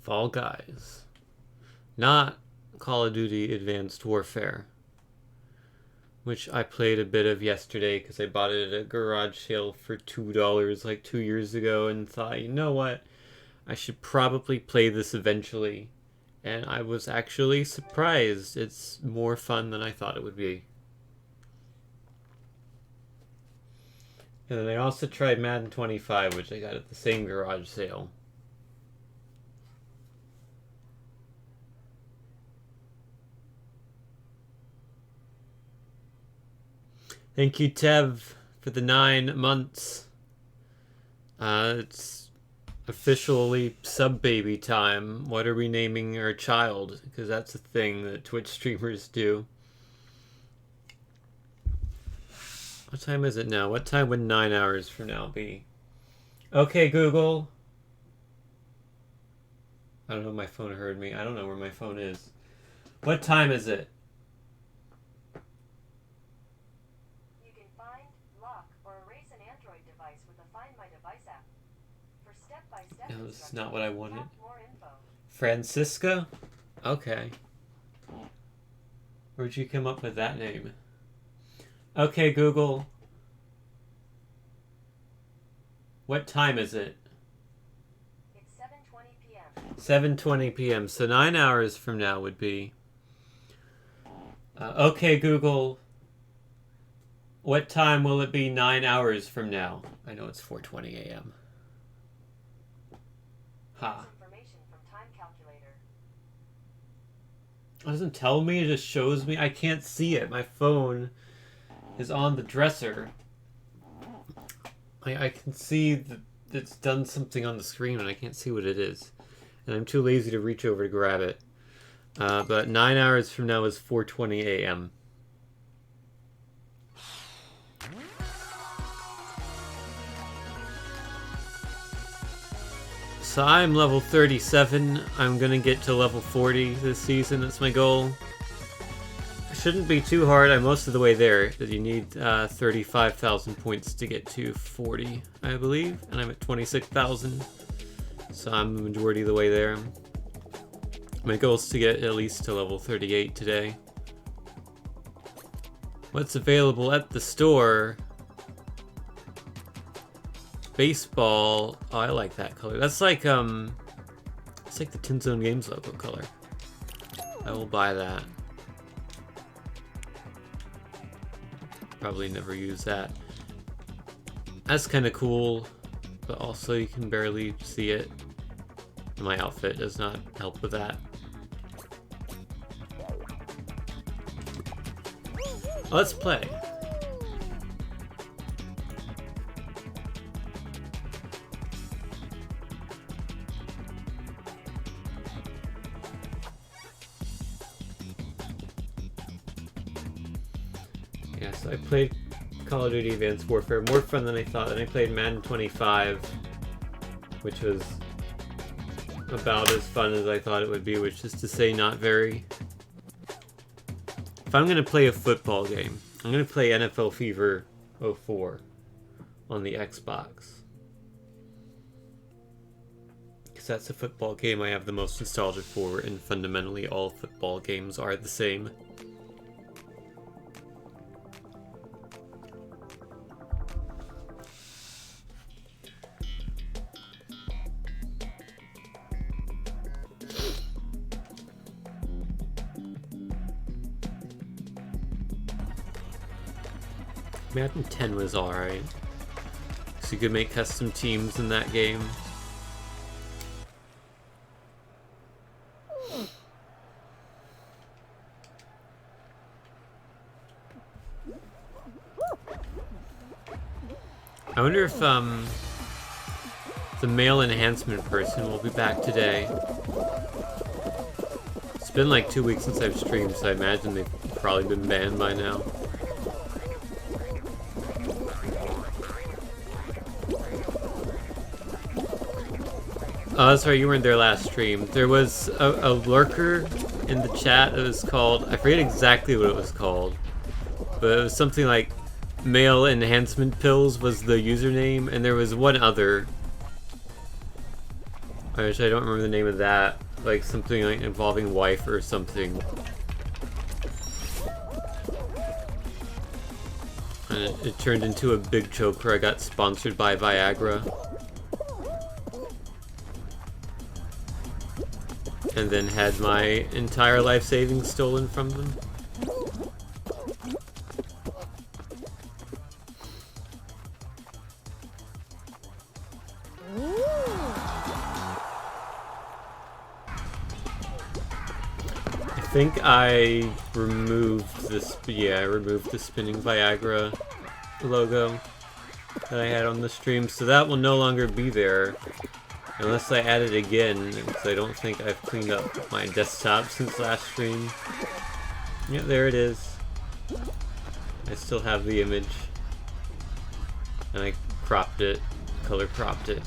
Fall Guys. Not Call of Duty Advanced Warfare, which I played a bit of yesterday because I bought it at a garage sale for $2 like 2 years ago and thought, you know what? I should probably play this eventually. And I was actually surprised. It's more fun than I thought it would be. And then I also tried Madden 25, which I got at the same garage sale. Thank you, Tev, for the 9 months. It's officially sub-baby time. What are we naming our child? Because that's a thing that Twitch streamers do. What time is it now? What time would 9 hours from now be? Okay, Google. I don't know if my phone heard me. I don't know where my phone is. What time is it? You can find, lock, or erase an Android device with the Find My Device app. For step-by-step No, this is not what I wanted. more info. Francisca? Okay. Where'd you come up with that name? Okay, Google. What time is it? It's 7:20 p.m. 7:20 p.m. So 9 hours from now would be... okay, Google. What time will it be 9 hours from now? I know it's 4:20 a.m. Ha. Information from Time Calculator. It doesn't tell me, it just shows me. I can't see it. My phone is on the dresser. I can see that it's done something on the screen and I can't see what it is. And I'm too lazy to reach over to grab it. But 9 hours from now is 4:20 a.m. So I'm level 37. I'm gonna get to level 40 this season. That's my goal. Shouldn't be too hard. I'm most of the way there. That you need 35,000 points to get to 40, I believe. And I'm at 26,000. So I'm the majority of the way there. My goal is to get at least to level 38 today. What's available at the store? Baseball. Oh, I like that color. That's like it's like the Tin Zone Games logo color. I will buy that. Probably never use that. That's kind of cool, but also you can barely see it. My outfit does not help with that. Let's play. Yeah, so I played Call of Duty Advanced Warfare. More fun than I thought. And I played Madden 25, which was about as fun as I thought it would be, which is to say not very. If I'm going to play a football game, I'm going to play NFL Fever 04 on the Xbox. Because that's a football game I have the most nostalgia for, and fundamentally all football games are the same. Madden 10 was alright. So you could make custom teams in that game. I wonder if the male enhancement person will be back today. It's been like 2 weeks since I've streamed, so I imagine they've probably been banned by now. Oh, that's right, you weren't there last stream. There was a lurker in the chat that was called... I forget exactly what it was called. but it was something like male enhancement pills was the username, and there was one other. I don't remember the name of that. Like something like involving wife or something. And it turned into a big joke where I got sponsored by Viagra. And then had my entire life savings stolen from them. I think I removed this. Yeah, I removed the spinning Viagra logo that I had on the stream, so that will no longer be there unless I add it again, because I don't think I've cleaned up my desktop since last stream. Yeah, there it is. I still have the image, and I cropped it, color cropped it.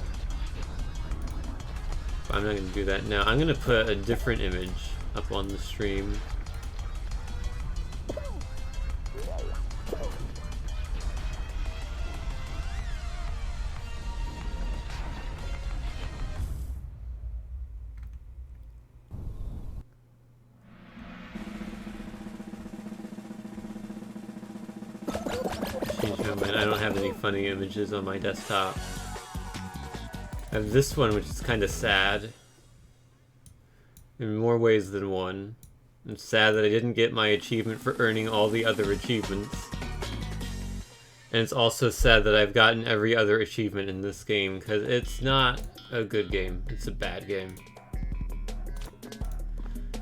But I'm not going to do that now. I'm going to put a different image up on the stream. Change my mind. I don't have any funny images on my desktop. I have this one, which is kind of sad. In more ways than one. I'm sad that I didn't get my achievement for earning all the other achievements. And it's also sad that I've gotten every other achievement in this game, because it's not a good game. It's a bad game.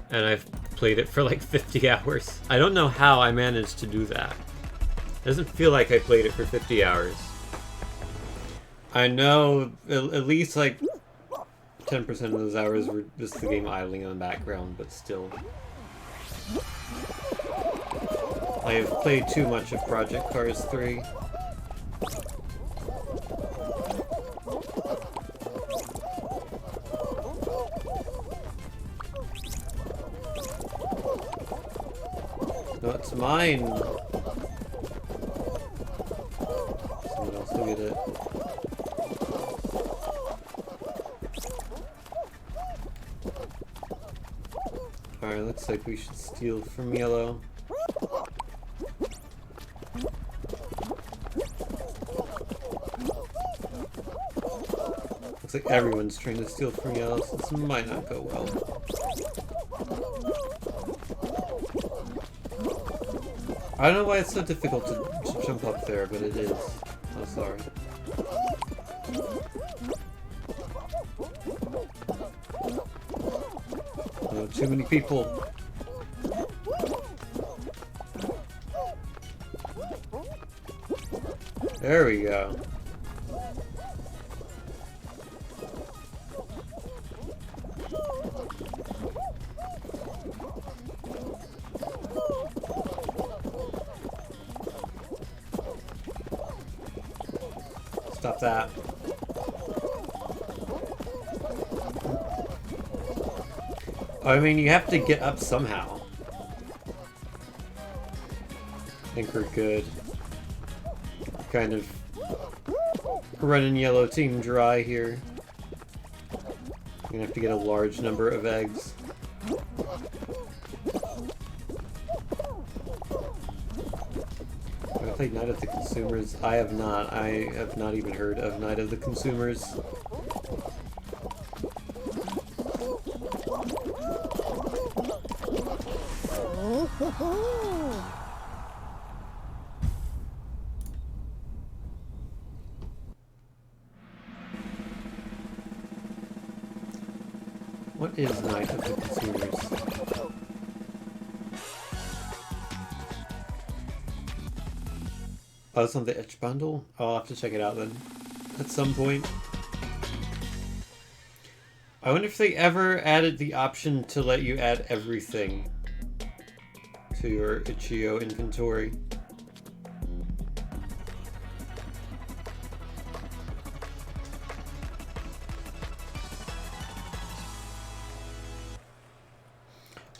And I've played it for like 50 hours. I don't know how I managed to do that. It doesn't feel like I played it for 50 hours. I know at least like 10% of those hours were just the game idling in the background, but still. I have played too much of Project Cars 3. No, it's mine! Someone else will get it. Alright, looks like we should steal from Yellow. Looks like everyone's trying to steal from Yellow, so this might not go well. I don't know why it's so difficult to jump up there, but it is. Oh, sorry. Oh, too many people. There we go. Stop that. I mean, you have to get up somehow. I think we're good. Kind of running Yellow team dry here. I'm gonna have to get a large number of eggs. Have I played Night of the Consumers? I have not. I have not even heard of Night of the Consumers. What is Night of the Consumers? Oh, it's on the itch bundle? I'll have to check it out then. At some point. I wonder if they ever added the option to let you add everything to your itch.io inventory.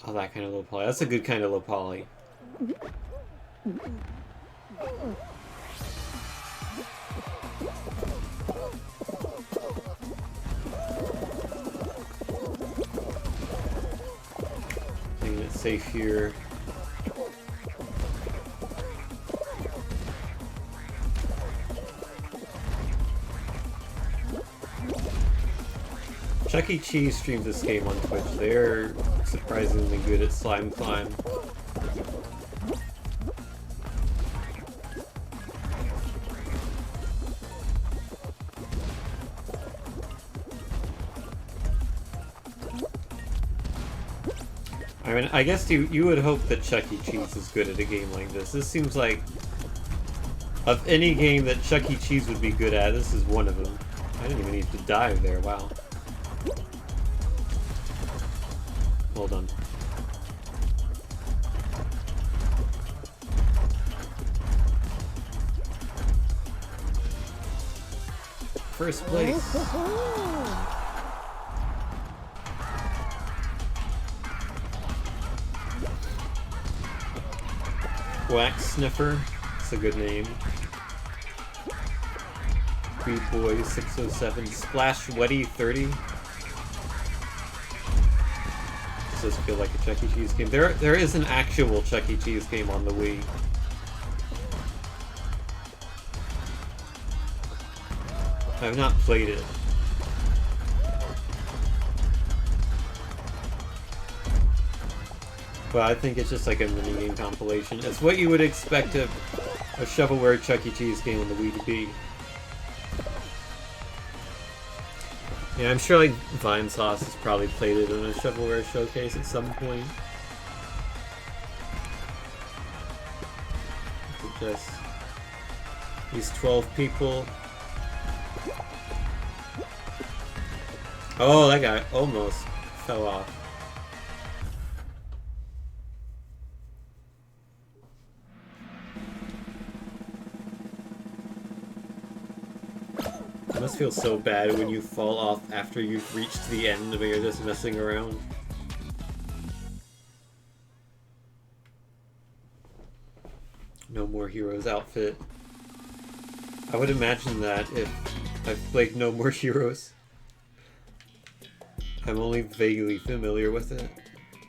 Oh, that kind of low poly. That's a good kind of low poly. Playing it safe here. Chuck E. Cheese streams this game on Twitch. They're surprisingly good at Slime Climb. I mean, I guess you would hope that Chuck E. Cheese is good at a game like this. This seems like, of any game that Chuck E. Cheese would be good at, this is one of them. I didn't even need to dive there, wow. Hold on. First place. Wax Sniffer. That's a good name. B-Boy 607. Splash Wetty 30. This does feel like a Chuck E. Cheese game. There is an actual Chuck E. Cheese game on the Wii. I've not played it. But I think it's just like a minigame compilation. It's what you would expect a shovelware Chuck E. Cheese game on the Wii to be. Yeah, I'm sure like Vinesauce has probably played it in a shovelware showcase at some point. Just these 12 people. Oh, that guy almost fell off. It must feel so bad when you fall off after you've reached the end but you're just messing around. No More Heroes outfit. I would imagine that if I've played No More Heroes. I'm only vaguely familiar with it,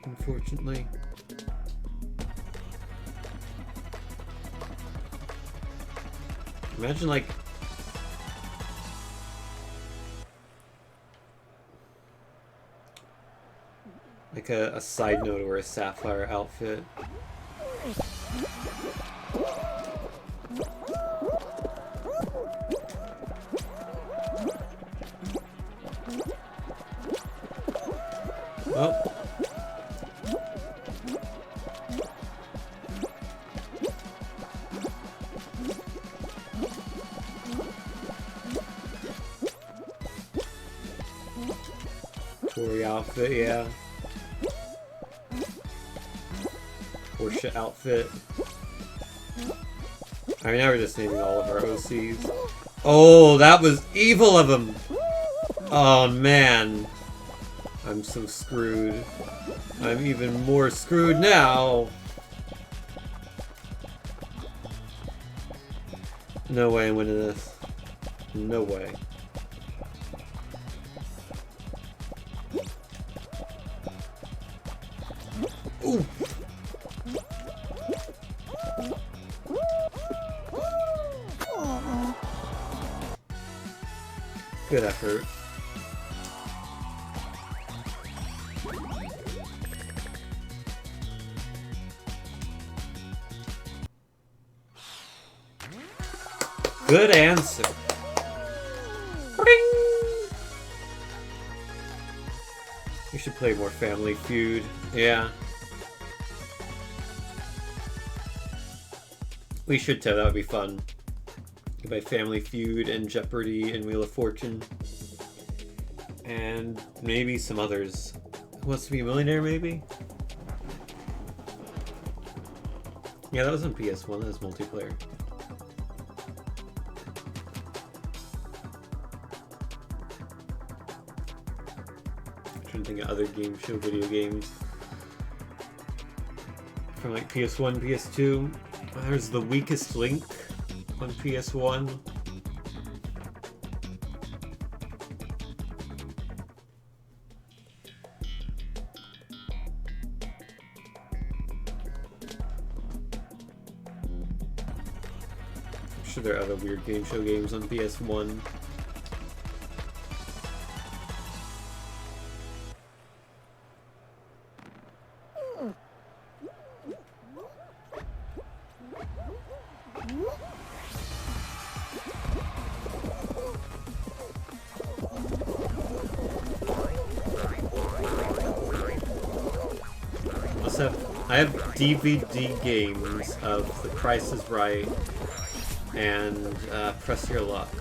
unfortunately. Imagine like a side note or a Sapphire outfit. Oh. Tory outfit, yeah. Porsche outfit. I mean, now we're just naming all of our OCs. Oh, that was evil of him! Oh, man. I'm so screwed. I'm even more screwed now! No way I'm winning this. No way. Ooh! Good effort. Good answer. Ring! We should play more Family Feud. Yeah. We should too, that would be fun. By Family Feud and Jeopardy and Wheel of Fortune. And maybe some others. Who Wants to Be a Millionaire, maybe? Yeah, that was on PS1, that was multiplayer. I'm trying to think of other game show video games. from like PS1, PS2. There's The Weakest Link on PS1. I'm sure there are other weird game show games on PS1. I have DVD games of The Price is Right and Press Your Luck.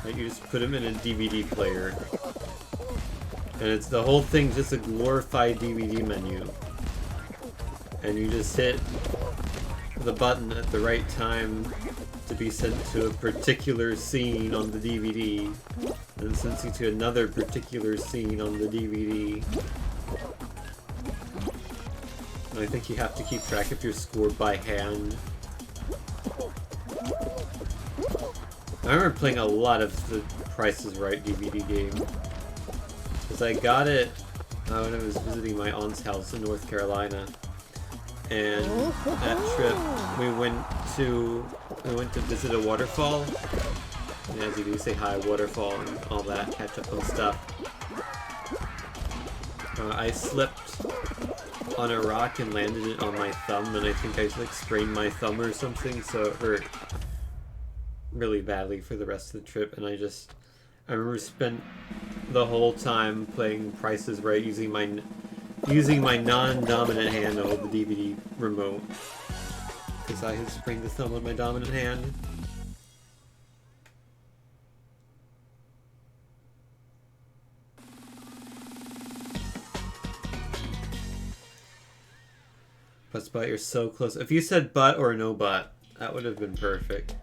Like, you just put them in a DVD player, and it's the whole thing just a glorified DVD menu, and you just hit the button at the right time to be sent to a particular scene on the DVD, and sends you to another particular scene on the DVD. I think you have to keep track of your score by hand. I remember playing a lot of the Price is Right DVD game. Because I got it when I was visiting my aunt's house in North Carolina. And that trip, we went to visit a waterfall. And as you do, say hi, waterfall, and all that, catch up on stuff. I slipped on a rock and landed it on my thumb, and I think I like sprained my thumb or something, so it hurt really badly for the rest of the trip. And I remember spent the whole time playing Price is Right using my non-dominant hand to hold the DVD remote, because I had sprained the thumb on my dominant hand. Best butt, you're so close. If you said butt or no butt, that would have been perfect.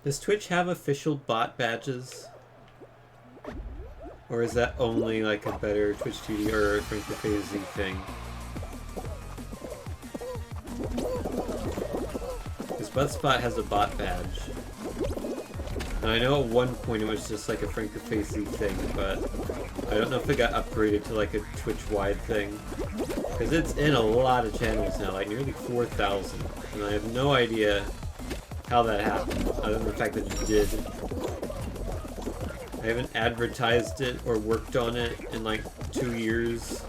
Does Twitch have official bot badges? Or is that only like a better Twitch TV or Frank the Crazy thing? Buttspot has a bot badge. And I know at one point it was just like a Frank the Facey thing, but I don't know if it got upgraded to like a Twitch-wide thing. Because it's in a lot of channels now, like nearly 4,000. And I have no idea how that happened, other than the fact that it did. I haven't advertised it or worked on it in like 2 years.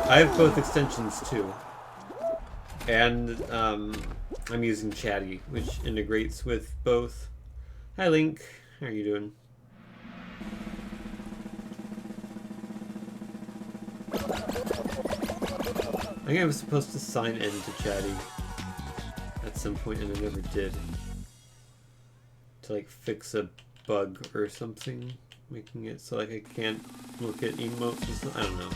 I have both extensions too. And I'm using Chatty, which integrates with both. Hi Link, how are you doing? I think I was supposed to sign in to Chatty at some point and I never did. To like fix a bug or something, making it so like I can't look at emotes or something, I don't know.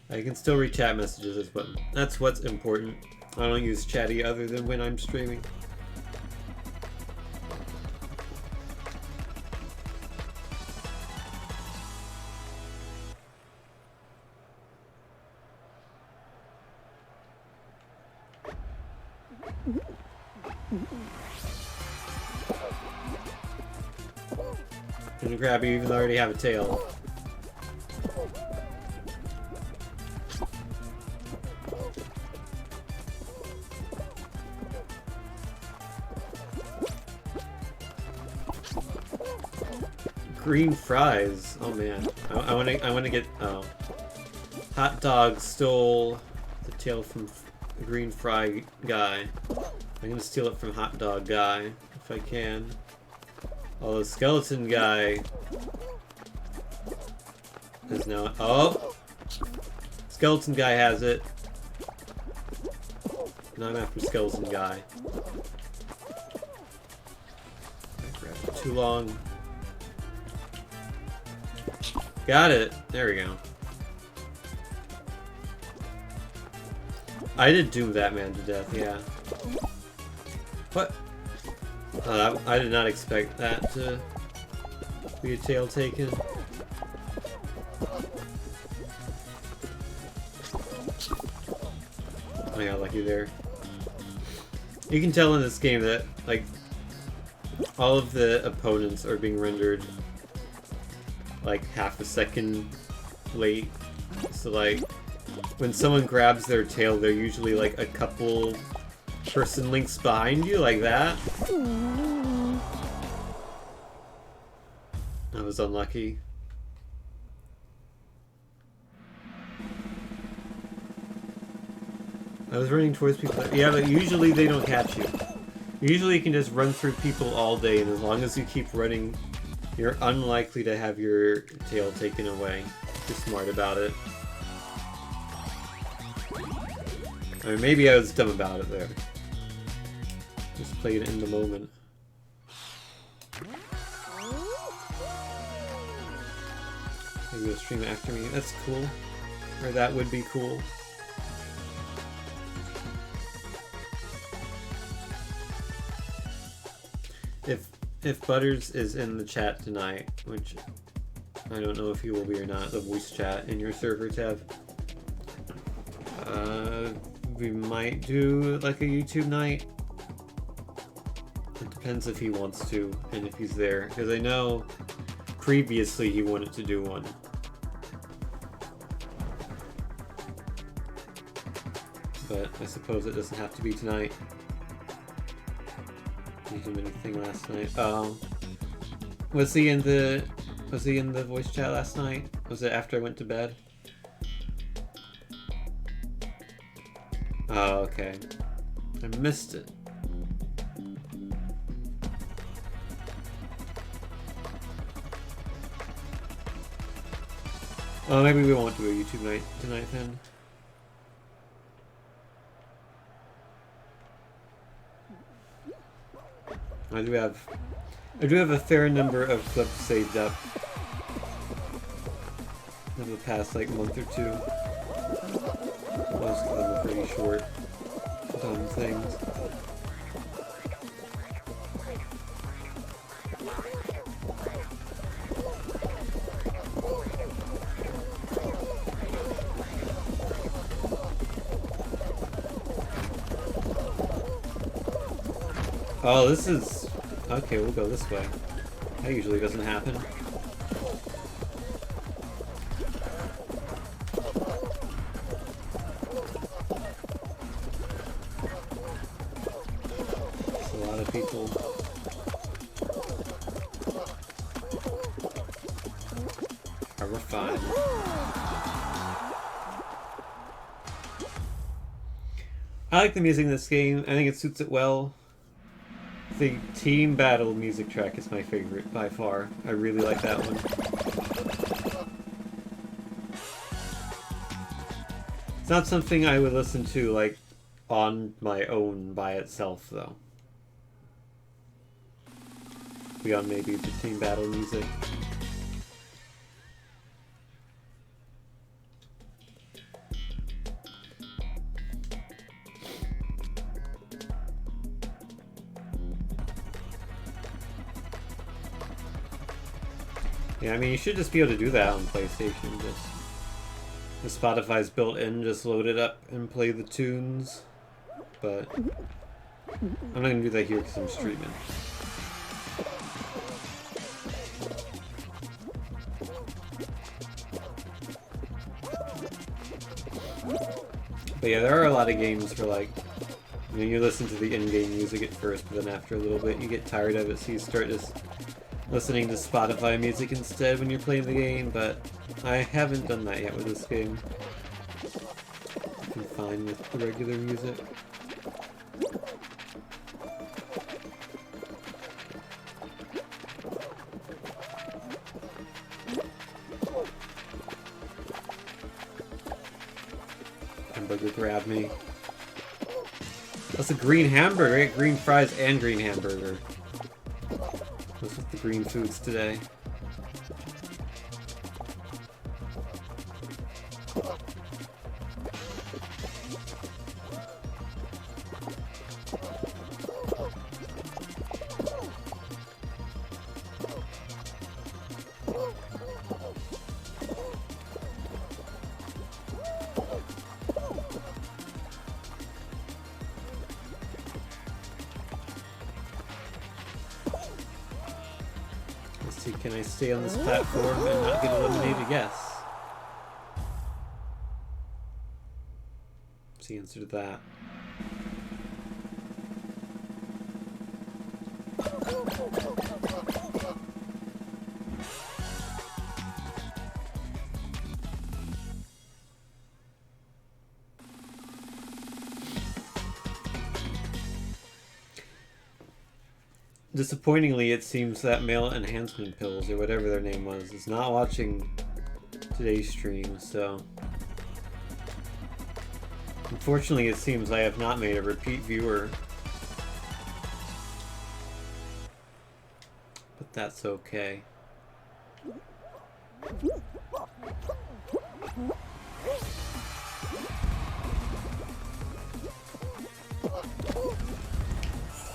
I can still read chat messages, but that's what's important. I don't use Chatty other than when I'm streaming. Gonna grab you even though I already have a tail. Green fries. Oh man, I want to get. Oh, Hot Dog stole the tail from the Green Fry guy. I'm gonna steal it from Hot Dog guy if I can. Although Skeleton guy is now. Oh, Skeleton guy has it. Now I'm after Skeleton guy. I grabbed it too long. Got it. There we go. I did doom that man to death, yeah. What? Oh, I did not expect that to be a tail taken. I got lucky there. You can tell in this game that, like, all of the opponents are being rendered like half a second late. So like, when someone grabs their tail, they're usually like a couple person links behind you, like that. I was unlucky. I was running towards people. Yeah, but usually they don't catch you. Usually you can just run through people all day, and as long as you keep running, you're unlikely to have your tail taken away. You're smart about it. I mean, maybe I was dumb about it there. Just played it in the moment. Maybe you'll stream after me. That's cool. Or that would be cool. If Butters is in the chat tonight, which I don't know if he will be or not, the voice chat in your server tab, we might do like a YouTube night. It depends if he wants to and if he's there, because I know previously he wanted to do one. But I suppose it doesn't have to be tonight. Didn't do anything last night. Was he in the voice chat last night? Was it after I went to bed? Oh, okay. I missed it. Oh, maybe we won't do a YouTube night tonight then. I do have a fair number of clips saved up in the past like month or two. Most of them are pretty short, dumb things. Oh, this is... Okay, we'll go this way. That usually doesn't happen. There's a lot of people. We're fine. I like the music in this game. I think it suits it well. The team battle music track is my favorite by far. I really like that one. It's not something I would listen to like on my own by itself though. Beyond maybe the team battle music. Yeah, I mean, you should just be able to do that on PlayStation. Just the Spotify's built in, just load it up and play the tunes. But I'm not gonna do that here because I'm streaming. But yeah, there are a lot of games where like, you know, you listen to the in-game music at first, but then after a little bit you get tired of it, so you start just listening to Spotify music instead when you're playing the game, but I haven't done that yet with this game. I'm fine with the regular music. Hamburger grabbed me. That's a green hamburger, right? Green fries and green hamburger. What's with the green foods today? Can I stay on this platform and not get eliminated? Yes. What's the answer to that? Disappointingly, it seems that male enhancement pills, or whatever their name was, is not watching today's stream, so... Unfortunately, it seems I have not made a repeat viewer. But that's okay.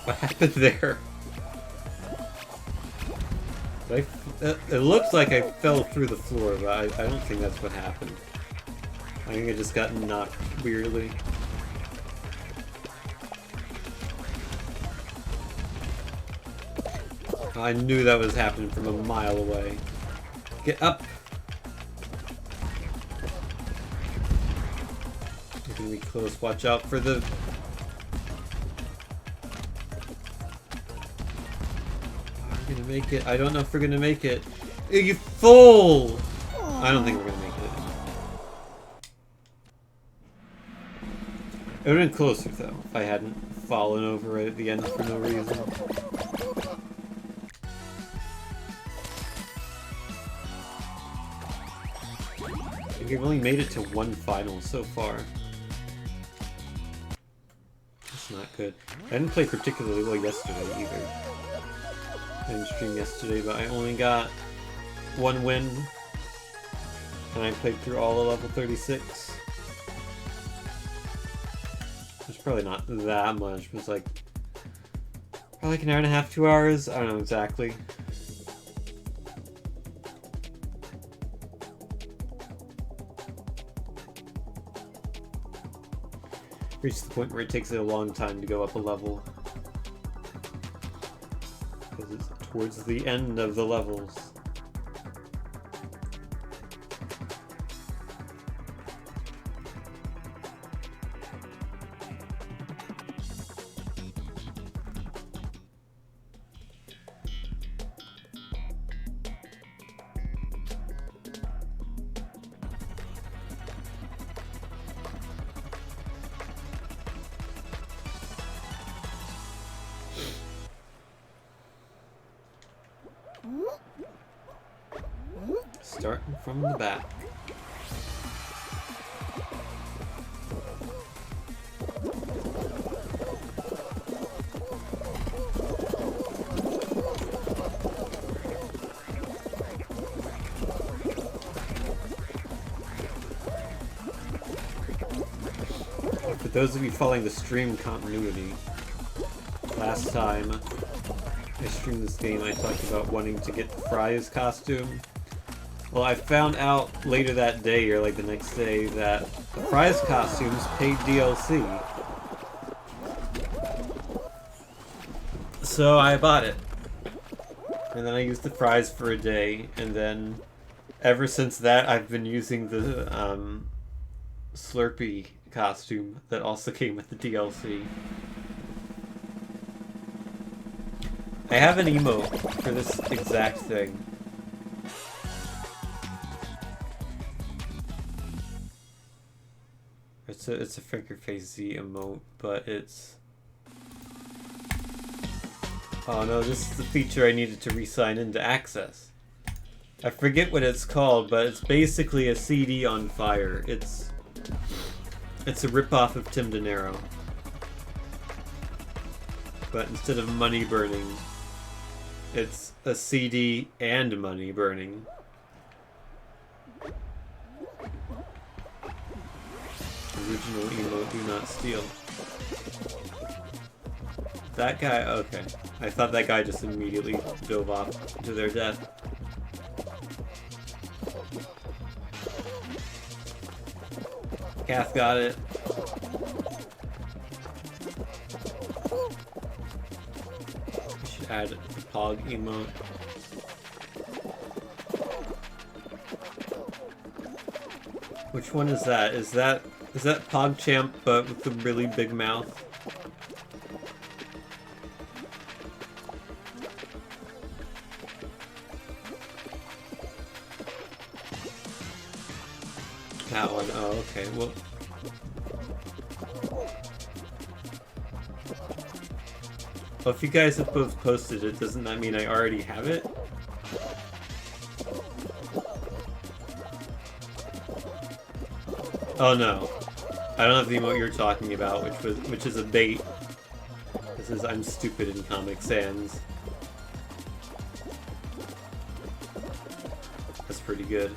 What happened there? It looks like I fell through the floor, but I don't think that's what happened. I think I just got knocked weirdly. I knew that was happening from a mile away. Get up! You're gonna be close. Watch out for the... We're gonna make it. I don't know if we're gonna make it. You fool! I don't think we're gonna make it. It would have been closer though if I hadn't fallen over right at the end for no reason. I think we've only made it to one final so far. That's not good. I didn't play particularly well yesterday either. I didn't stream yesterday, but I only got one win. And I played through all of level 36. It's probably not that much, but it's like... probably like an hour and a half, 2 hours? I don't know exactly. Reached the point where it takes a long time to go up a level. Because it's towards the end of the levels. Starting from the back. For those of you following the stream continuity, last time I streamed this game I talked about wanting to get the Fry's costume. Well, I found out later that day, or like the next day, that the Fry's costumes paid DLC. So I bought it. And then I used the Fry's for a day, and then ever since that I've been using the Slurpee costume that also came with the DLC. I have an emote for this exact thing. It's a Finger Face Z emote, but it's... Oh no, this is the feature I needed to re-sign in to access. I forget what it's called, but it's basically a CD on fire. It's a ripoff of Tim DeNiro. But instead of money burning, it's a CD and money burning. Original emote, do not steal. That guy, okay. I thought that guy just immediately dove off to their death. Kath got it. We should add the Pog emote. Which one is that? Is that PogChamp but with the really big mouth? That one. Oh, okay. Well, if you guys have both posted it, doesn't that mean I already have it? Oh no, I don't have the emote you're talking about, which is a bait. This is I'm stupid in Comic Sans. That's pretty good.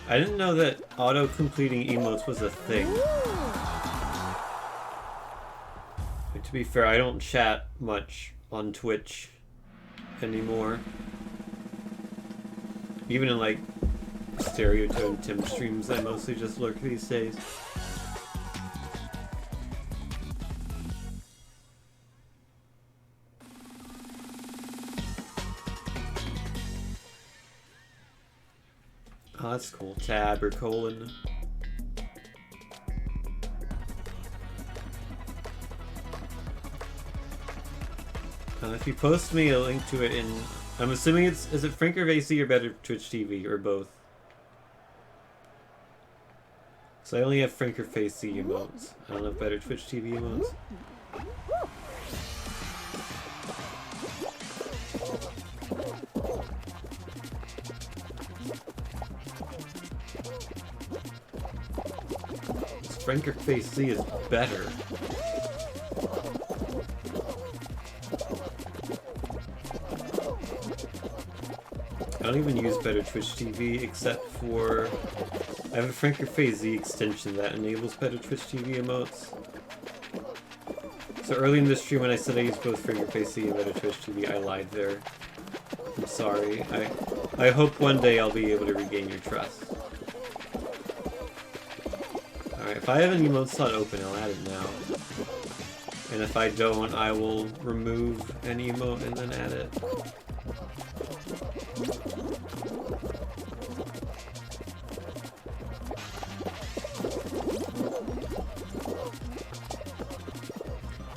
I didn't know that auto-completing emotes was a thing. But to be fair, I don't chat much on Twitch anymore. Even in like Stereotone Tim streams, I mostly just lurk these days. Oh, that's cool. Tab or colon. If you post me a link to it in... I'm assuming it's... Is it FrankerVC or Better Twitch TV? Or both? So I only have FrankerVC emotes. I don't have Better Twitch TV emotes. FrankerVC is better. I don't even use Better Twitch TV except for... I have a FrankerVC extension that enables Better Twitch TV emotes. So early in this stream when I said I used both FrankerVC and Better Twitch TV, I lied there. I'm sorry. I hope one day I'll be able to regain your trust. Alright, if I have an emote slot open, I'll add it now. And if I don't, I will remove an emote and then add it.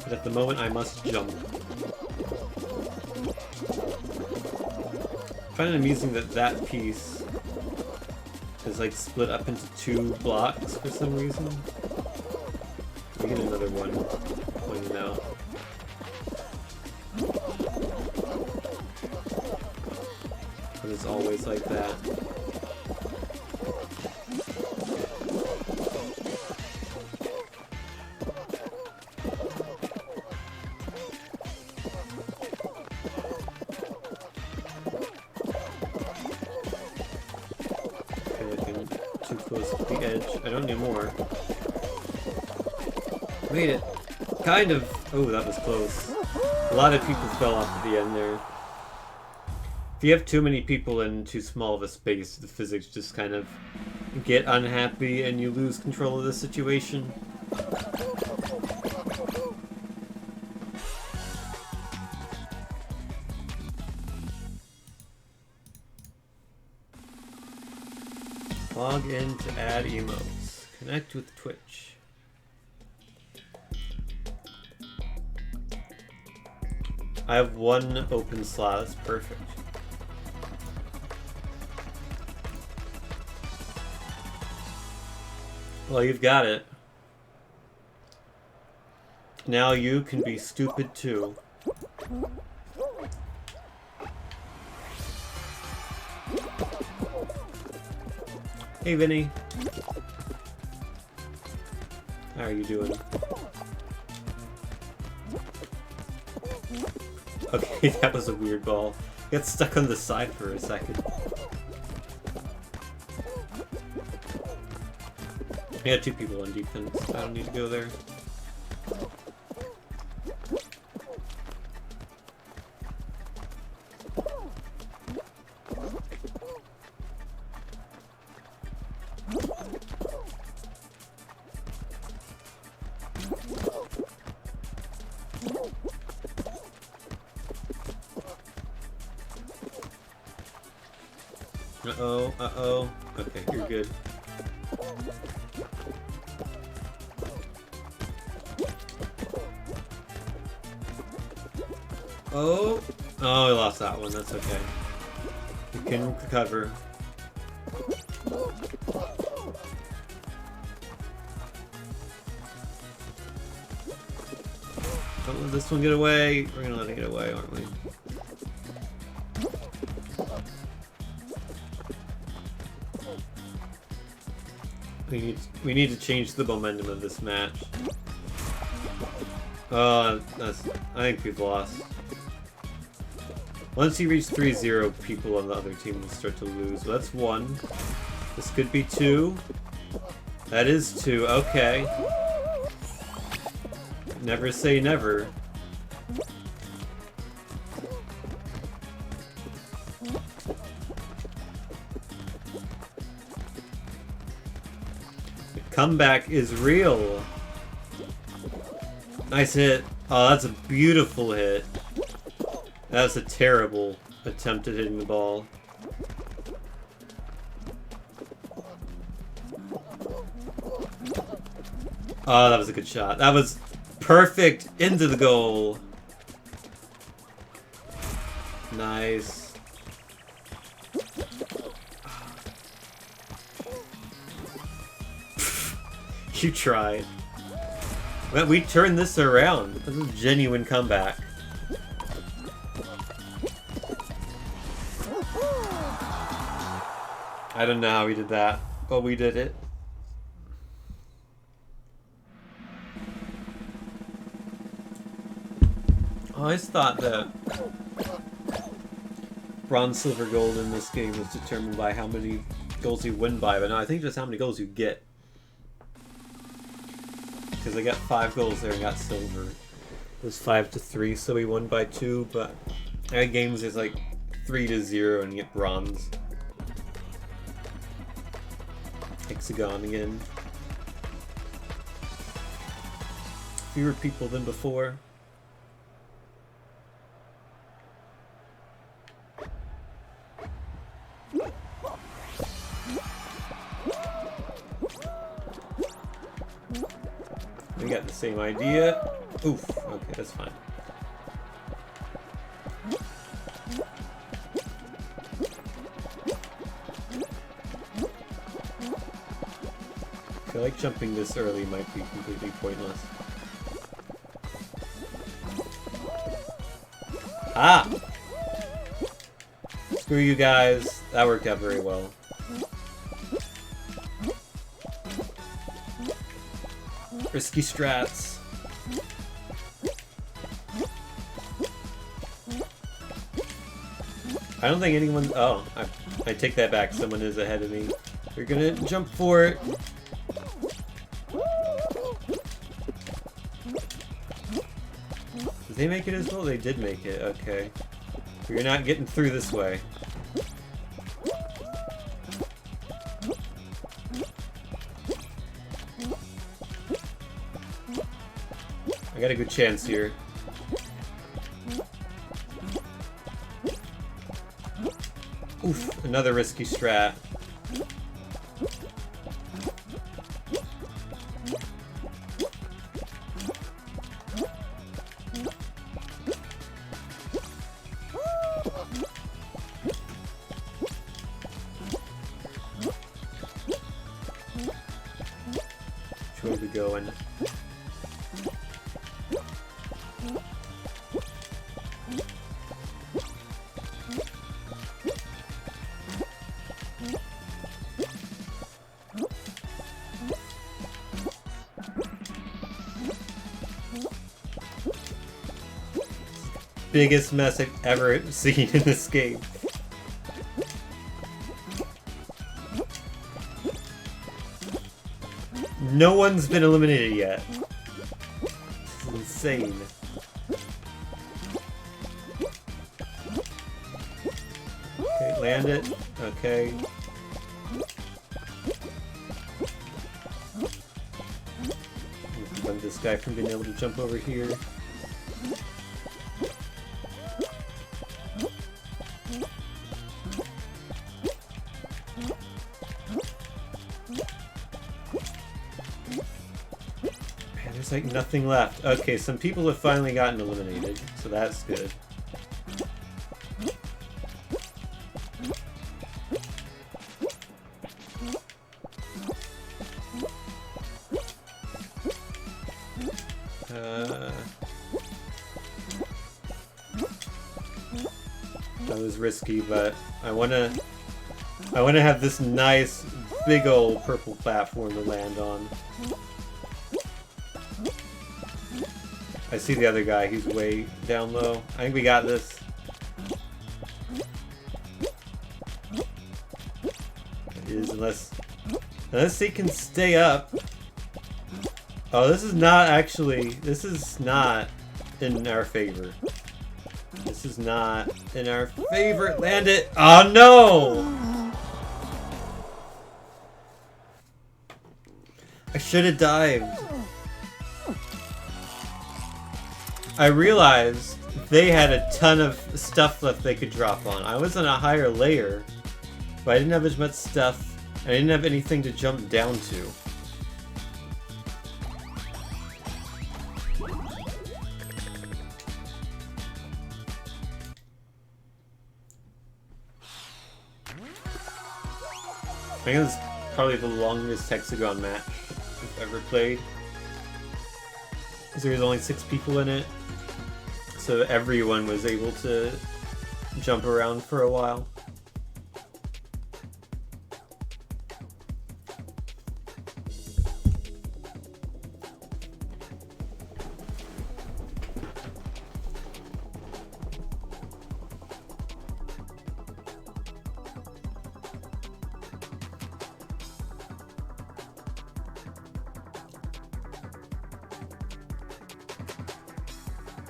But at the moment, I must jump. I find it amusing that that piece is like split up into 2 blocks for some reason. We get another one pointed out. But it's always like that. I don't need more. Made it. Kind of. Oh, that was close. A lot of people fell off at the end there. If you have too many people in too small of a space, the physics just kind of get unhappy and you lose control of the situation. Log in to add emotes. Connect with Twitch. I have 1 open slot. That's perfect. Well, you've got it. Now you can be stupid too. Hey, Vinny. How are you doing? Okay, that was a weird ball. Got stuck on the side for a second. I got 2 people on defense. I don't need to go there. Uh-oh, uh-oh. Okay, you're good. Oh! Oh, we lost that one. That's okay. You can recover. Don't let this one get away. We're gonna let it get away, aren't we? We need to change the momentum of this match. I think we've lost. Once you reach 3-0, people on the other team will start to lose. Well, that's 1. This could be 2. That is 2. Okay. Never say never. The comeback is real. Nice hit. Oh, that's a beautiful hit. That's a terrible attempt at hitting the ball. Oh, that was a good shot. That was perfect into the goal. Nice. You tried. But we turned this around. This is a genuine comeback. I don't know how we did that, but we did it. I always thought that bronze, silver, gold in this game was determined by how many goals you win by, but no, I think just how many goals you get. Because I got 5 goals there and got silver. It was 5-3, so we won by 2, but I had games it's like 3-0 and you get bronze. Hexagon again. Fewer people than before. We got the same idea. Oof, okay, that's fine. I feel like jumping this early might be completely pointless. Ah! Screw you guys. That worked out very well. Risky strats. I don't think anyone... Oh, I take that back. Someone is ahead of me. We're gonna jump for it. Did they make it as well? They did make it. Okay. We're not getting through this way. I got a good chance here. Oof, another risky strat. Which way are we going? Biggest mess I've ever seen in this game. No one's been eliminated yet. This is insane. Okay, land it. Okay. Prevent this guy from being able to jump over here. There's like nothing left. Okay, some people have finally gotten eliminated, so that's good. That was risky, but I wanna have this nice big old purple platform to land on. I see the other guy, he's way down low. I think we got this. It is, unless he can stay up. Oh, this is not in our favor. This is not in our favor. Land it! Oh no! I should have dived. I realized they had a ton of stuff left they could drop on. I was on a higher layer, but I didn't have as much stuff. I didn't have anything to jump down to. I think it was probably the longest Hexagon match I've ever played. Because there was only 6 people in it. So everyone was able to jump around for a while.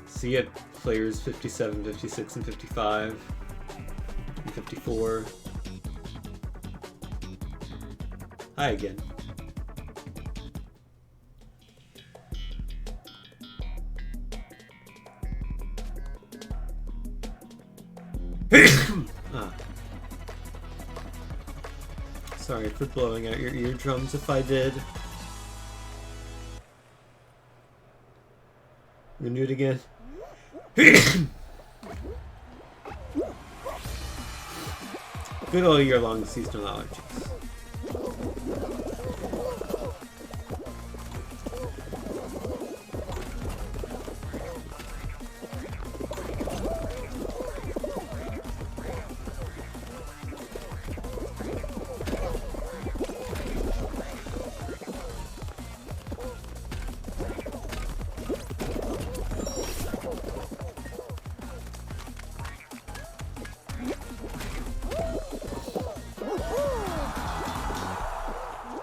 See it, players 57, 56, and 55, and 54. Hi again. Ah. Sorry for blowing out your eardrums if I did. We can do it again. Good all year long seasonal allergies.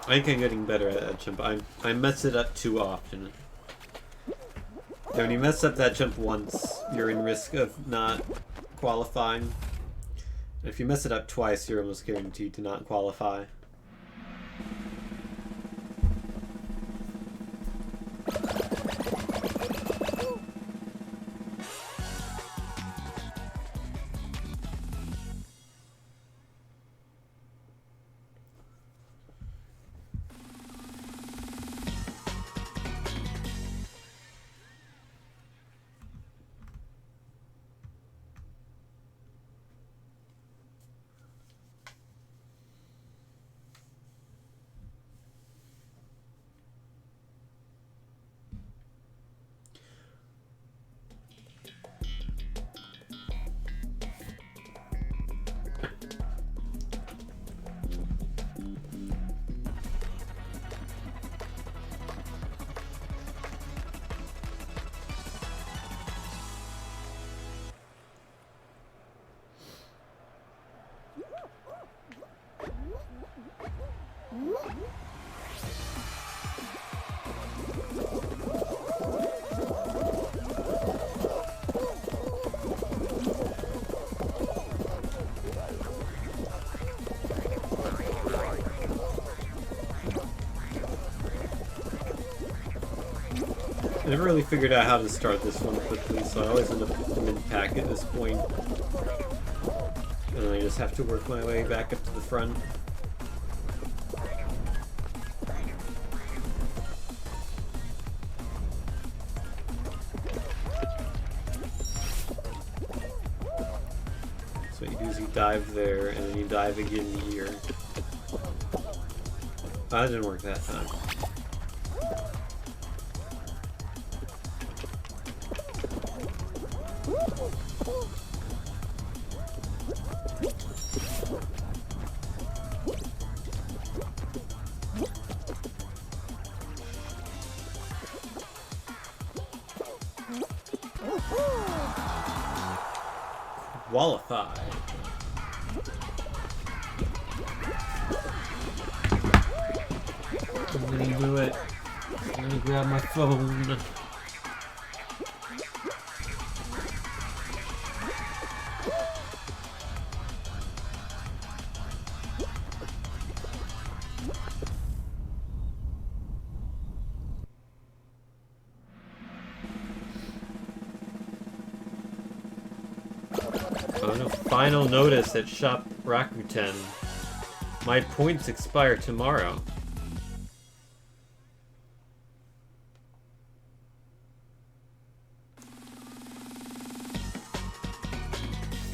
I think I'm getting better at that jump. I mess it up too often. And when you mess up that jump once, you're in risk of not qualifying. And if you mess it up twice, you're almost guaranteed to not qualify. I never really figured out how to start this one quickly, so I always end up mid-pack at this point. And then I just have to work my way back up to the front. is you dive there and then you dive again here. That didn't work that time. Qualified. I'm gonna do it. I'm gonna grab my phone. Final notice at Shop Rakuten. My points expire tomorrow.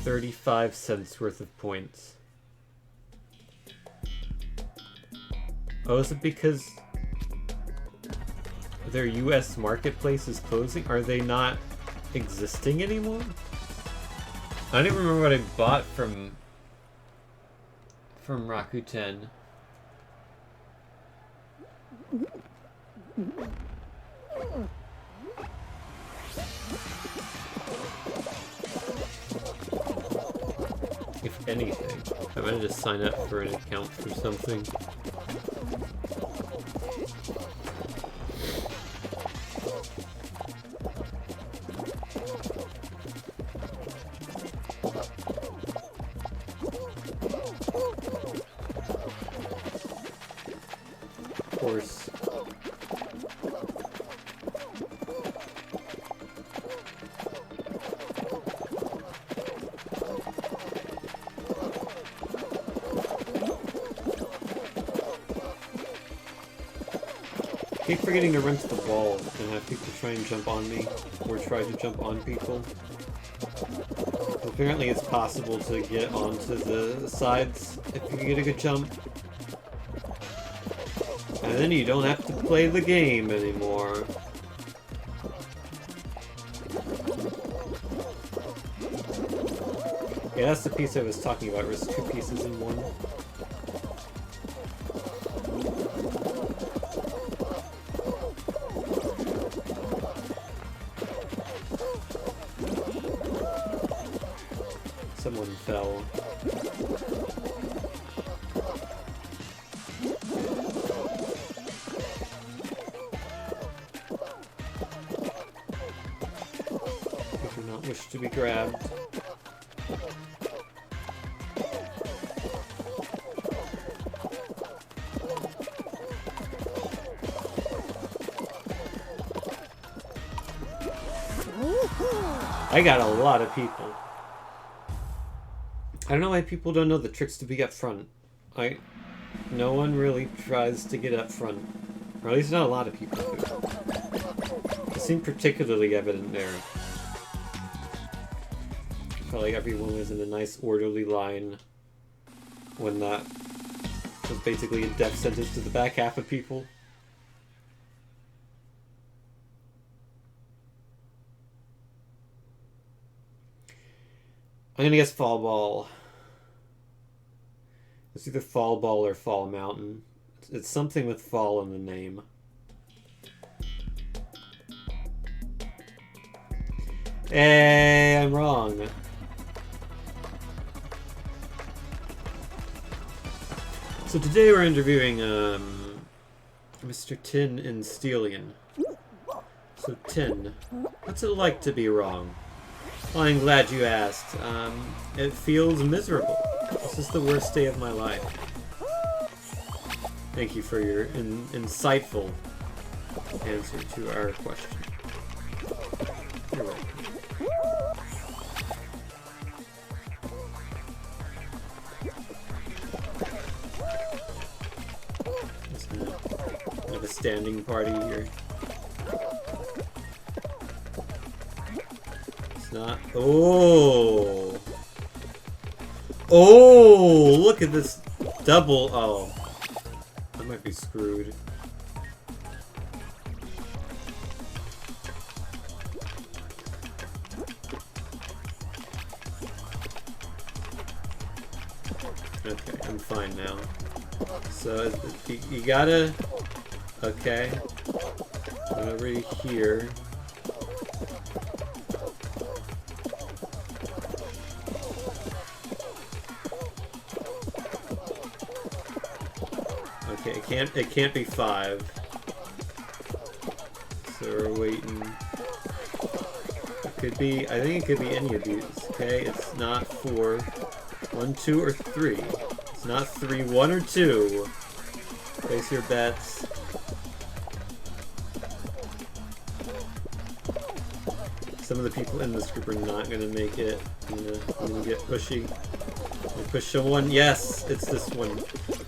$0.35 worth of points. Oh, is it because their US marketplace is closing? Are they not existing anymore? I don't even remember what I bought from Rakuten. If anything, I'm gonna just sign up for an account for something. I keep forgetting to run to the wall and have people try and jump on me, or try to jump on people. Apparently it's possible to get onto the sides if you get a good jump. And then you don't have to play the game anymore. Yeah, that's the piece I was talking about, where it's two pieces in one. Someone fell. I do not wish to be grabbed. I got a lot of people. I don't know why people don't know the tricks to be up front. No one really tries to get up front. Or at least not a lot of people do. It seemed particularly evident there. Felt like everyone was in a nice orderly line when that was basically a death sentence to the back half of people. I'm gonna guess Fall Ball. It's either Fall Ball or Fall Mountain. It's something with fall in the name. Hey, I'm wrong. So today we're interviewing Mr. Tin and Steelian. So Tin, what's it like to be wrong? Well, I'm glad you asked. It feels miserable. This is the worst day of my life. Thank you for your insightful answer to our question. You're welcome. Let's have a standing party here. Not. Oh! Oh, look at this double. Oh, I might be screwed. Okay, I'm fine now. So you gotta. Okay. Run over here. Okay, it can't be 5. So we're waiting. It could be, I think it could be any of these. Okay, it's not 4. 1, 2, or 3. It's not 3, 1, or 2. Place your bets. Some of the people in this group are not gonna make it. I'm gonna get pushy. I'm gonna push someone. Yes, it's this one.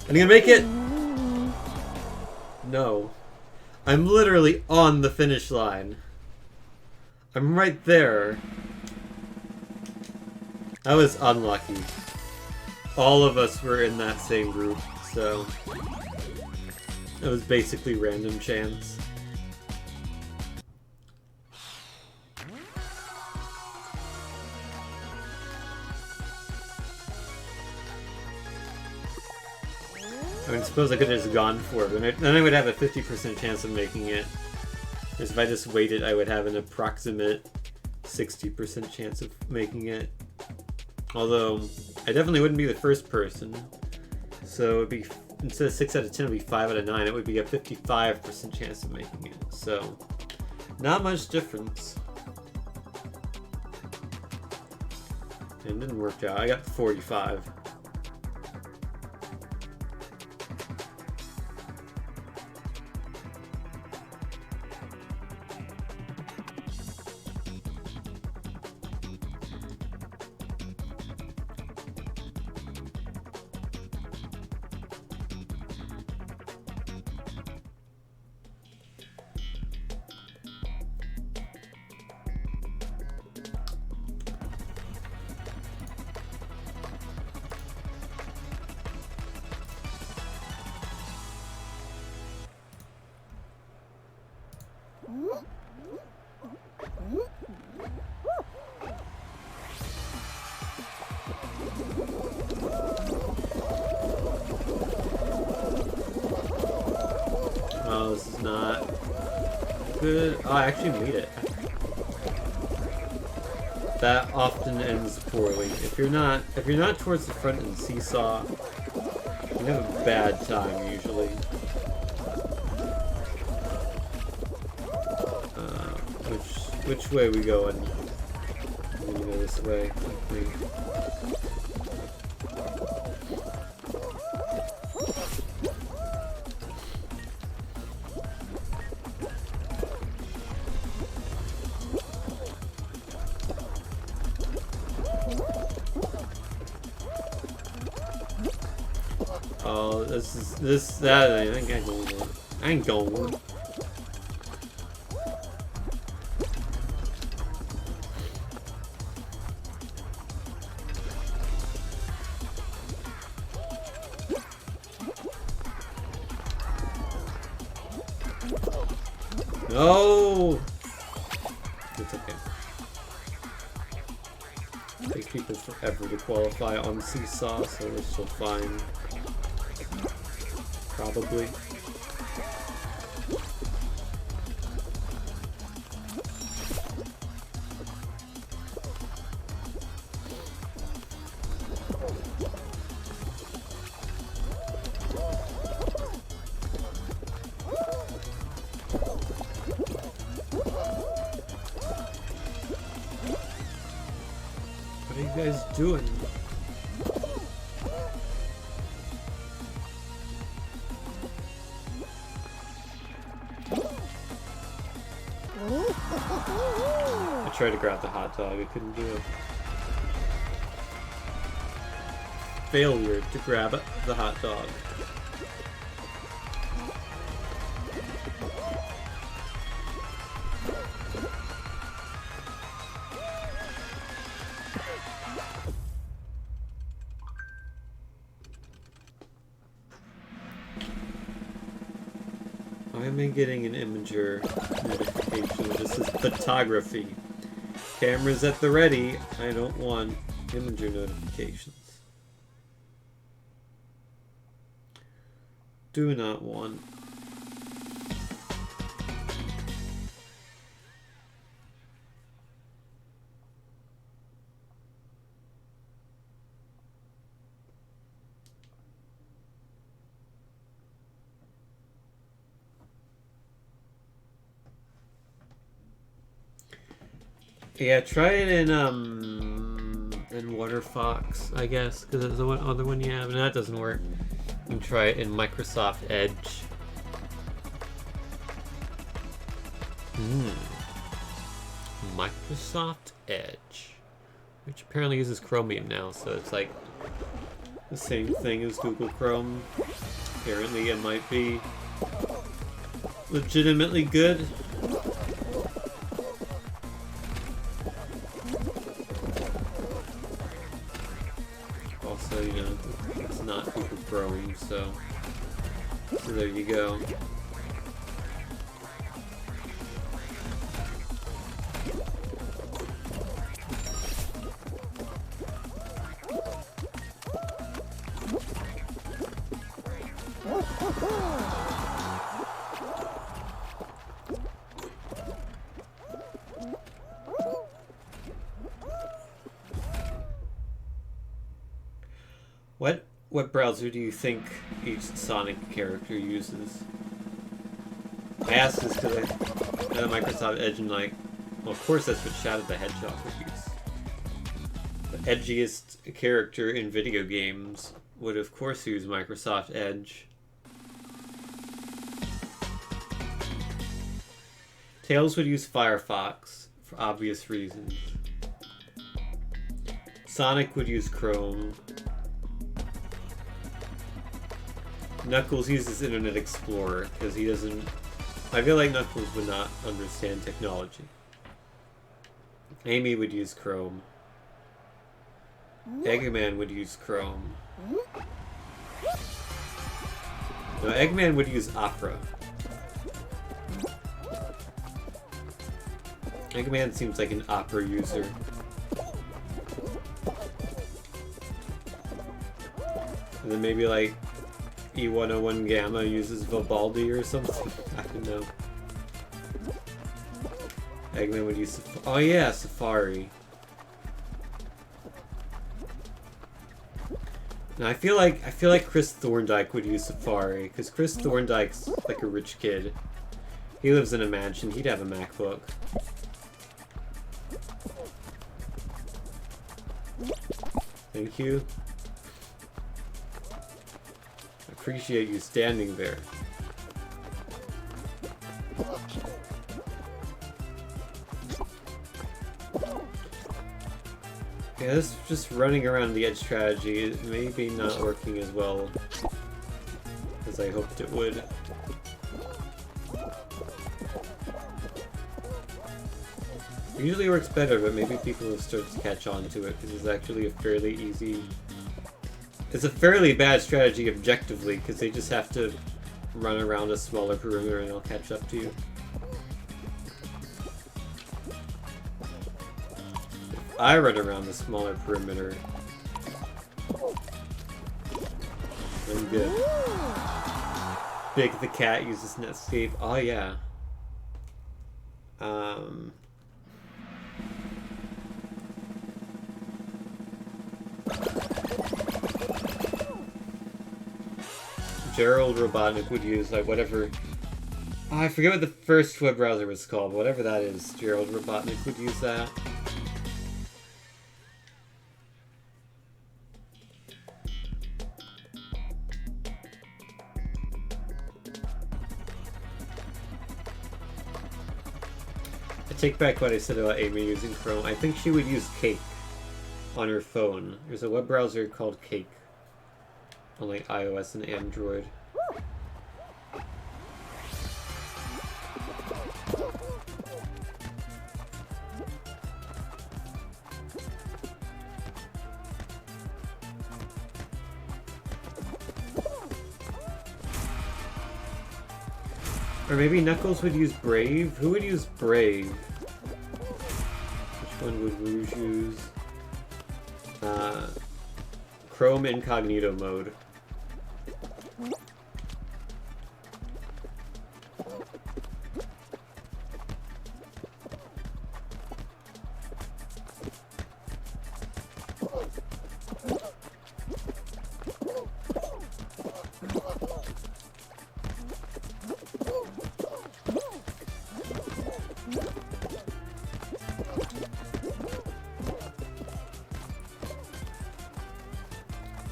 I'm gonna make it. No. I'm literally on the finish line. I'm right there. I was unlucky. All of us were in that same group, so it was basically random chance. I mean, suppose I could have just gone for it, then I would have a 50% chance of making it. Whereas if I just waited, I would have an approximate 60% chance of making it. Although, I definitely wouldn't be the first person. So it'd be, instead of 6 out of 10, it would be 5 out of 9. It would be a 55% chance of making it. So, not much difference. And it didn't work out. I got 45. Oh, this is not good. Oh, I actually made it. That often ends poorly. If you're not towards the front in the seesaw, you have a bad time usually. Which way we going? I'm gonna go this way, I think. Oh, that, I think I ain't going. No! It's okay. It takes people forever to qualify on Seesaw, so we're still fine. Probably. What are you guys doing? I tried to grab the hot dog, I couldn't do it. Failure to grab the hot dog. Why am I getting an Imager notification that just says photography? Cameras at the ready. I don't want Imager notifications. Do not want. Yeah, try it in WaterFox, I guess, because that's the other one you have, and that doesn't work. You can try it in Microsoft Edge. Microsoft Edge, which apparently uses Chromium now, so it's like the same thing as Google Chrome. Apparently, it might be legitimately good. Also, you know, it's not Google Chrome, so there you go. What browser do you think each Sonic character uses? I asked this because I had a Microsoft Edge and like, well, of course that's what Shadow the Hedgehog would use. The edgiest character in video games would of course use Microsoft Edge. Tails would use Firefox for obvious reasons. Sonic would use Chrome. Knuckles uses Internet Explorer because he doesn't. I feel like Knuckles would not understand technology. Amy would use Chrome. Eggman would use Chrome. No, Eggman would use Opera. Eggman seems like an Opera user. And then maybe like E101 Gamma uses Vivaldi or something. I don't know. Eggman would use oh yeah, Safari. Now I feel like Chris Thorndike would use Safari because Chris Thorndike's like a rich kid. He lives in a mansion. He'd have a MacBook. Thank you. Appreciate you standing there. Yeah, this just running around the edge strategy is maybe not working as well as I hoped it would. It usually works better, but maybe people will start to catch on to it because it's actually a fairly easy. It's a fairly bad strategy objectively, because they just have to run around a smaller perimeter and they'll catch up to you. If I run around the smaller perimeter, I'm good. Big the Cat uses Netscape. Oh yeah. Gerald Robotnik would use like whatever. Oh, I forget what the first web browser was called. Whatever that is, Gerald Robotnik would use that. I take back what I said about Amy using Chrome. I think she would use Cake on her phone. There's a web browser called Cake on like iOS and Android. Or maybe Knuckles would use Brave? Who would use Brave? Which one would Rouge use? Chrome Incognito mode.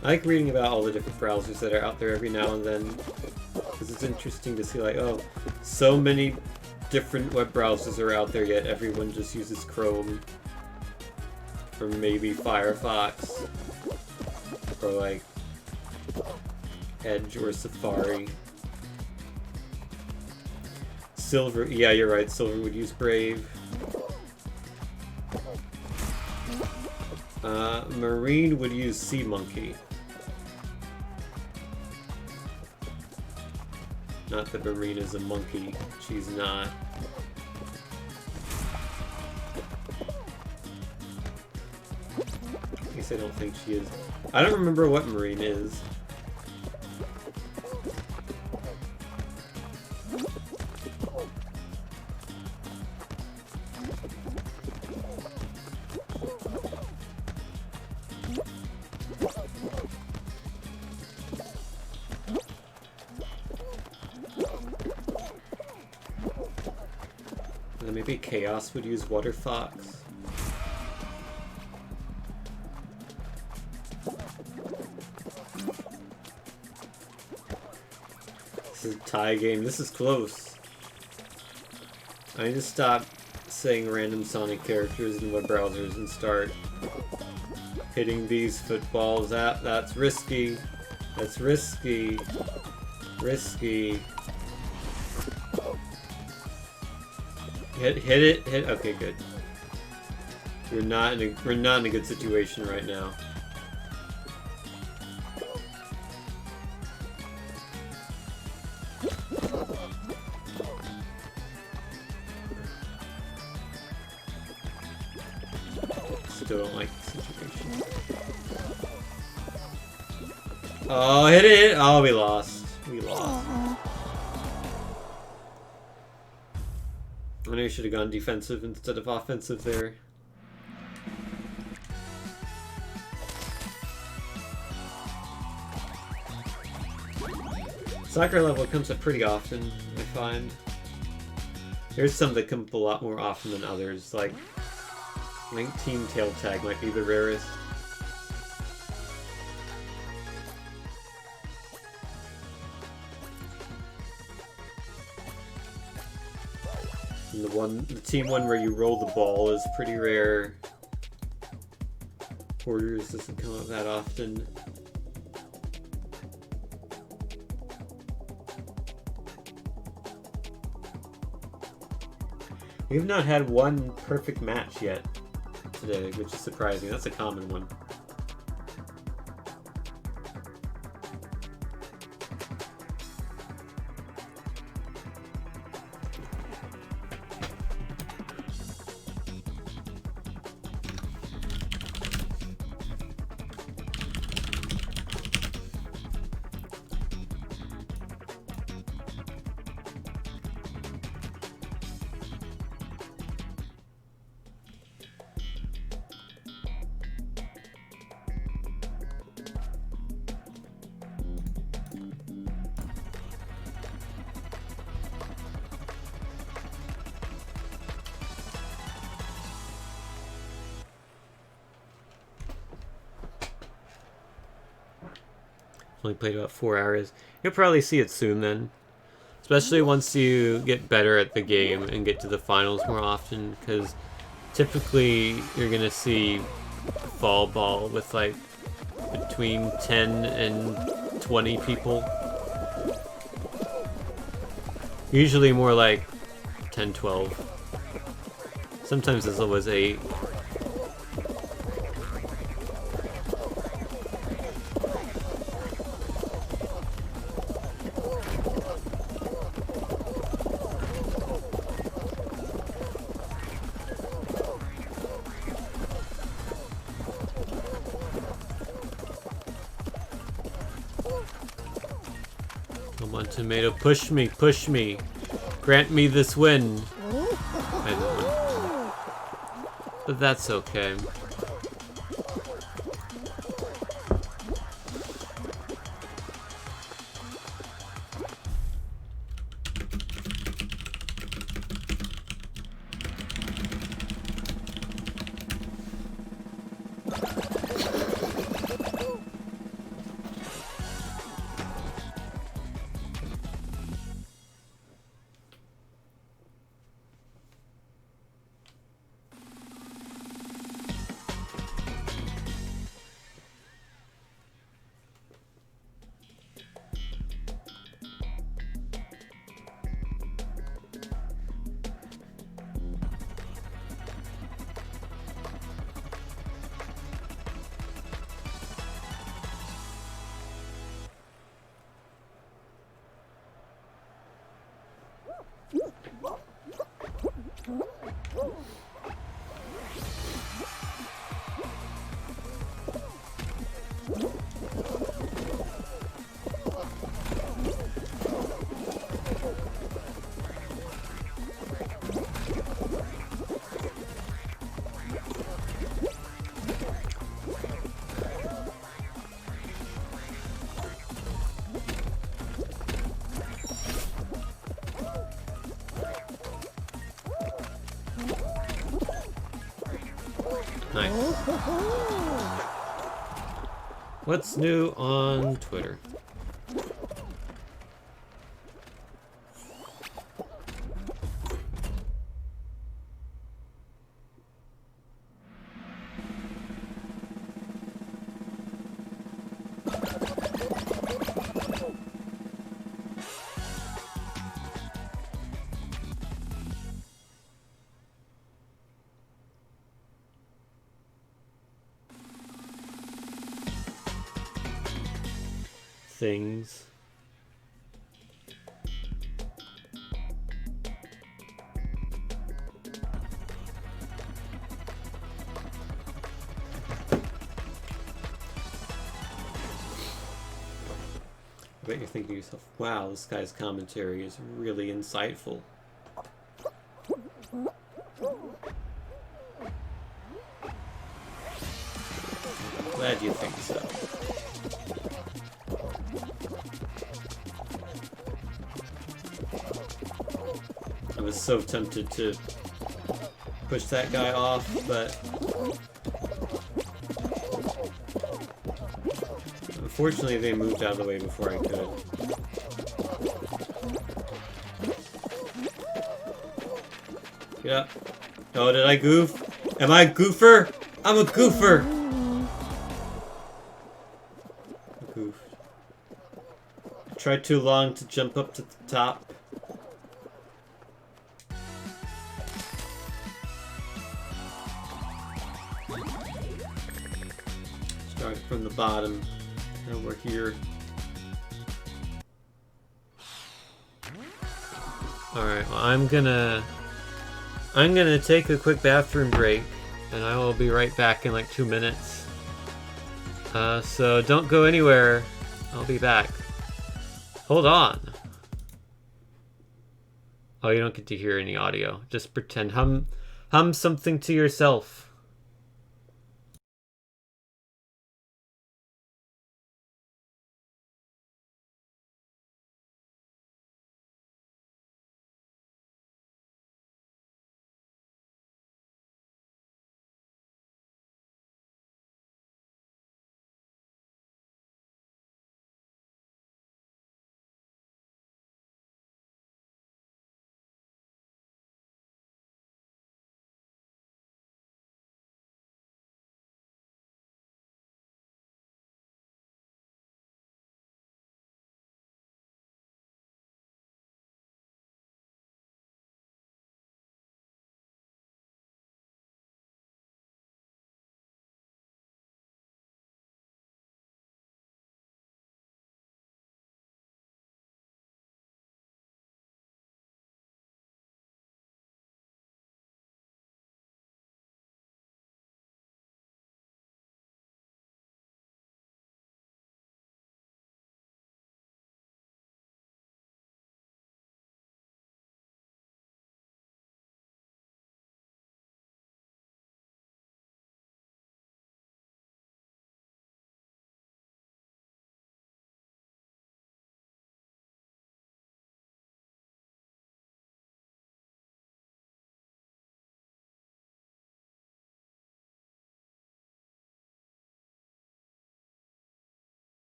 I like reading about all the different browsers that are out there every now and then, because it's interesting to see like, oh, so many different web browsers are out there, yet everyone just uses Chrome, or maybe Firefox, or like Edge or Safari. Silver, yeah, you're right, Silver would use Brave. Marine would use SeaMonkey. Not that Marine is a monkey. She's not. At least I don't think she is. I don't remember what Marine is. Maybe Chaos would use Water Fox. This is a tie game. This is close. I need to stop saying random Sonic characters in web browsers and start hitting these footballs. That's risky. That's risky. Risky. Hit it. Okay, good. We're not in a good situation right now. Still don't like the situation. Oh, hit it! Oh, we lost. We lost. I know you should have gone defensive instead of offensive there. Soccer level comes up pretty often, I find. There's some that come up a lot more often than others, like 19 tail tag might be the rarest. And the team one where you roll the ball is pretty rare. Quarters doesn't come up that often. We've not had one perfect match yet today, which is surprising. That's a common one. Only played about 4 hours. You'll probably see it soon then. Especially once you get better at the game and get to the finals more often, because typically you're gonna see fall ball with like between 10 and 20 people. Usually more like 10, 12. Sometimes as low as 8. Come on, tomato, push me, push me. Grant me this win. I didn't win. But that's okay. Nice. What's new on Twitter? Things. I bet you're thinking to yourself, wow, this guy's commentary is really insightful. I'm glad you think so. I was so tempted to push that guy off, but unfortunately they moved out of the way before I could. Get up. Oh, did I goof? Am I a goofer? I'm a goofer! I goofed. I tried too long to jump up to the top. Start from the bottom. Now we're here. Alright, well I'm gonna take a quick bathroom break, and I will be right back in like 2 minutes. So don't go anywhere. I'll be back. Hold on. Oh, you don't get to hear any audio. Just pretend. Hum something to yourself.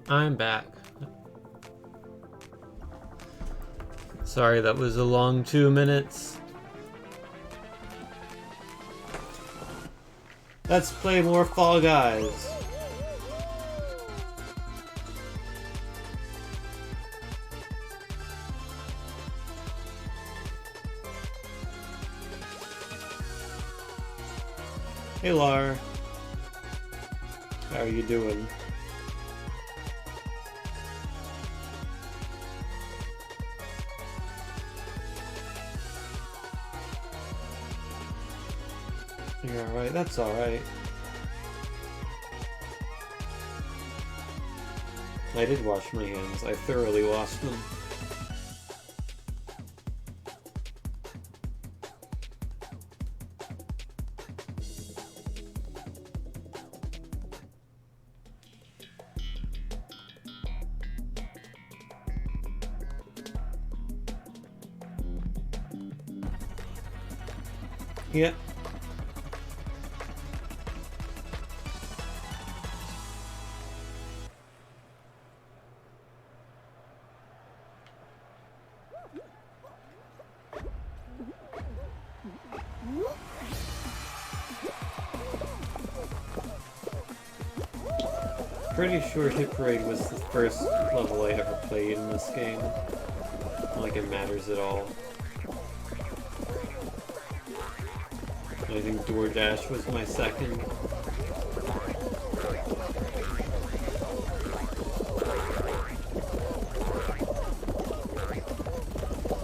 I'm back. Sorry, that was a long 2 minutes. Let's play more Fall Guys. Hey, Lar. How are you doing? You're alright, that's alright. I did wash my hands. I thoroughly washed them. Yeah. Pretty sure Hit Parade was the first level I ever played in this game. Not like it matters at all. I think DoorDash was my second.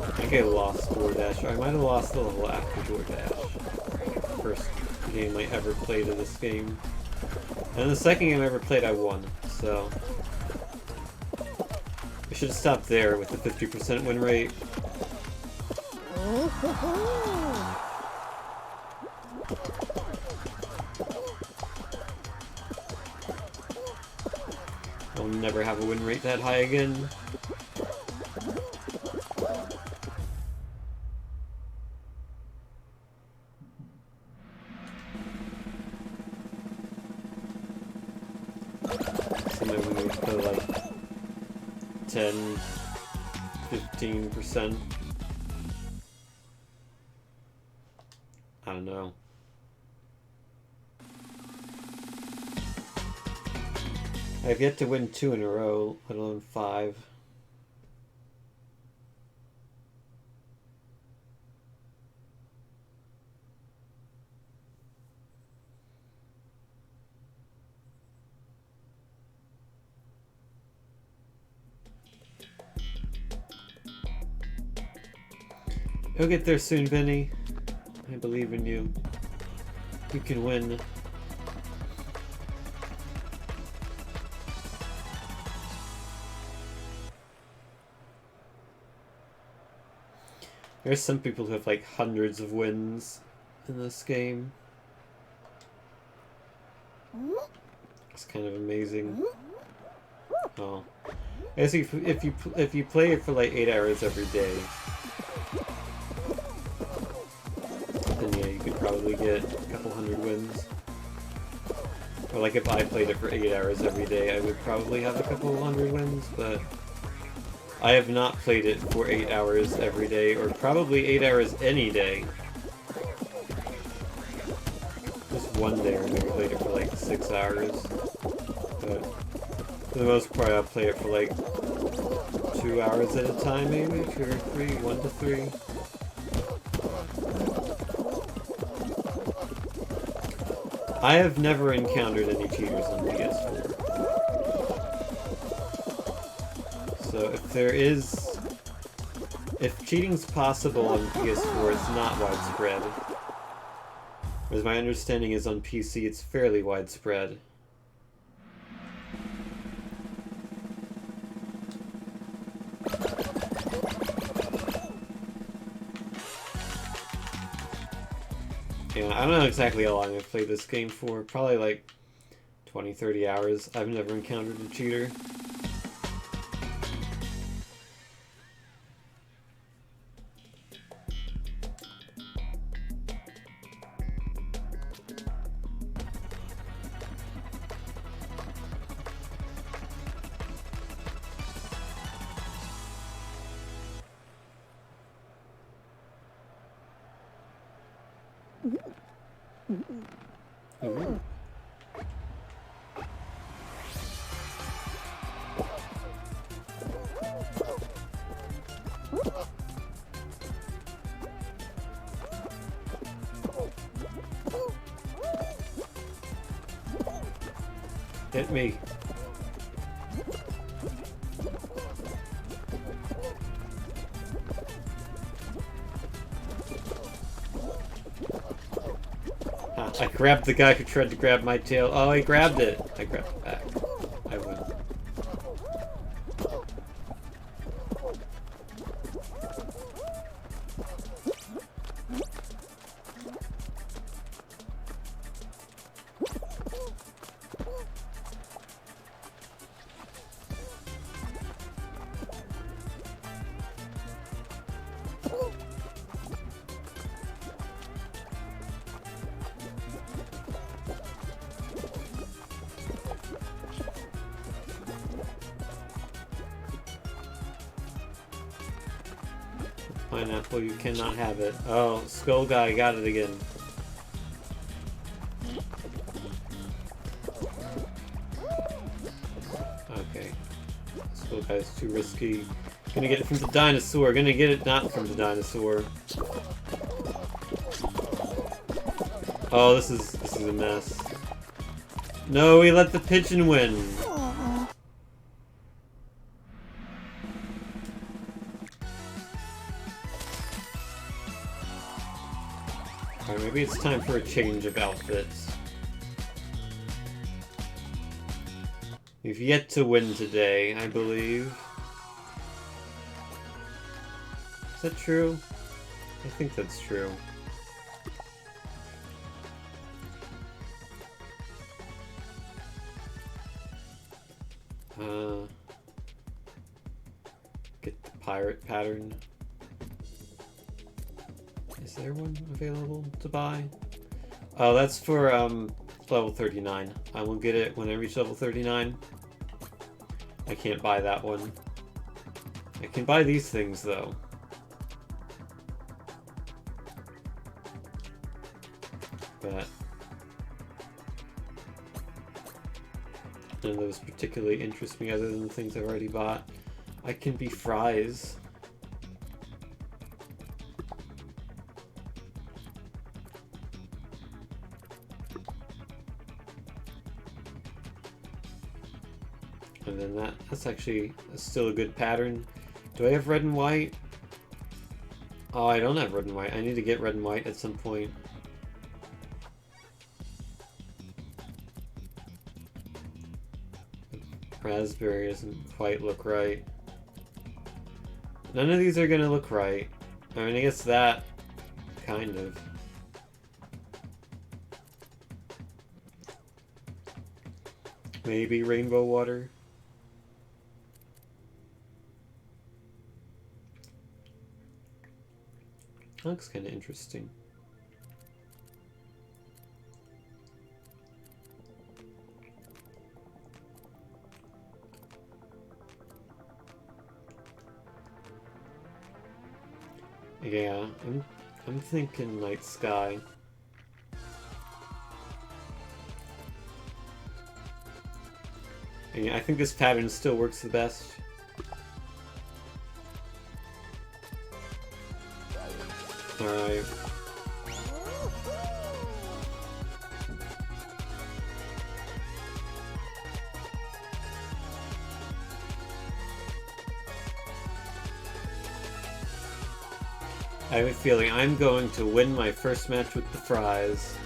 I think I lost DoorDash, or I might have lost the level after DoorDash. First game I ever played of this game. And the second game I ever played, I won, so... I should have stopped there with the 50% win rate. I'll never have a win rate that high again. So maybe we put like 10, 15%. I don't know. I've yet to win 2 in a row, let alone 5. You'll get there soon, Vinny. I believe in you. You can win. There's some people who have like hundreds of wins in this game. It's kind of amazing. Oh, I guess if you play it for like 8 hours every day, then yeah, you could probably get a couple hundred wins. Or like if I played it for 8 hours every day, I would probably have a couple hundred wins, but I have not played it for 8 hours every day, or probably 8 hours any day. Just one day I maybe played it for like 6 hours. But for the most part I'll play it for like 2 hours at a time maybe, 2 or 3, 1 to 3. I have never encountered any cheaters on PS4. So if cheating's possible on PS4, it's not widespread. Whereas my understanding is on PC, it's fairly widespread. Yeah, I don't know exactly how long I've played this game for. Probably like 20, 30 hours. I've never encountered a cheater. Ooh. Hit me. I grabbed the guy who tried to grab my tail. Oh, he grabbed it. I grabbed it back. I win. Pineapple, you cannot have it. Oh, Skull Guy got it again. Okay. Skull Guy's too risky. Gonna get it from the dinosaur. Gonna get it not from the dinosaur. Oh, this is a mess. No, we let the pigeon win. Alright, maybe it's time for a change of outfits. We've yet to win today, I believe. Is that true? I think that's true. Get the pirate pattern. Is there one available to buy? Oh, that's for level 39. I will get it when I reach level 39. I can't buy that one. I can buy these things though. But none of those particularly interest me other than the things I've already bought. I can be fries. And then that's actually still a good pattern. Do I have red and white? Oh, I don't have red and white. I need to get red and white at some point. Raspberry doesn't quite look right. None of these are gonna look right. I mean, I guess that kind of. Maybe rainbow water. That looks kind of interesting. Yeah, I'm thinking night sky. And yeah, I think this pattern still works the best. Alright. I have a feeling I'm going to win my first match with the fries.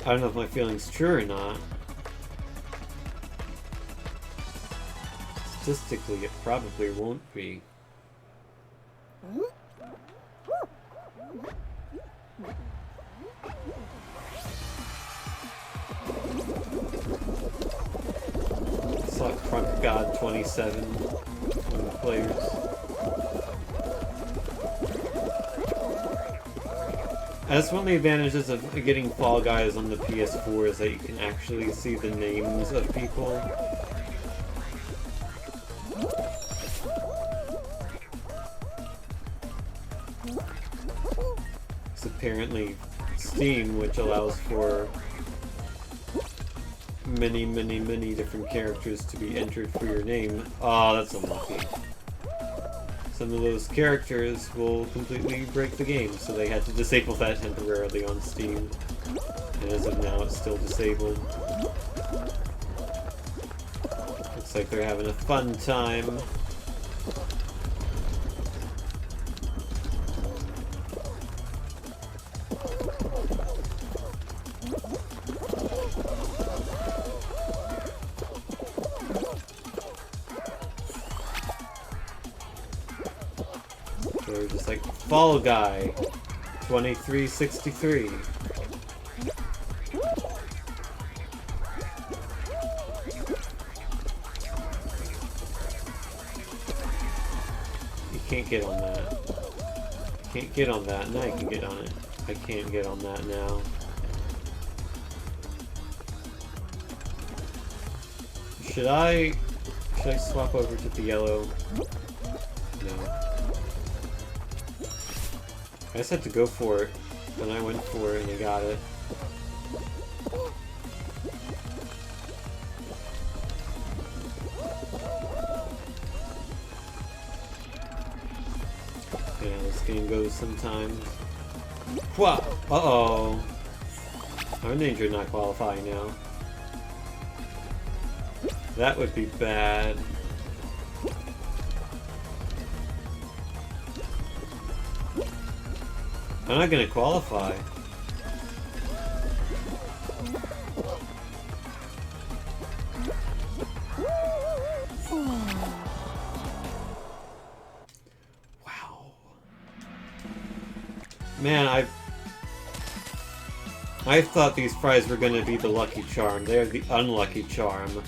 I don't know if my feeling's true or not. statistically, it probably won't be. Saw Crunk God 27 on the players. That's one of the advantages of getting Fall Guys on the PS4 is that you can actually see the names of people. It's apparently Steam, which allows for many different characters to be entered for your name. Oh, that's unlucky. Some of those characters will completely break the game, so they had to disable that temporarily on Steam. And as of now, it's still disabled. Looks like they're having a fun time. They're just like, Fall Guy 2363. You can't get on that. You can't get on that. Now you can get on it. I can't get on that now. Should I swap over to the yellow? No. I just had to go for it, and I went for it and I got it. Yeah, this game goes sometimes. Wow! Uh-oh! I'm in danger of not qualifying now. That would be bad. I'm not gonna qualify. Wow. Man, I thought these fries were gonna be the lucky charm. They're the unlucky charm.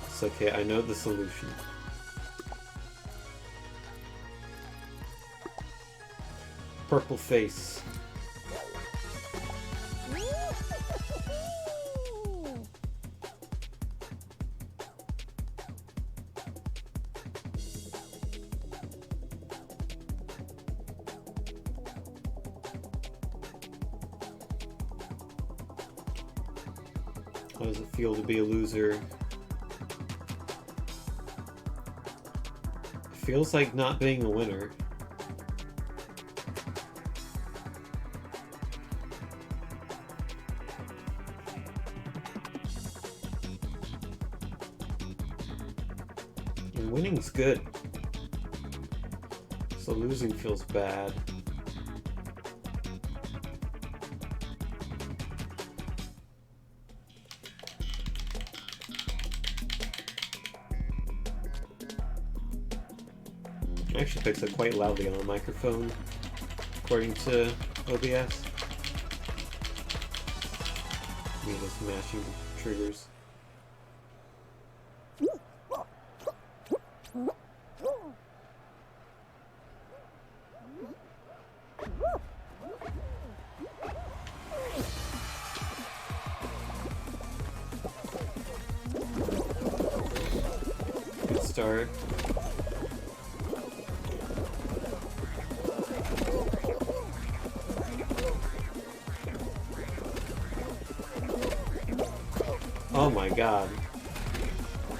It's okay, I know the solution. Purple face. How does it feel to be a loser? It feels like not being a winner. And winning's good. So losing feels bad. It actually picks up quite loudly on the microphone, according to OBS. Me just mashing triggers. Good start. Oh my god.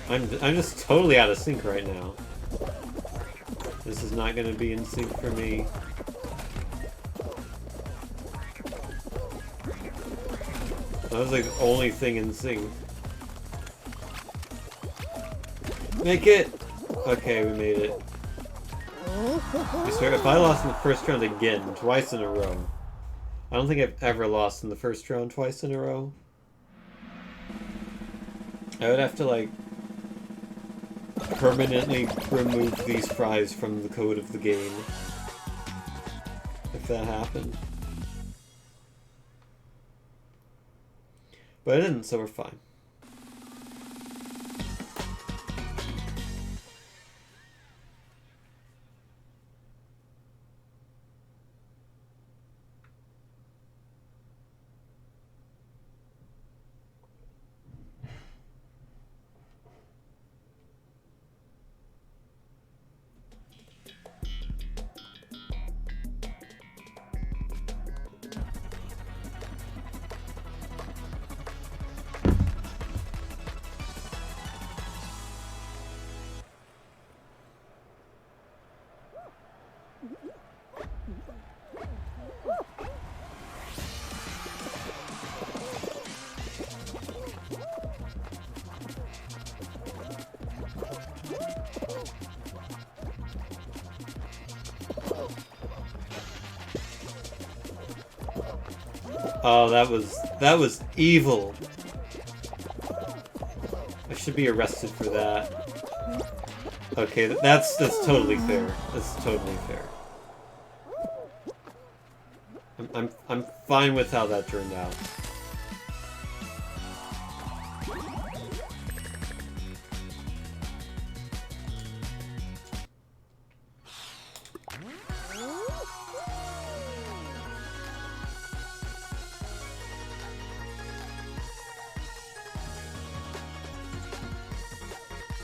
I'm just totally out of sync right now. This is not gonna be in sync for me. That was like the only thing in sync. Make it! Okay, we made it. I swear, if I lost in the first round again, twice in a row. I don't think I've ever lost in the first round twice in a row. I would have to, like, permanently remove these fries from the code of the game if that happened. But it didn't, so we're fine. Oh, that was evil. I should be arrested for that. Okay, that's totally fair. That's totally fair. I'm fine with how that turned out.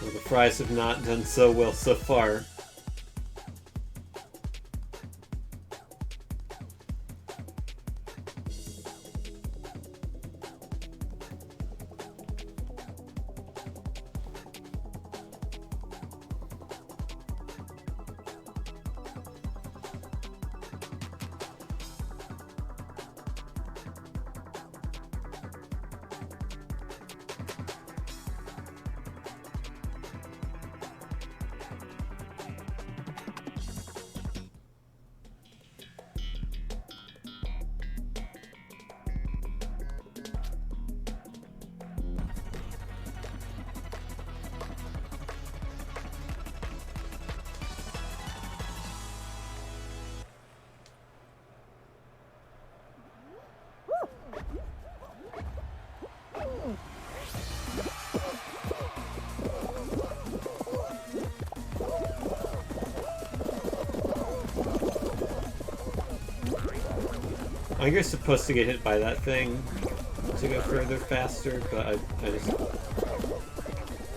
Well, the fries have not done so well so far. I think you're supposed to get hit by that thing to go further faster, but I just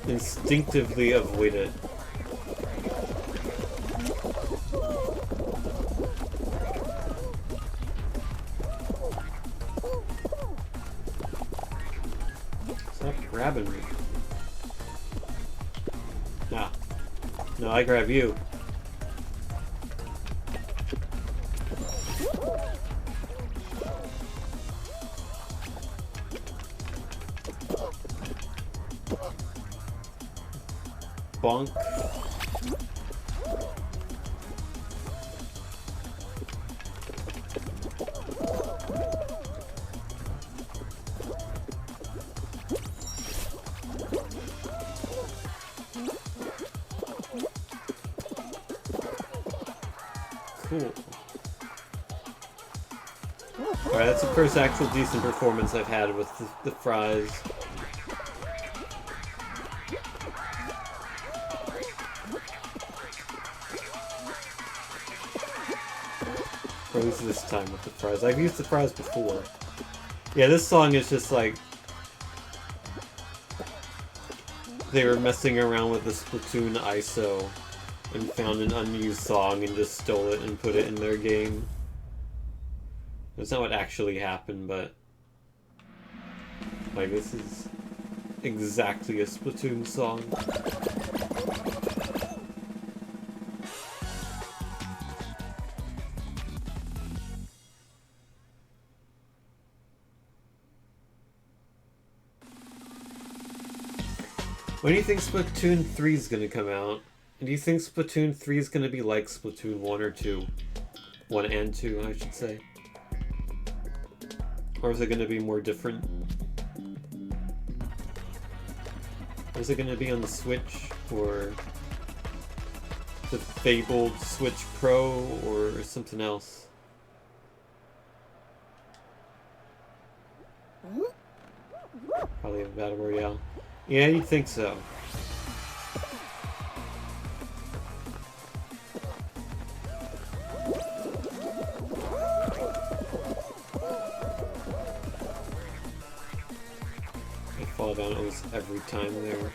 instinctively avoid it. Stop grabbing me. Ah. No, I grab you. Bonk. Cool. Alright, that's the first actual decent performance I've had with the fries. Or at least this time with the fries. I've used the fries before. Yeah, this song is just like... they were messing around with the Splatoon ISO and found an unused song and just stole it and put it in their game. That's not what actually happened, but... like, this is exactly a Splatoon song. When do you think Splatoon 3 is going to come out? And do you think Splatoon 3 is going to be like Splatoon 1 or 2? 1 and 2, I should say. Or is it going to be more different? Is it gonna be on the Switch or the fabled Switch Pro or something else? Probably a Battle Royale. Yeah, you'd think so. I fall down almost every time there.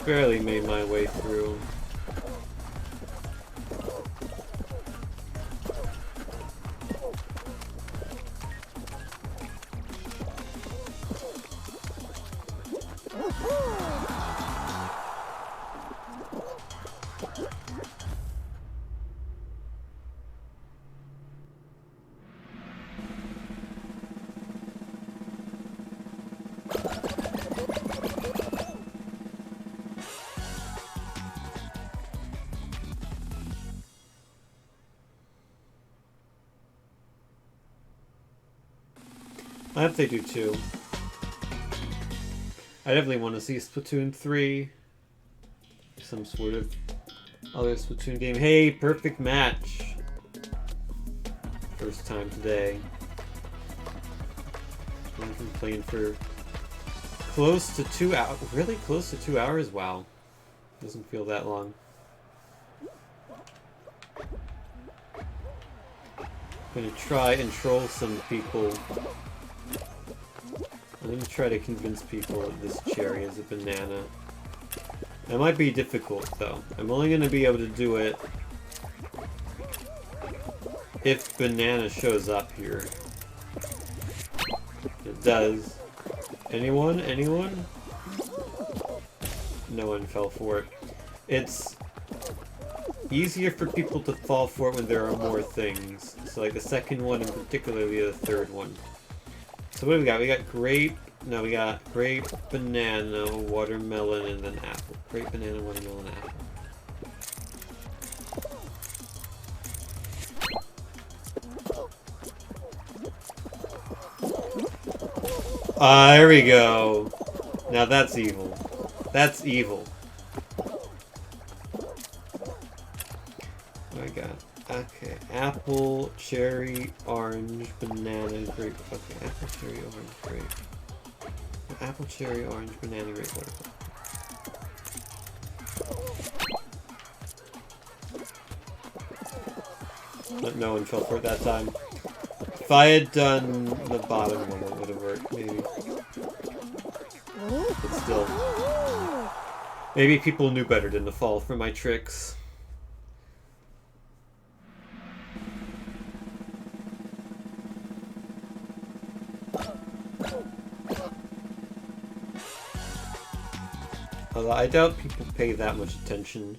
Barely made my way through. I hope they do too. I definitely want to see Splatoon 3. Some sort of other Splatoon game. Hey, perfect match. First time today. I've been playing for close to 2 hours. Really close to 2 hours? Wow. Doesn't feel that long. I'm gonna try and troll some people. I'm gonna try to convince people that this cherry is a banana. It might be difficult though. I'm only gonna be able to do it if banana shows up here. It does. Anyone? Anyone? No one fell for it. It's easier for people to fall for it when there are more things. So like the second one and particularly the third one. So what do we got? We got grape. No, we got grape, banana, watermelon, and then apple. Grape, banana, watermelon, apple. There we go. Now that's evil. That's evil. What I got? Okay, apple, cherry, orange, banana, grape. Okay, apple, cherry, orange, grape. Apple, cherry, orange, banana, grape, watermelon. But no one fell for it that time. If I had done the bottom one, it would have worked, maybe. But still. Maybe people knew better than to fall for my tricks. Although I doubt people pay that much attention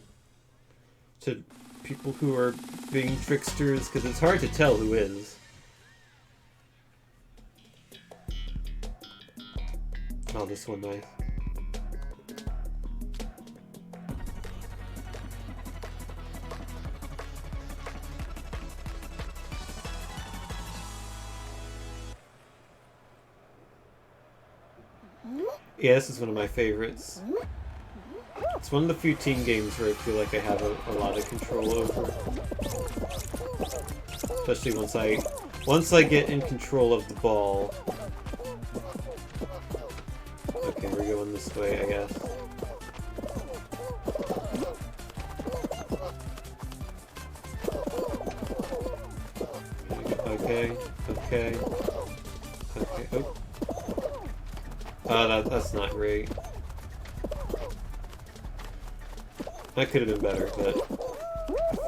to people who are being tricksters, because it's hard to tell who is. Oh, this one nice. Yeah, this is one of my favorites. It's one of the few team games where I feel like I have a lot of control over. Especially once I get in control of the ball. Okay, we're going this way, I guess. Okay, okay. Okay, oh. That's not great. That could have been better, but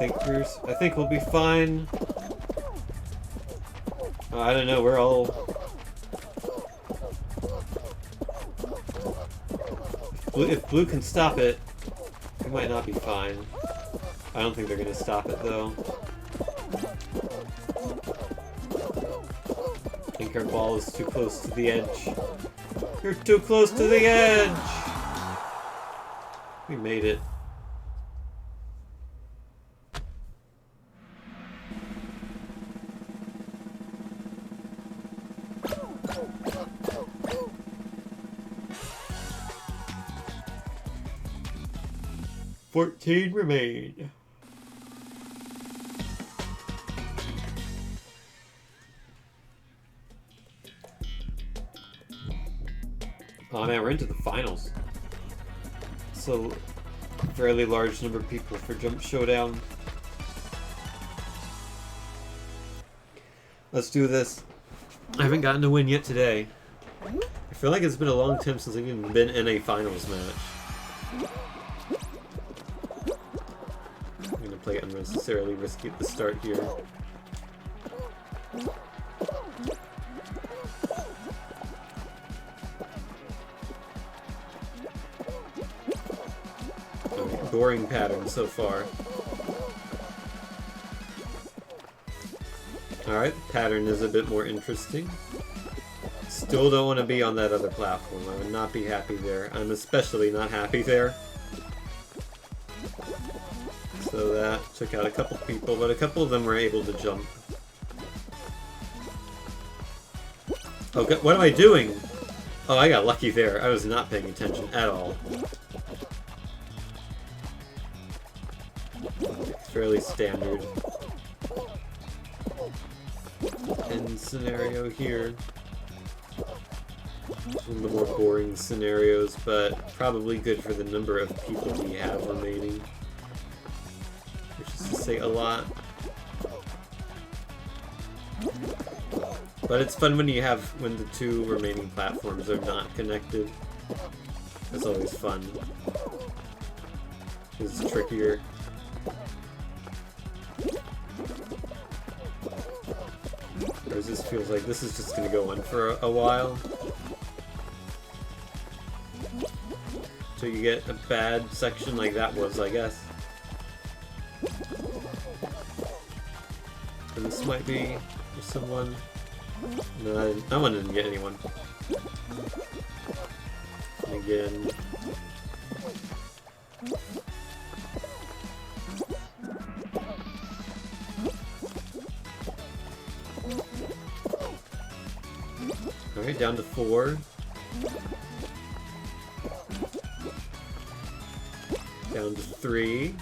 I think we'll be fine. I don't know, we're all... If blue can stop it, we might not be fine. I don't think they're gonna stop it though. I think our ball is too close to the edge. You're too close to the edge! We made it. $14 remain. Oh man, we're into the finals. So, fairly large number of people for Jump Showdown. Let's do this. I haven't gotten to win yet today. I feel like it's been a long time since I've even been in a finals match. I'm gonna play unnecessarily risky at the start here. Boring pattern so far. Alright, the pattern is a bit more interesting. Still don't want to be on that other platform. I would not be happy there. I'm especially not happy there. So that took out a couple people, but a couple of them were able to jump. Oh, what am I doing? Oh, I got lucky there. I was not paying attention at all. Fairly standard end scenario here. One of the more boring scenarios, but probably good for the number of people we have remaining. Which is to say a lot. But it's fun when the two remaining platforms are not connected. That's always fun. It's trickier. Whereas this feels like this is just going to go on for a while. So you get a bad section like that was, I guess. And this might be for someone. No, that one didn't get anyone. And again. Alright, down to 4. Down to 3.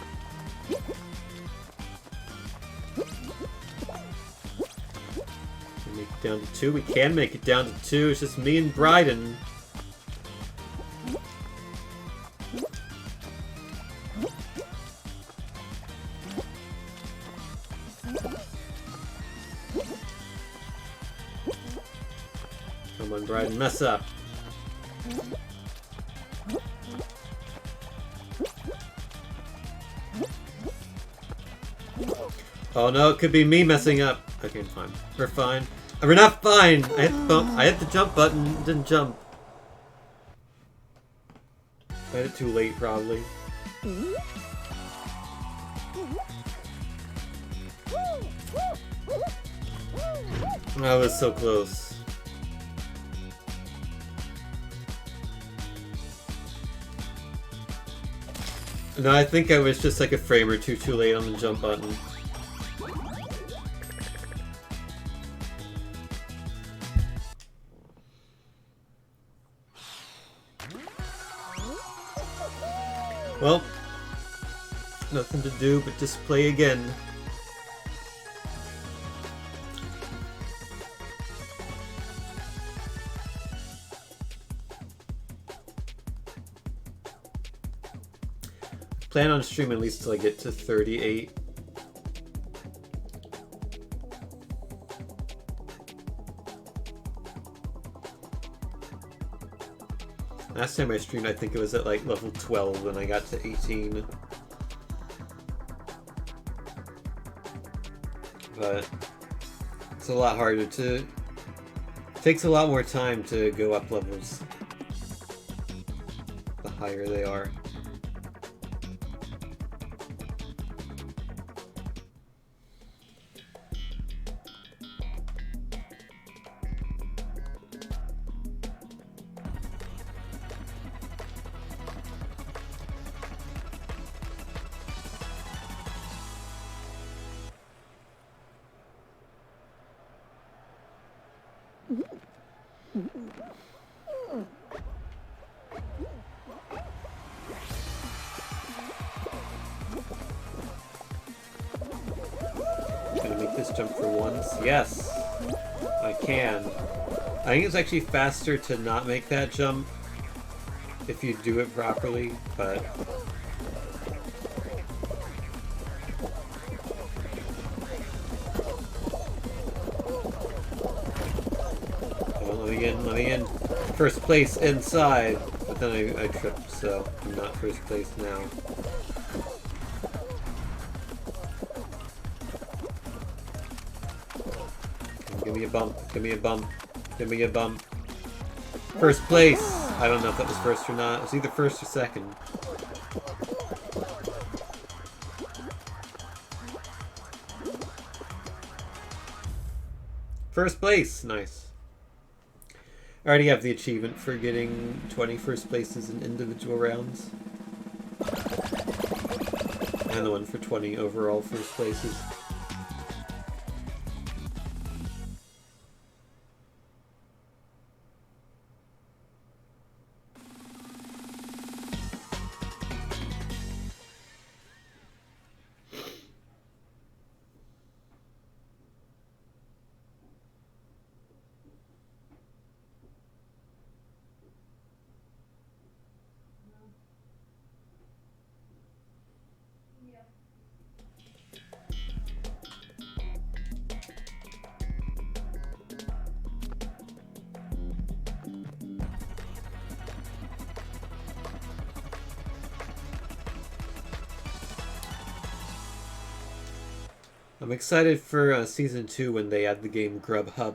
Make it down to 2. We can make it down to 2. It's just me and Bryden. Come on, Bryden, mess up. Oh no, it could be me messing up. Okay, fine. We're fine. We're not fine! I hit the jump button, didn't jump. I hit it too late, probably. I was so close. No, I think I was just like a frame or two too late on the jump button. Well, nothing to do but just play again. Plan on streaming at least till I get to 38. Last time I streamed, I think it was at like level 12 and I got to 18. But it's a lot harder to... It takes a lot more time to go up levels the higher they are. Gonna make this jump for once. Yes, I can. I think it's actually faster to not make that jump if you do it properly, but... Oh, let me in. First place inside, but then I tripped, so I'm not first place now. Give me a bump, give me a bump, give me a bump. First place! I don't know if that was first or not. It was either first or second. First place! Nice. I already have the achievement for getting 20 first places in individual rounds. And the one for 20 overall first places. I'm excited for Season 2 when they add the game Grubhub.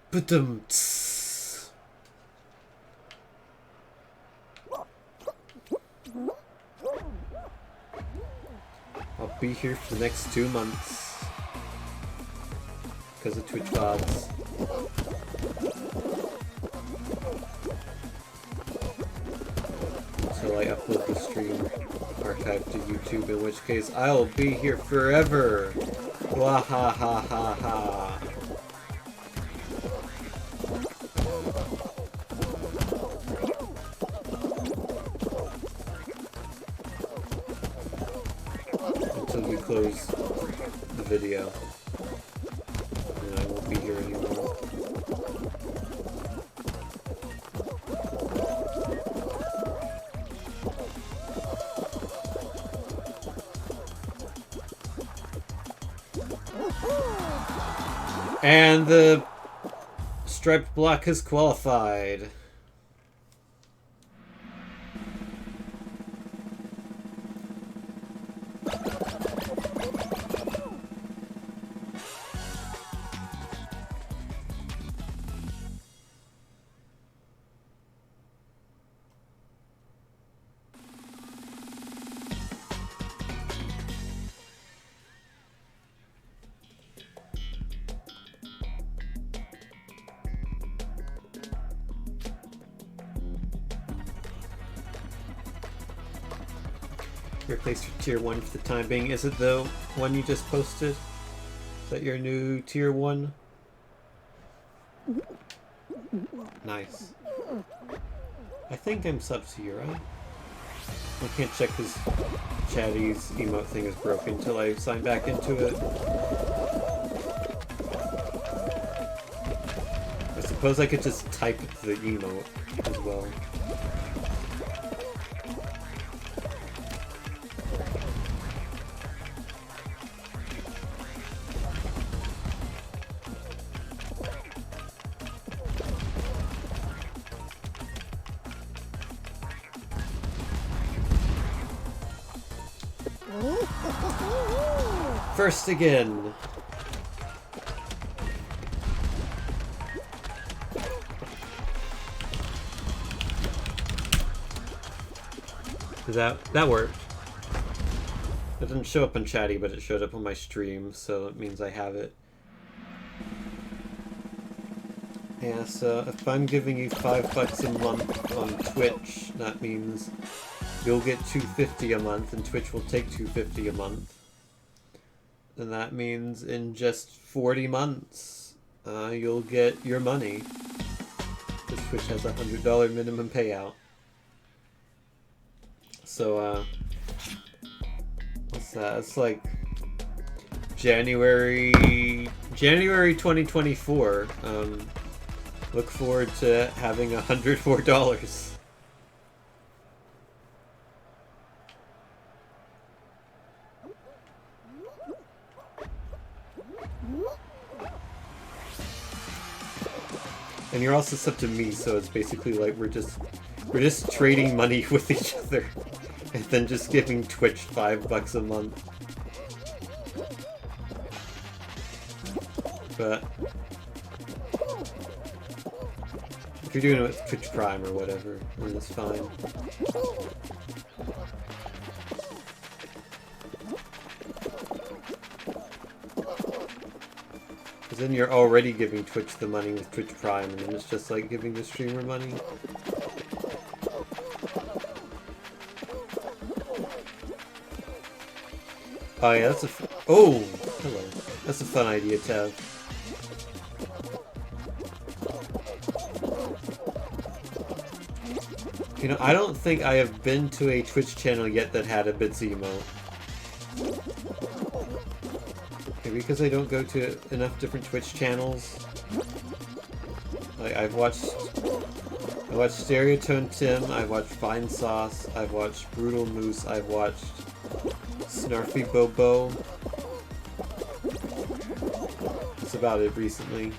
Ba-dum-tss. I'll be here for the next 2 months. Because of Twitch VODs. Until I upload the stream archive to YouTube, in which case I'll be here forever! Wah ha ha ha ha! Until we close the video. And I won't be here anymore. And the striped block has qualified. Your place for tier 1 for the time being. Is it the one you just posted? Is that your new tier 1? Nice. I think I'm sub to you, right? I can't check because Chatty's emote thing is broken until I sign back into it. I suppose I could just type the emote as well. First again. That worked. It didn't show up on Chatty, but it showed up on my stream, so it means I have it. Yeah, so if I'm giving you $5 a month on Twitch, that means you'll get $2.50 a month, and Twitch will take $2.50 a month. And that means in just 40 months, you'll get your money. Because Twitch has a $100 minimum payout. So, what's that? It's like January 2024. Look forward to having $104. And you're also sub to me, so it's basically like we're just trading money with each other, and then just giving Twitch $5 a month. But if you're doing it with Twitch Prime or whatever, then it's fine. Because then you're already giving Twitch the money with Twitch Prime, and then it's just like giving the streamer money. Oh yeah, that's a oh, hello. That's a fun idea to have. You know, I don't think I have been to a Twitch channel yet that had a Bits emote. Maybe because I don't go to enough different Twitch channels. Like I watched Stereotone Tim, I've watched Fine Sauce, I've watched Brutal Moose, I've watched Snarfy Bobo. That's about it recently.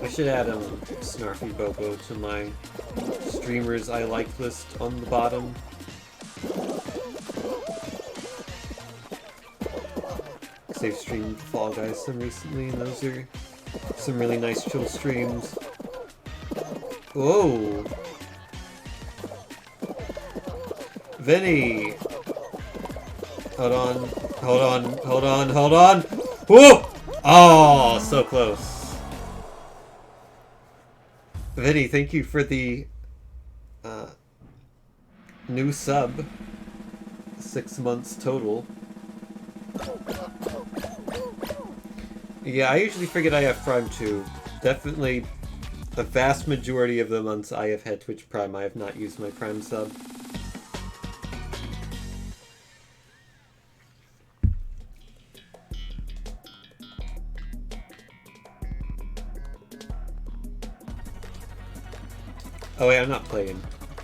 I should add Snarfy Bobo to my streamers I like list on the bottom. I've streamed Fall Guys some recently, and those are some really nice chill streams. Whoa! Vinny! Hold on, hold on, hold on, hold on! Whoa! Oh, so close. Vinny, thank you for the new sub. 6 months total. Yeah, I usually figured I have Prime too. Definitely the vast majority of the months I have had Twitch Prime, I have not used my Prime sub. Oh wait, I'm not playing.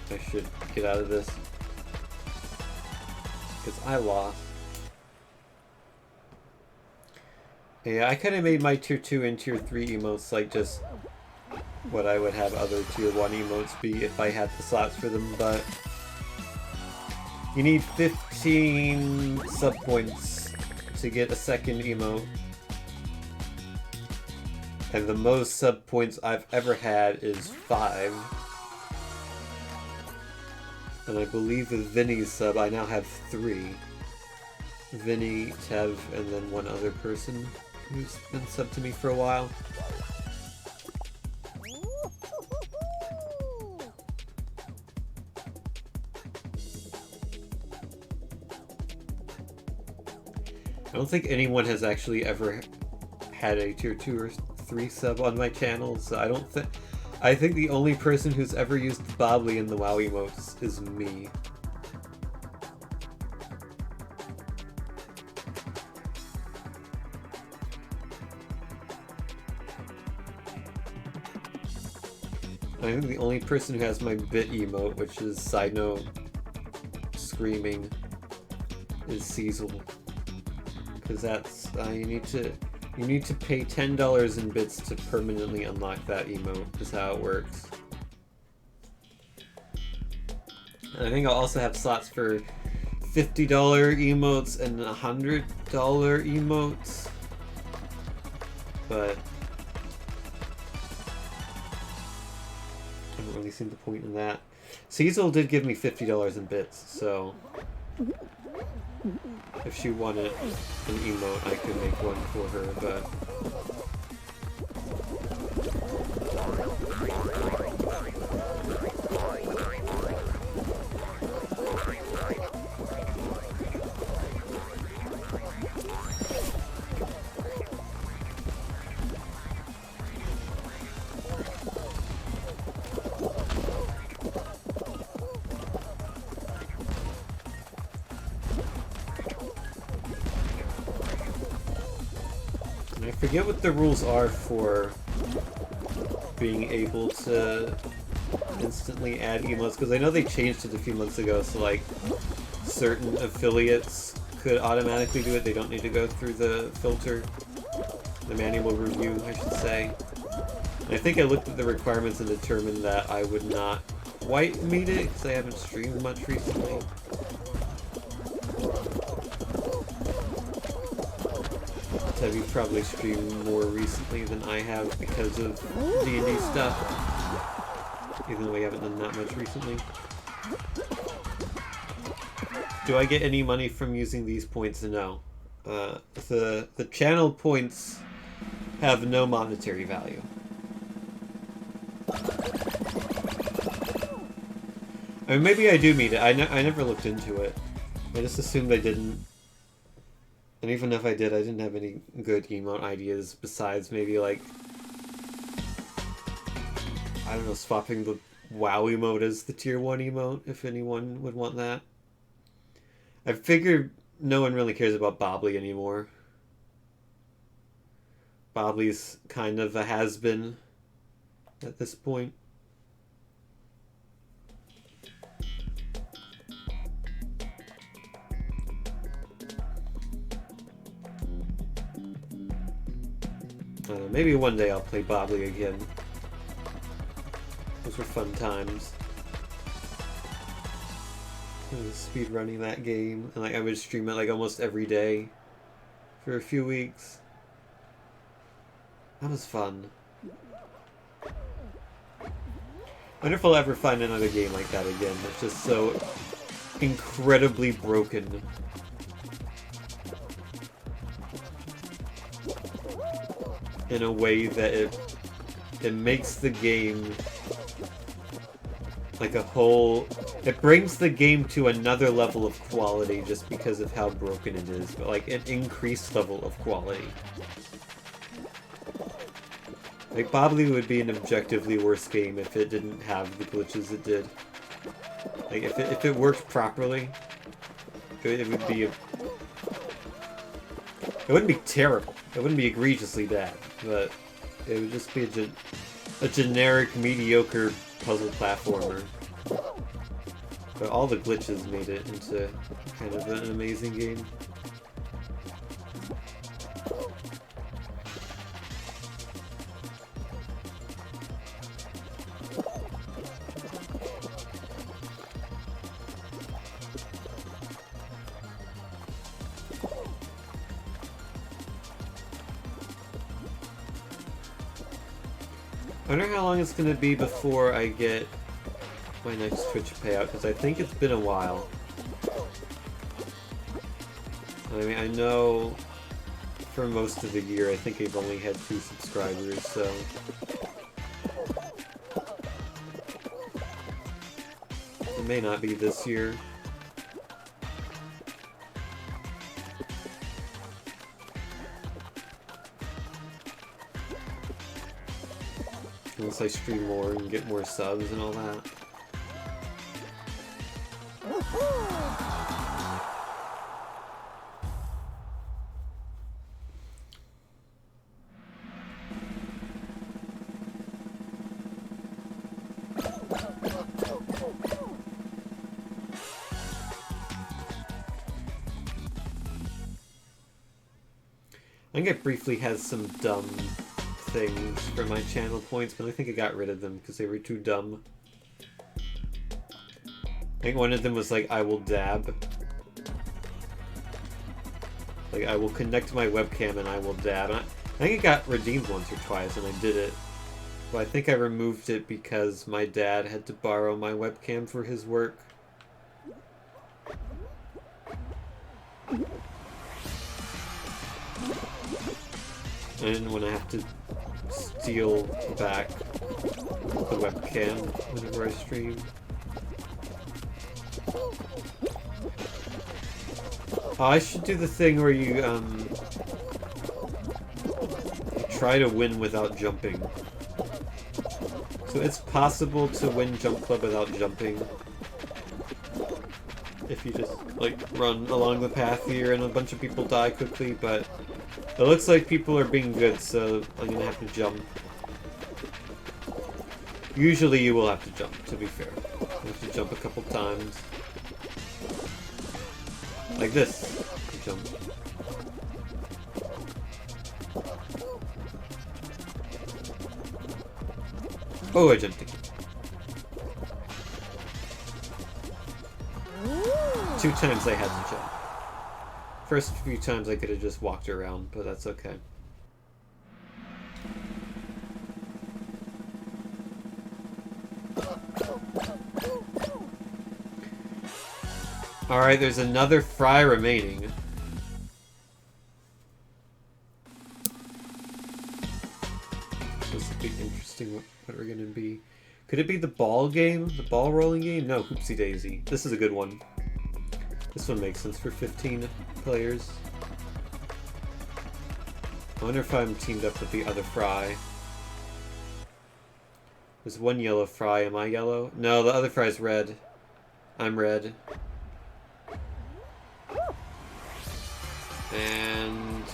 I should get out of this. Because I lost. Yeah, I kind of made my tier 2 and tier 3 emotes like just what I would have other tier 1 emotes be if I had the slots for them, but you need 15 sub points to get a second emote. And the most sub points I've ever had is 5. And I believe with Vinny's sub I now have 3. Vinny, Tev, and then one other person who's been sub to me for a while. I don't think anyone has actually ever had a tier 2 or 3 sub on my channel, so I think the only person who's ever used the Bobbly and the WoW emotes is me. I think the only person who has my bit emote, which is side note screaming, is Cecil. Because that's you need to pay $10 in bits to permanently unlock that emote. Is how it works. And I think I'll also have slots for $50 emotes and $100 emotes, but I don't really see the point in that. Cecil did give me $50 in bits, so if she wanted an emote, I could make one for her, but forget what the rules are for being able to instantly add emotes, because I know they changed it a few months ago, so like certain affiliates could automatically do it. They don't need to go through the filter, the manual review, I should say. And I think I looked at the requirements and determined that I would not quite meet it, because I haven't streamed much recently. You probably streamed more recently than I have because of D&D stuff, even though we haven't done that much recently. Do I get any money from using these points? No. The channel points have no monetary value. I mean, maybe I do meet it. I never looked into it. I just assumed I didn't. And even if I did, I didn't have any good emote ideas besides maybe, like, I don't know, swapping the WoW emote as the tier 1 emote, if anyone would want that. I figured no one really cares about Bobbly anymore. Bobbly's kind of a has-been at this point. Maybe one day I'll play Bobbly again. Those were fun times. Speed running that game, and like I would stream it like almost every day for a few weeks. That was fun. I wonder if I'll ever find another game like that again. That's just so incredibly broken. In a way that it makes the game like a whole... It brings the game to another level of quality just because of how broken it is, but like an increased level of quality. Like Bobbly would be an objectively worse game if it didn't have the glitches it did. Like if it worked properly, it would be it wouldn't be terrible. It wouldn't be egregiously bad, but it would just be a generic, mediocre puzzle platformer. But all the glitches made it into kind of an amazing game. I wonder how long it's going to be before I get my next Twitch payout, because I think it's been a while. I mean, I know for most of the year I think I've only had 2 subscribers, so... It may not be this year. Unless I stream more and get more subs and all that. I think it briefly has some dumb things for my channel points, but I think I got rid of them because they were too dumb. I think one of them was like, I will dab. Like, I will connect my webcam and I will dab. And I think it got redeemed once or twice and I did it. But I think I removed it because my dad had to borrow my webcam for his work. And when I have to steal back the webcam whenever I stream. Oh, I should do the thing where you try to win without jumping. So it's possible to win Jump Club without jumping. If you just, like, run along the path here and a bunch of people die quickly, but It looks like people are being good, so I'm gonna have to jump. Usually you will have to jump, to be fair. You have to jump a couple times. Like this. Jump. Oh, I jumped again. 2 times I had to jump. First few times I could have just walked around, but that's okay. Alright, there's another fry remaining. This would be interesting what we're gonna be. Could it be the ball game? The ball rolling game? No, Hoopsie Daisy. This is a good one. This one makes sense for 15 players. I wonder if I'm teamed up with the other fry. There's one yellow fry. Am I yellow? No, the other fry's red. I'm red. And...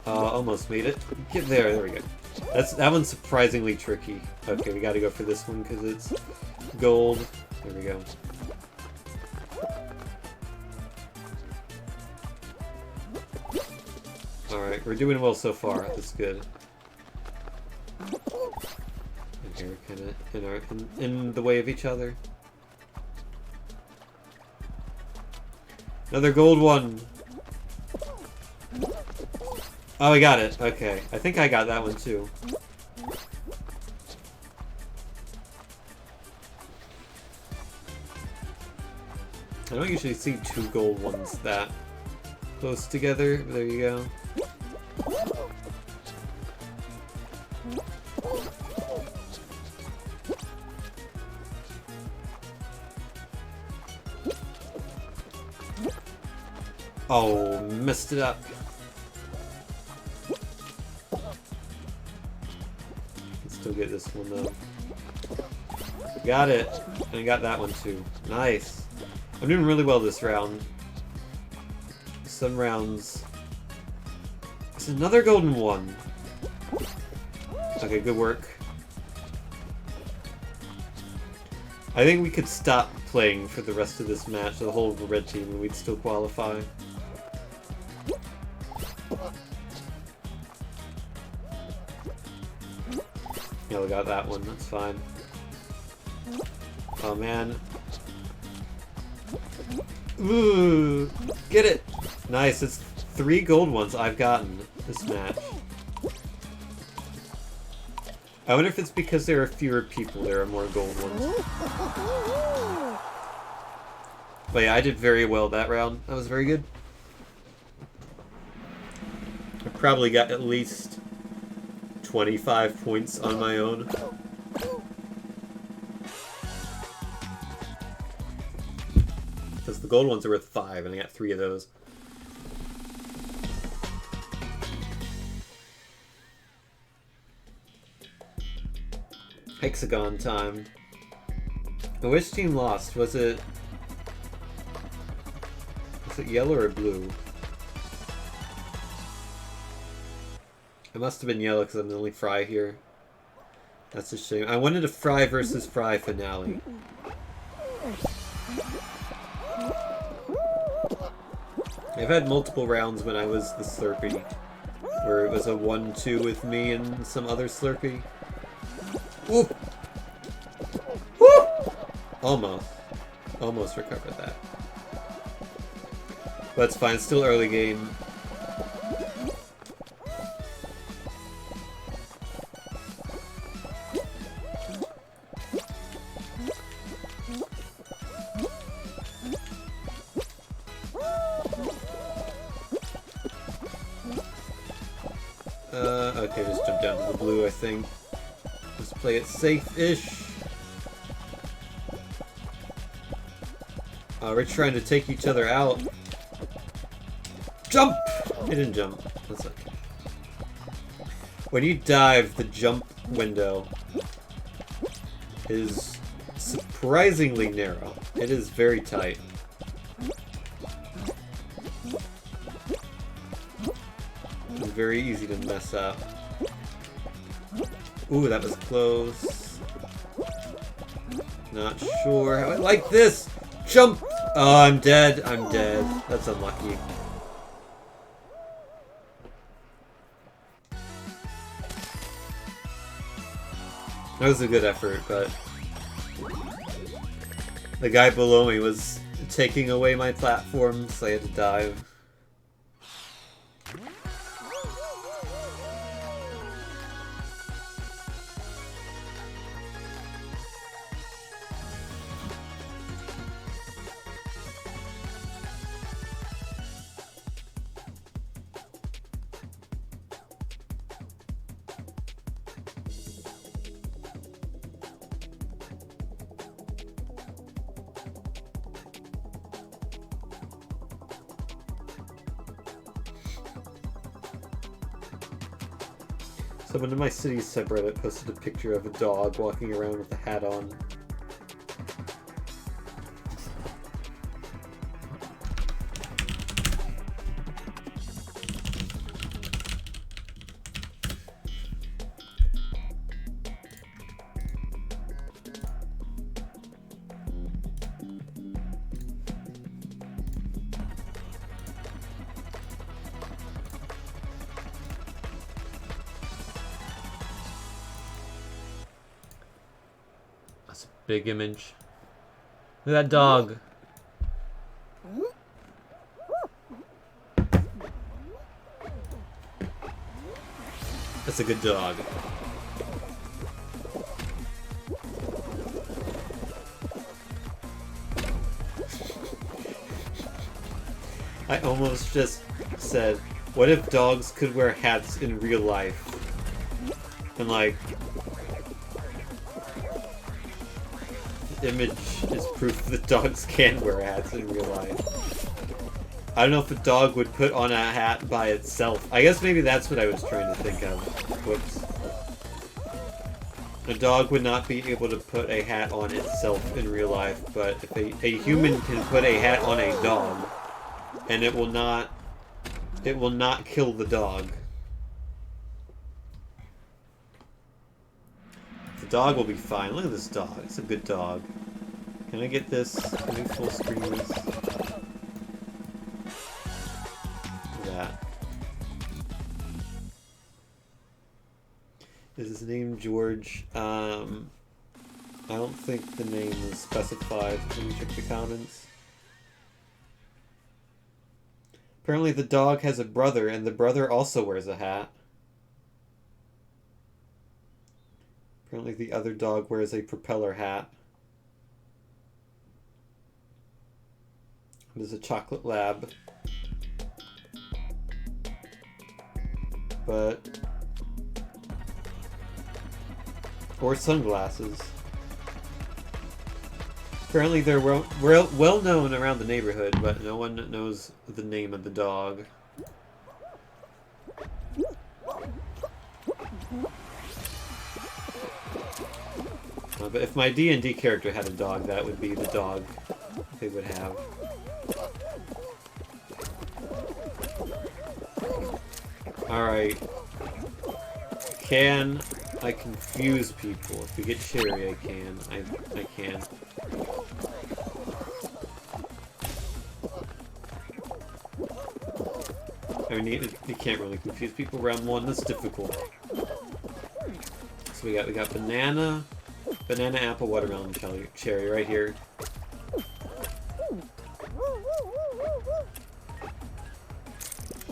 almost made it. Get there. There we go. That one's surprisingly tricky. Okay, we gotta go for this one because it's gold. There we go. Alright, we're doing well so far. That's good. Okay, we're kinda in the way of each other. Another gold one! Oh, I got it. Okay. I think I got that one too. I don't usually see 2 gold ones that close together. But there you go. Oh, messed it up. Still get this one though. Got it. And I got that one too. Nice. I'm doing really well this round. Some rounds. It's another golden one. Okay, good work. I think we could stop playing for the rest of this match, the whole of the red team, and we'd still qualify. Yeah, we got that one. That's fine. Oh, man. Ooh! Get it! Nice. It's 3 gold ones I've gotten this match. I wonder if it's because there are fewer people, there are more gold ones. But yeah, I did very well that round. That was very good. I probably got at least 25 points on my own. Because the gold ones are worth 5, and I got 3 of those. Hexagon time. Which team lost? Was it yellow or blue? It must have been yellow because I'm the only fry here. That's a shame. I wanted a fry versus fry finale. I've had multiple rounds when I was the Slurpee, where it was a 1-2 with me and some other Slurpee. Woo! Woo! Almost recovered that. But it's fine, it's still early game. Okay, just jump down to the blue, I think. Just play it safe-ish. We're trying to take each other out. Jump! It didn't jump. That's okay. When you dive, the jump window is surprisingly narrow. It is very tight. And very easy to mess up. Ooh, that was close. Not sure how I like this! Jump! Oh, I'm dead. I'm dead. That's unlucky. That was a good effort, but the guy below me was taking away my platform, so I had to dive. Someone in my city's subreddit posted a picture of a dog walking around with a hat on. Big image. Look at that dog. That's a good dog. I almost just said, what if dogs could wear hats in real life? And like, image is proof that dogs can wear hats in real life. I don't know if a dog would put on a hat by itself. I guess maybe that's what I was trying to think of. Whoops. A dog would not be able to put a hat on itself in real life, but if a human can put a hat on a dog, and it will not kill the dog. Dog will be fine. Look at this dog. It's a good dog. Can I get this? Can I full screen this? Look at that. Is his name George? I don't think the name is specified. Let me check the comments. Apparently the dog has a brother, and the brother also wears a hat. Apparently the other dog wears a propeller hat. There's a chocolate lab. But... or sunglasses. Apparently they're well known around the neighborhood, but no one knows the name of the dog. But if my D&D character had a dog, that would be the dog they would have. Alright. Can I confuse people? If we get Cherry, I can. I can. I mean, you can't really confuse people. Round one, that's difficult. So we got banana, apple, watermelon, cherry right here.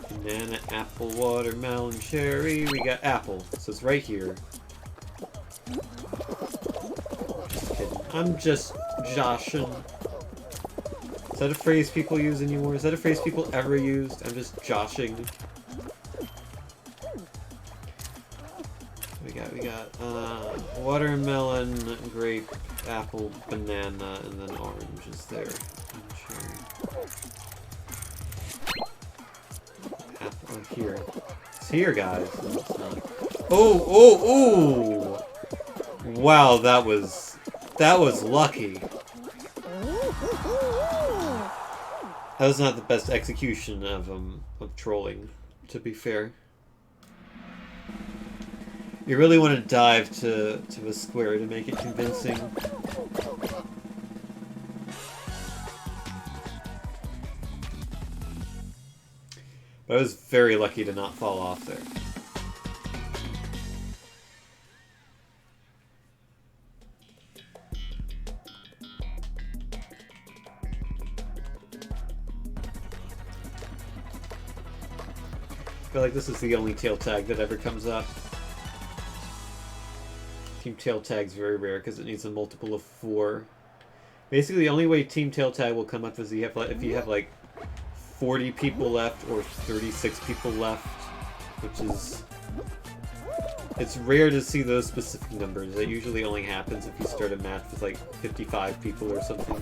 Banana, apple, watermelon, cherry. We got apple, so it's right here. Just kidding. I'm just joshing. Is that a phrase people use anymore? Is that a phrase people ever used? I'm just joshing. We got watermelon, grape, apple, banana, and then orange is there. Apple here. It's here, guys. Oh! Wow, that was That was lucky. That was not the best execution of trolling, to be fair. You really want to dive to a square to make it convincing. But I was very lucky to not fall off there. I feel like this is the only tail tag that ever comes up. Team tail tag's very rare because it needs a multiple of 4. Basically, the only way team tail tag will come up is if you have like 40 people left or 36 people left, which is... It's rare to see those specific numbers. That usually only happens if you start a match with like 55 people or something.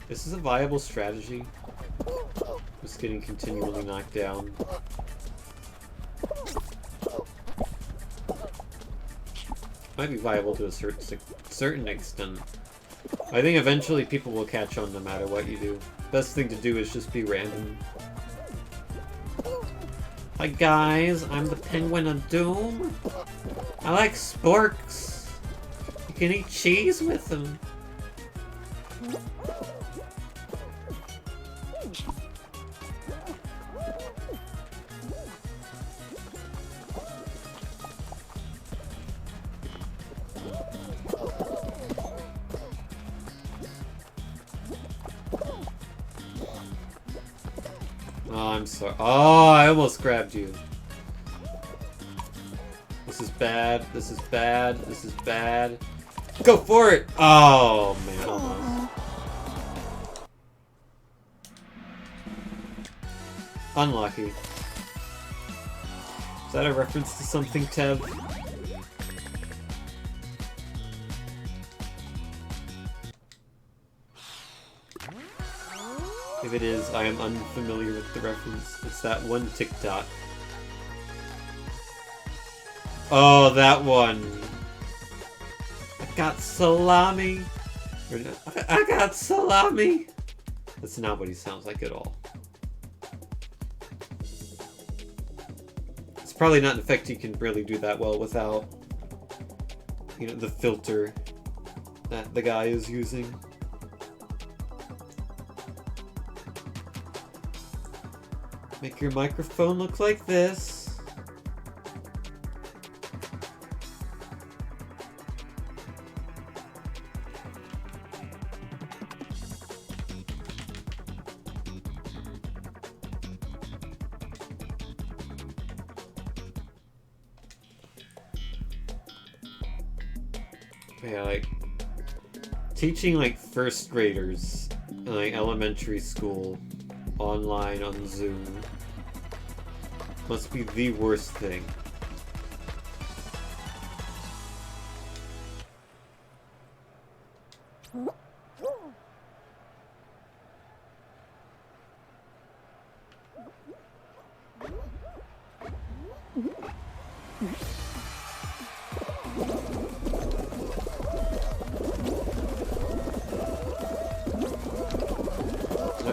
This is a viable strategy. Just getting continually knocked down. Might be viable to a certain extent. I think eventually people will catch on no matter what you do. Best thing to do is just be random. Hi guys, I'm the Penguin of Doom. I like sporks. You can eat cheese with them. Oh, I'm sorry. Oh, I almost grabbed you. This is bad. This is bad. This is bad. Go for it! Oh, man, almost. Unlucky. Is that a reference to something, Tev? If it is, I am unfamiliar with the reference. It's that one TikTok. Oh, that one. I got salami. I got salami. That's not what he sounds like at all. It's probably not an effect you can really do that well without, you know, the filter that the guy is using. Make your microphone look like this. Yeah, like teaching like first graders in like elementary school online on Zoom must be the worst thing.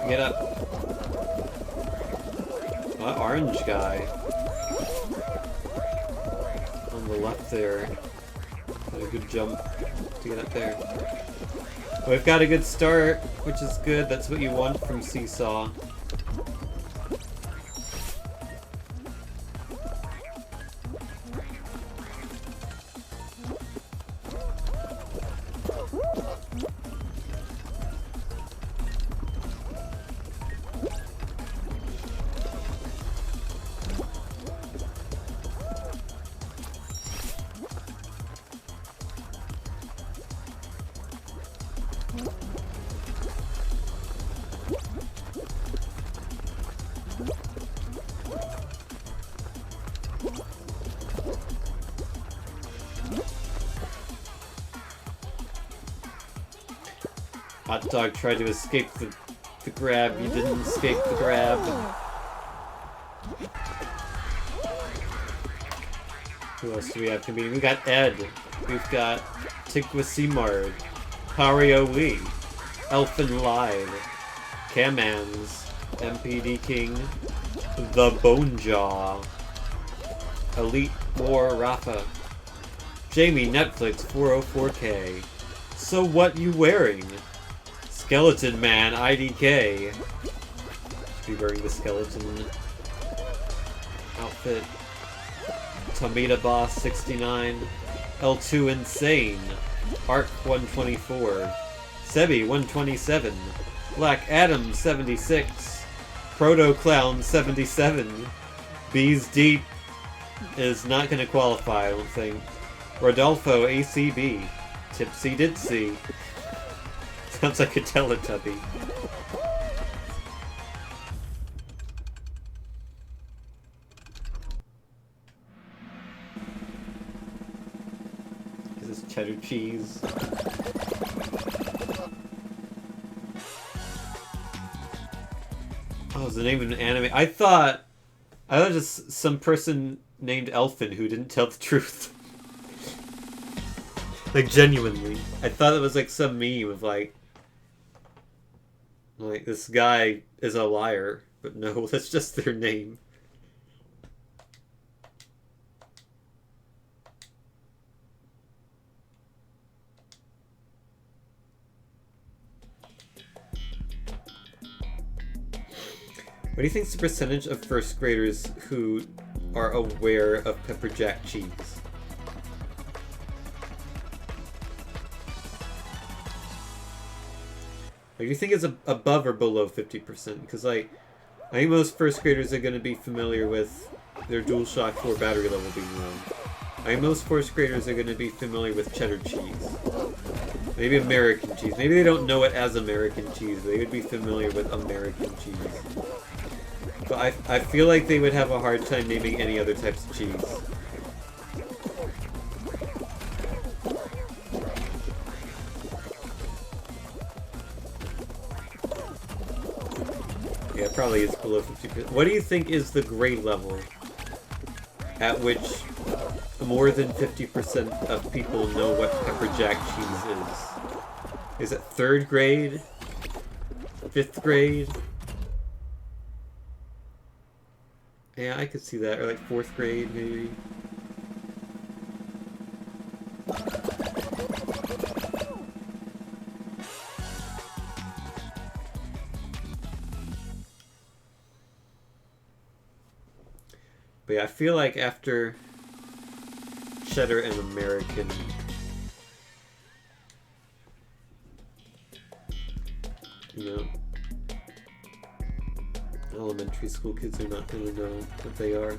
Get up. That orange guy on the left there had a good jump to get up there. We've got a good start, which is good. That's what you want from Seesaw. Hot dog tried to escape the grab. You didn't escape the grab. Who else do we have competing? We got Ed. We've got Tigwasimard, Hario Lee, Elfin Live, Kamans, MPD King, The Bonejaw, Elite War Rafa, Jamie Netflix 404K, So What You Wearing? Skeleton Man IDK. Should be wearing the skeleton outfit. Tomita Boss 69, L2 Insane, Arc 124, Sebi 127, Black Adam 76, Proto Clown 77, Bees Deep is not going to qualify, I don't think. Rodolfo ACB, Tipsy Ditsy. Sounds like a Teletubby. Is this cheddar cheese? Oh, is the name of an anime? I thought just some person named Elfin who didn't tell the truth. Like, genuinely. I thought it was like some meme of like this guy is a liar, but no, that's just their name. What do you think is the percentage of first graders who are aware of pepper jack cheese? Like, do you think it's above or below 50%? Because, like, I think most first graders are going to be familiar with their DualShock 4 battery level being low. I think most first graders are going to be familiar with cheddar cheese. Maybe American cheese. Maybe they don't know it as American cheese, but they would be familiar with American cheese. But I feel like they would have a hard time naming any other types of cheese. Yeah, it probably is below 50%. What do you think is the grade level at which more than 50% of people know what pepper jack cheese is? Is it 3rd grade? 5th grade? Yeah, I could see that. Or like 4th grade, maybe. But yeah, I feel like after cheddar and American, you know, elementary school kids are not going to know what they are.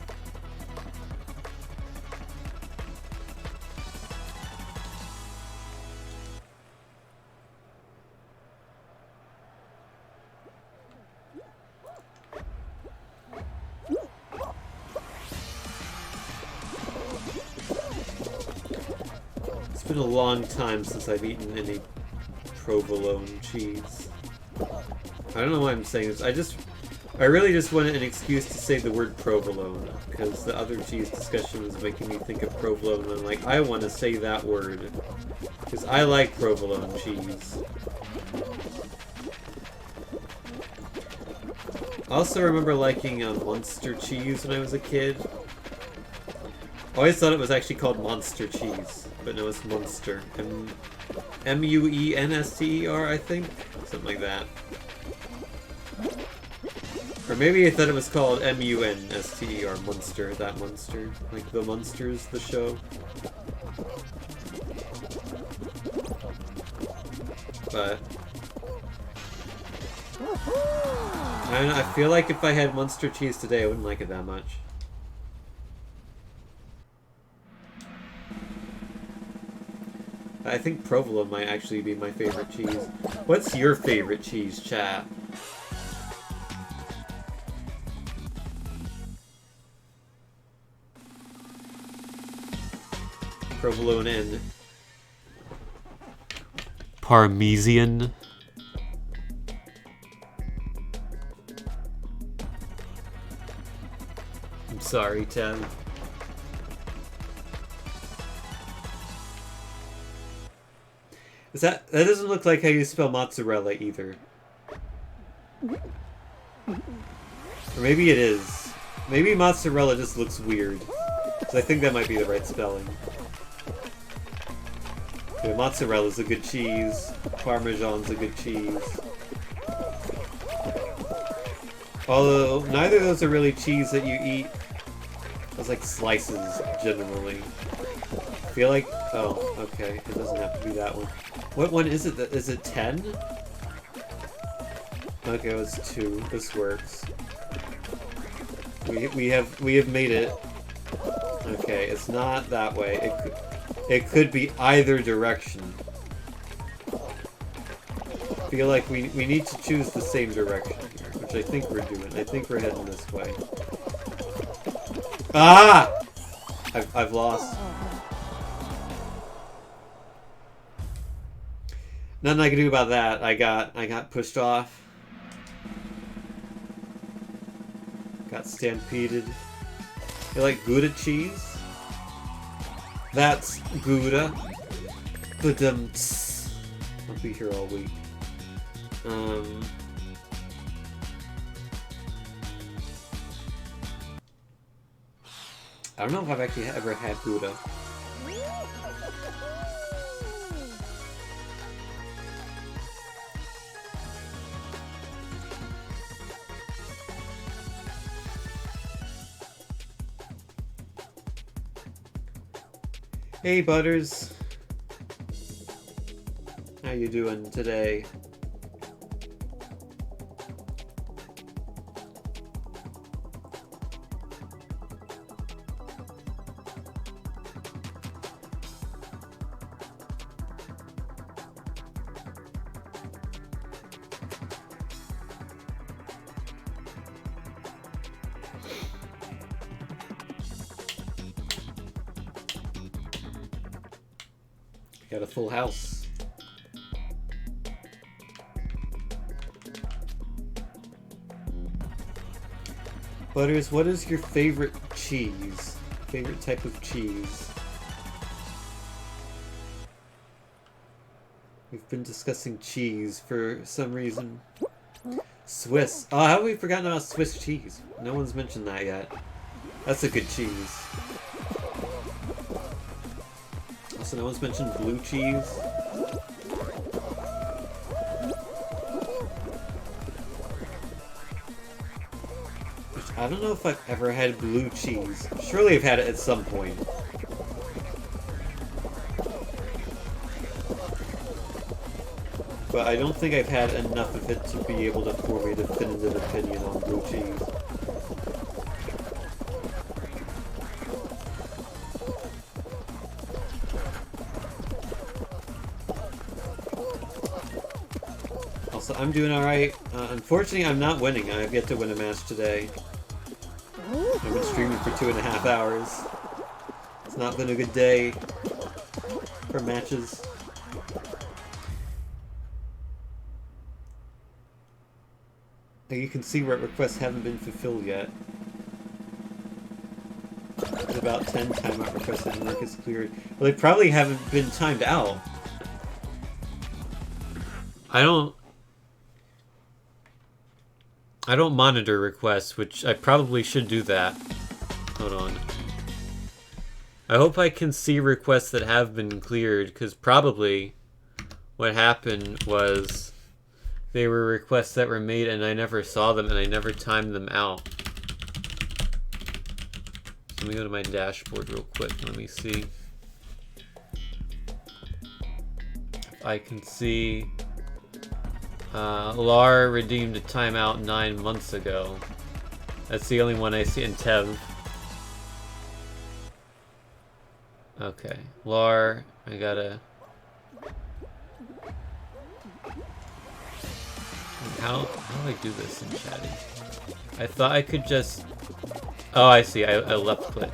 It's been a long time since I've eaten any provolone cheese. I don't know why I'm saying this. I really just wanted an excuse to say the word provolone, because the other cheese discussion was making me think of provolone, and I'm like, I want to say that word, because I like provolone cheese. I also remember liking Munster cheese when I was a kid. I always thought it was actually called Monster cheese, but no, it's Munster. M-U-E-N-S-T-E-R, I think? Something like that. Or maybe I thought it was called M-U-N-S-T-E-R, Munster, that Munster. Like the Munsters, the show. But I don't know, I feel like if I had Munster cheese today, I wouldn't like it that much. I think provolone might actually be my favorite cheese. What's your favorite cheese, chat? Provolone and Parmesan. I'm sorry, Tim. That doesn't look like how you spell mozzarella either. Or maybe it is. Maybe mozzarella just looks weird. So I think that might be the right spelling. Yeah, mozzarella's a good cheese. Parmesan's a good cheese. Although, neither of those are really cheese that you eat. It's like slices, generally. I feel like... Oh, okay. It doesn't have to be that one. What one is it? Is it 10? Okay, it was 2. This works. We have made it. Okay, it's not that way. It could be either direction. I feel like we need to choose the same direction here, which I think we're doing. I think we're heading this way. Ah! I've lost. Nothing I can do about that. I got pushed off. Got stampeded. You like Gouda cheese? That's Gouda. Ba-dum-ts. I'll be here all week. I don't know if I've actually ever had Gouda. Hey Butters, how you doing today? Got a full house. Butters, what is your favorite cheese? Favorite type of cheese? We've been discussing cheese for some reason. Swiss. Oh, how have we forgotten about Swiss cheese? No one's mentioned that yet. That's a good cheese. Also, no one's mentioned blue cheese. I don't know if I've ever had blue cheese. Surely I've had it at some point. But I don't think I've had enough of it to be able to form a definitive opinion on blue cheese. Also, I'm doing alright. Unfortunately, I'm not winning. I have yet to win a match today. I've been streaming for 2.5 hours. It's not been a good day for matches. You can see where requests haven't been fulfilled yet. There's about 10 timeout requests that mark is cleared. Well, they probably haven't been timed out. I don't monitor requests, which I probably should do that. Hold on. I hope I can see requests that have been cleared, because probably what happened was they were requests that were made and I never saw them and I never timed them out. So let me go to my dashboard real quick. Let me see if I can see. Lar redeemed a timeout 9 months ago. That's the only one I see in Tev. Okay, Lar, I gotta... How do I do this in chatting? I thought I could just... Oh, I see, I left click.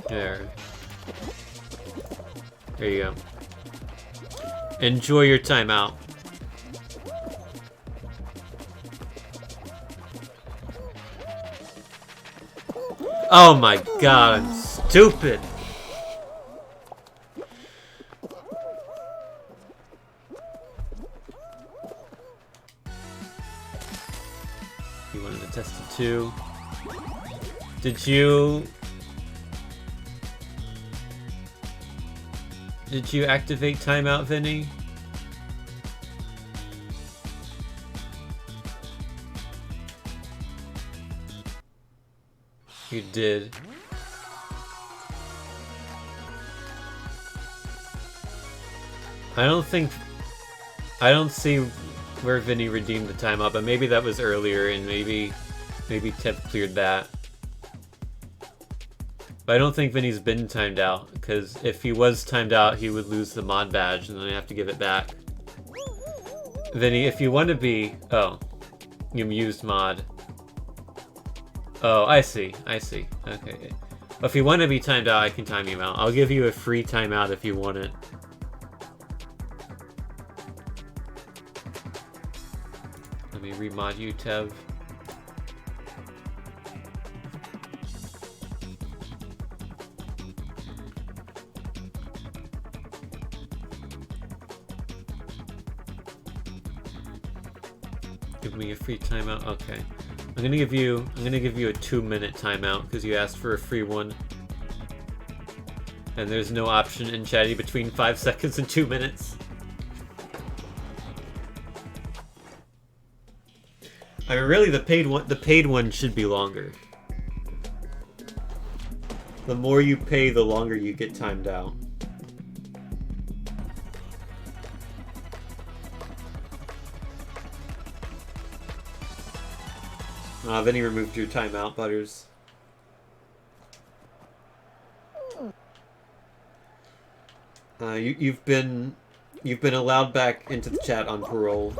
There. There you go. Enjoy your timeout. Oh my god, I'm stupid. You wanted to test it too. Did you activate timeout, Vinny? You did. I don't see where Vinny redeemed the timeout, but maybe that was earlier and maybe Tev cleared that. But I don't think Vinny's been timed out, because if he was timed out, he would lose the mod badge and then I have to give it back. Vinny, if you want to be... Oh. You used mod. Oh, I see. Okay. Well, if you want to be timed out, I can time you out. I'll give you a free timeout if you want it. Let me remod you, Tev. Give me a free timeout. Okay. I'm gonna give you a 2-minute timeout because you asked for a free one. And there's no option in chatty between 5 seconds and 2 minutes. I mean, really, the paid one should be longer. The more you pay, the longer you get timed out. Vinny removed your timeout, Butters. You've been allowed back into the chat on parole.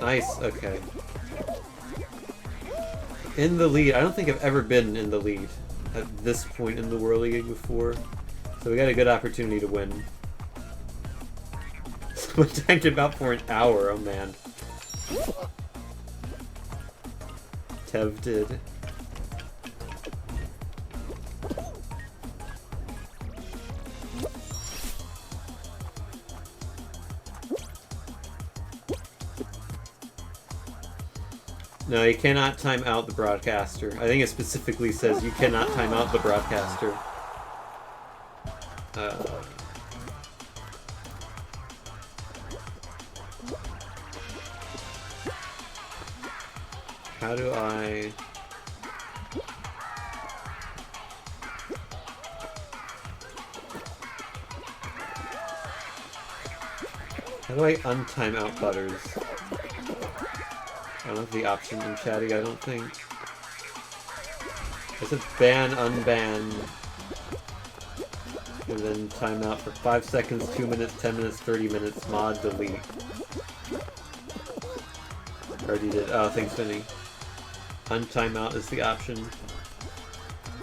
Nice, okay. In the lead. I don't think I've ever been in the lead at this point in the World League before. So we got a good opportunity to win. Someone timed him out for an hour, oh man. Tev did. No, you cannot time out the broadcaster. I think it specifically says you cannot time out the broadcaster. How do I... How do I untime out Butters? I don't have the option in chatting, I don't think. It says ban, unban, and then timeout for 5 seconds, 2 minutes, 10 minutes, 30 minutes, mod, delete. Already did. Oh, thanks, Vinny. Untimeout is the option.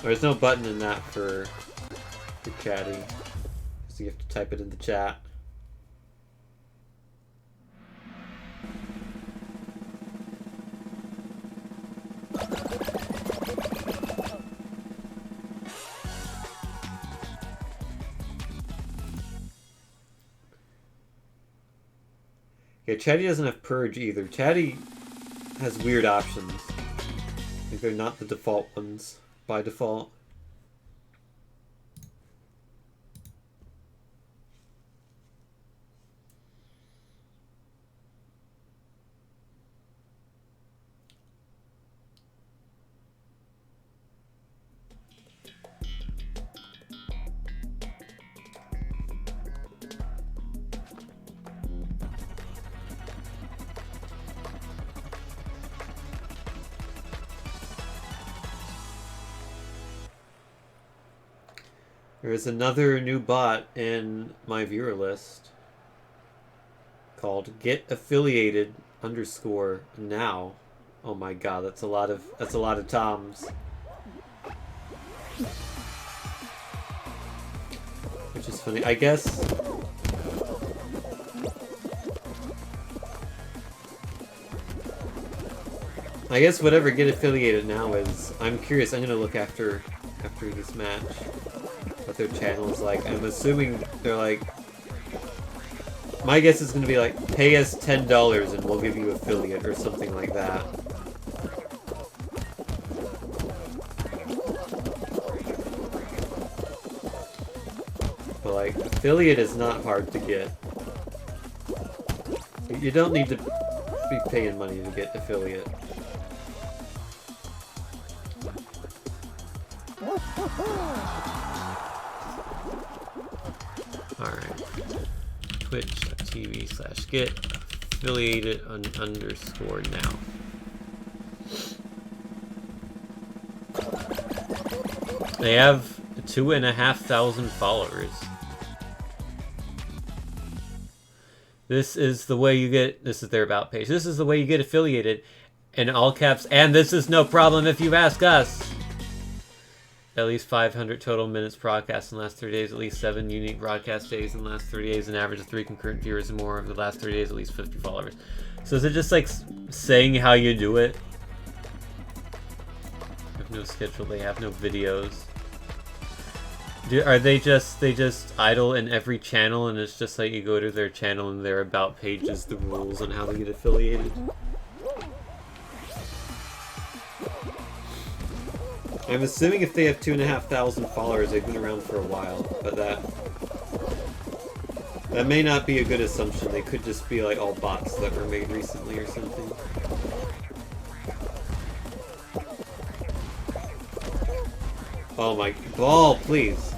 There's no button in that for chatting, so you have to type it in the chat. Yeah, Chatty doesn't have Purge either. Chatty has weird options. I think they're not the default ones by default. There is another new bot in my viewer list called Get Affiliated _ now Oh my god, that's a lot of toms. Which is funny. I guess whatever Get Affiliated now is, I'm curious, I'm gonna look after this match what their channel is like. I'm assuming they're like, my guess is gonna be like, pay us $10 and we'll give you affiliate or something like that. But like, affiliate is not hard to get. You don't need to be paying money to get affiliate. Alright. Twitch.tv/get affiliated underscore now. They have 2,500 followers. This is the way you get, this is their about page. This is the way you get affiliated in all caps, and this is no problem if you ask us. At least 500 total minutes broadcast in the last 30 days, at least 7 unique broadcast days in the last 30 days, an average of 3 concurrent viewers and more over the last 30 days, at least 50 followers. So is it just like saying how you do it? They have no schedule, they have no videos. Are they just idle in every channel and it's just like you go to their channel and their about page is the rules on how to get affiliated? I'm assuming if they have 2,500 followers, they've been around for a while, but that may not be a good assumption. They could just be like all bots that were made recently or something. Oh my ball, please.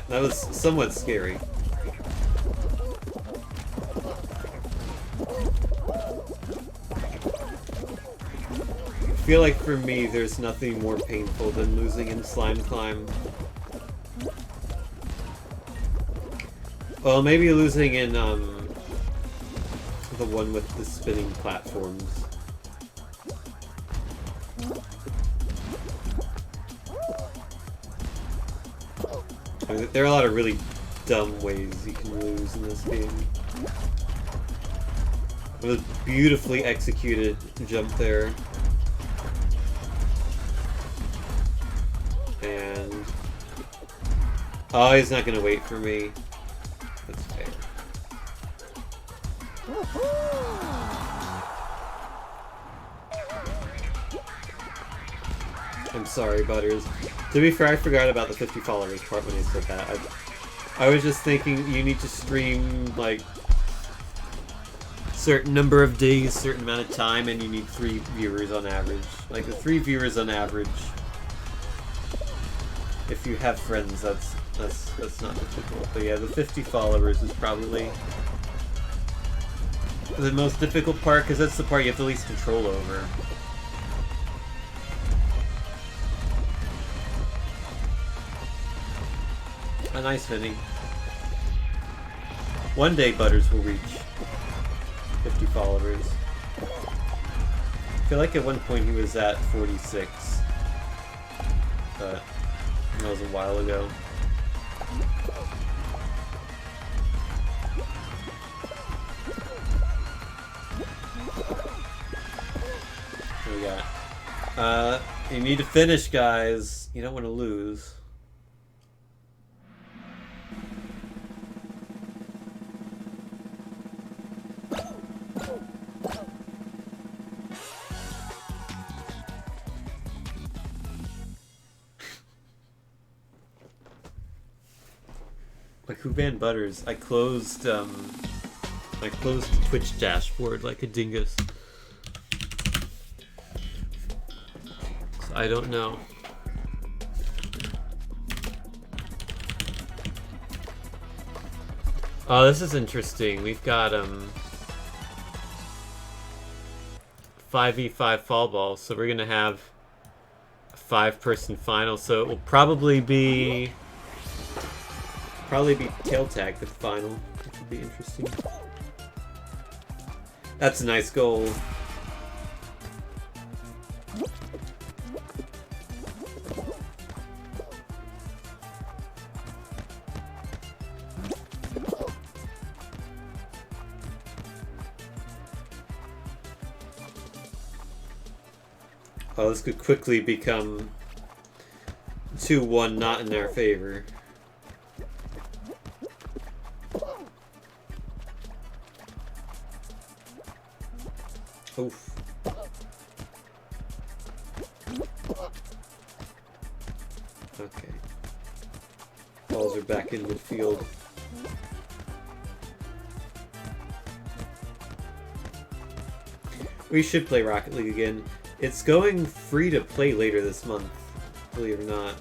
That was somewhat scary. I feel like for me, there's nothing more painful than losing in Slime Climb. Well, maybe losing in the one with the spinning platforms. I mean, there are a lot of really dumb ways you can lose in this game. With a beautifully executed jump there. And... oh, he's not gonna wait for me. That's fair. I'm sorry, Butters. To be fair, I forgot about the 50 followers part when I said that. I was just thinking you need to stream, like, certain number of days, certain amount of time, and you need 3 viewers on average. Like, the 3 viewers on average, if you have friends, that's not difficult. But yeah, the 50 followers is probably the most difficult part, because that's the part you have the least control over. A nice Vinny. One day Butters will reach 50 followers. I feel like at one point he was at 46. But that was a while ago. What do we got? You need to finish, guys. You don't want to lose. Like, who banned Butters? I closed the Twitch dashboard like a dingus. So I don't know. Oh, this is interesting. We've got 5v5 fall ball, so we're gonna have a 5-person final. So it will probably be tail tag the final, which would be interesting. That's a nice goal. Oh, this could quickly become 2-1 not in our favor. Oof. Okay. Balls are back in midfield. We should play Rocket League again. It's going free to play later this month, believe it or not.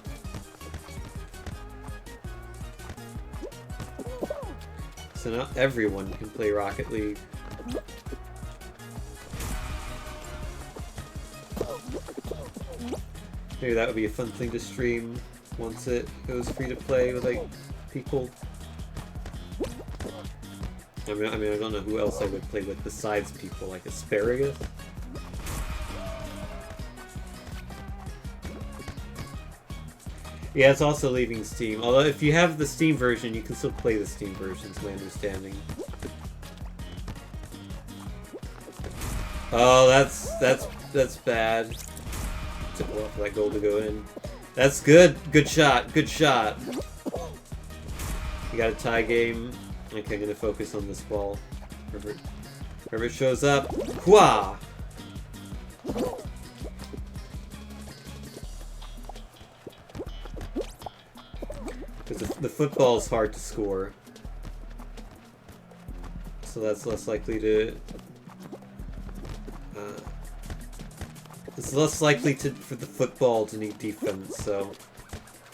So now everyone can play Rocket League. Maybe that would be a fun thing to stream once it goes free to play with like people. I mean, I don't know who else I would play with besides people, like Asparagus. Yeah, it's also leaving Steam. Although if you have the Steam version, you can still play the Steam version, is my understanding. Oh, that's bad. Took a while for that goal to go in. That's good. Good shot. Good shot. You got a tie game. Okay, I'm gonna focus on this ball. Herbert shows up. Hua! Because the football is hard to score. So that's less likely to... it's less likely for the football to need defense, so...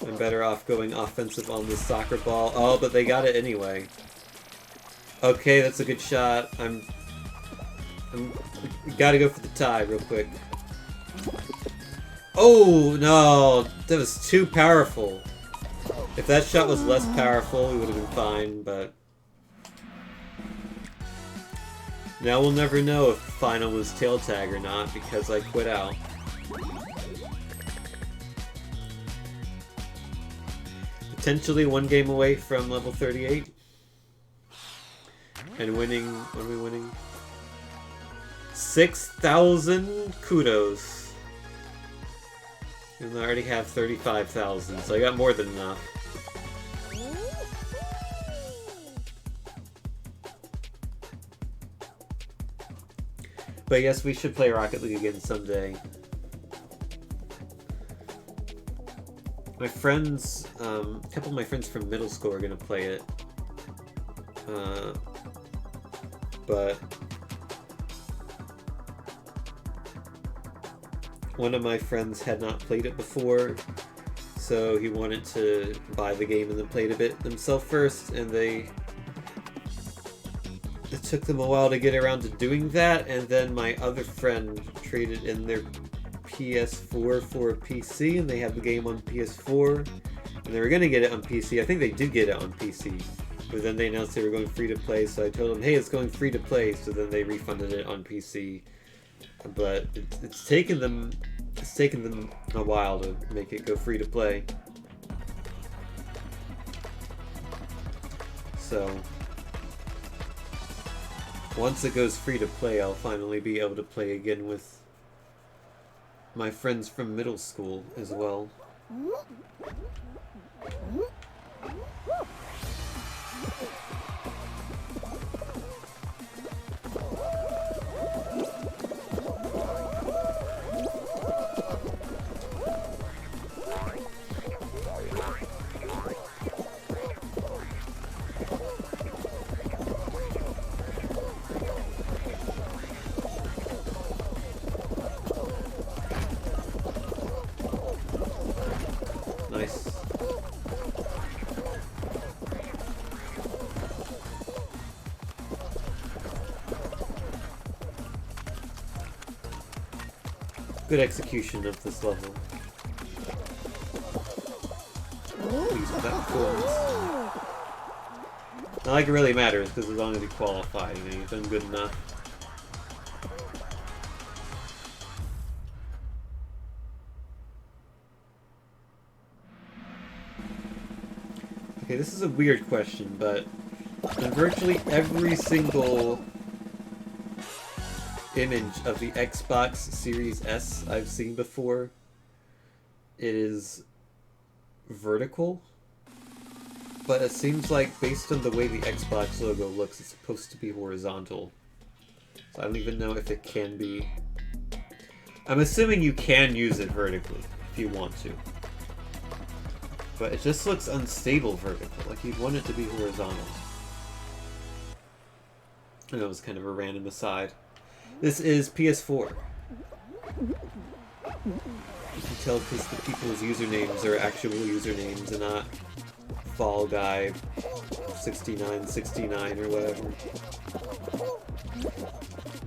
I'm better off going offensive on the soccer ball. Oh, but they got it anyway. Okay, that's a good shot. We gotta go for the tie real quick. Oh, no! That was too powerful. If that shot was less powerful, we would have been fine, but... Now we'll never know if the final was tail tag or not, because I quit out. Potentially one game away from level 38. And winning... What are we winning? 6,000 kudos. And I already have 35,000, so I got more than enough. But yes, we should play Rocket League again someday. My friends, a couple of my friends from middle school are gonna play it. But one of my friends had not played it before, so he wanted to buy the game and then played a bit themselves first, and it took them a while to get around to doing that, and then my other friend traded in their PS4 for a PC, and they have the game on PS4, and they were going to get it on PC. I think they did get it on PC, but then they announced they were going free to play, so I told them, hey, it's going free to play, so then they refunded it on PC. But it's taken them a while to make it go free to play. So once it goes free to play, I'll finally be able to play again with my friends from middle school as well. Nice. Good execution of this level. Pleased with that performance. Not like it really matters, because as long as you qualify, you know, you've done good enough. Okay, this is a weird question, but in virtually every single image of the Xbox Series S I've seen before. It is vertical, but it seems like based on the way the Xbox logo looks, it's supposed to be horizontal. So I don't even know if it can be. I'm assuming you can use it vertically if you want to. But it just looks unstable vertical, like you'd want it to be horizontal. And that was kind of a random aside. This is PS4. You can tell because the people's usernames are actual usernames and not Fall Guy 6969 or whatever.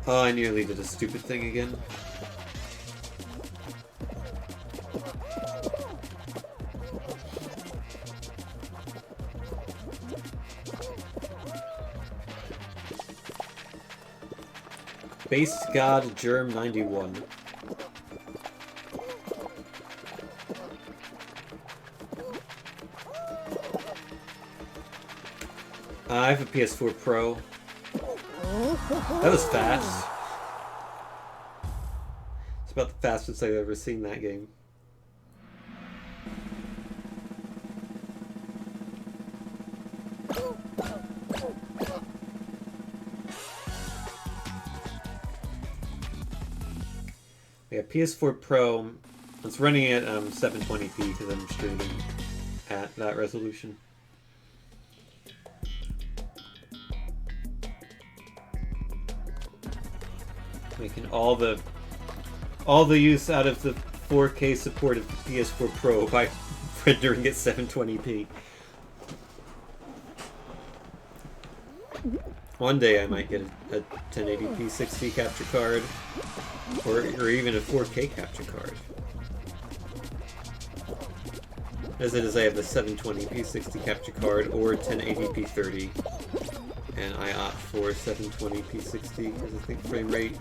Oh, I nearly did a stupid thing again. Base God Germ 91. I have a PS4 Pro. That was fast. It's about the fastest I've ever seen that game. Yeah, PS4 Pro. It's running at 720p because I'm streaming at that resolution. Making all the use out of the 4K support of the PS4 Pro by rendering at 720p. One day I might get a 1080p 60 capture card, or even a 4K capture card. As it is, I have the 720p 60 capture card or 1080p 30. And I opt for 720p 60 because I think frame rate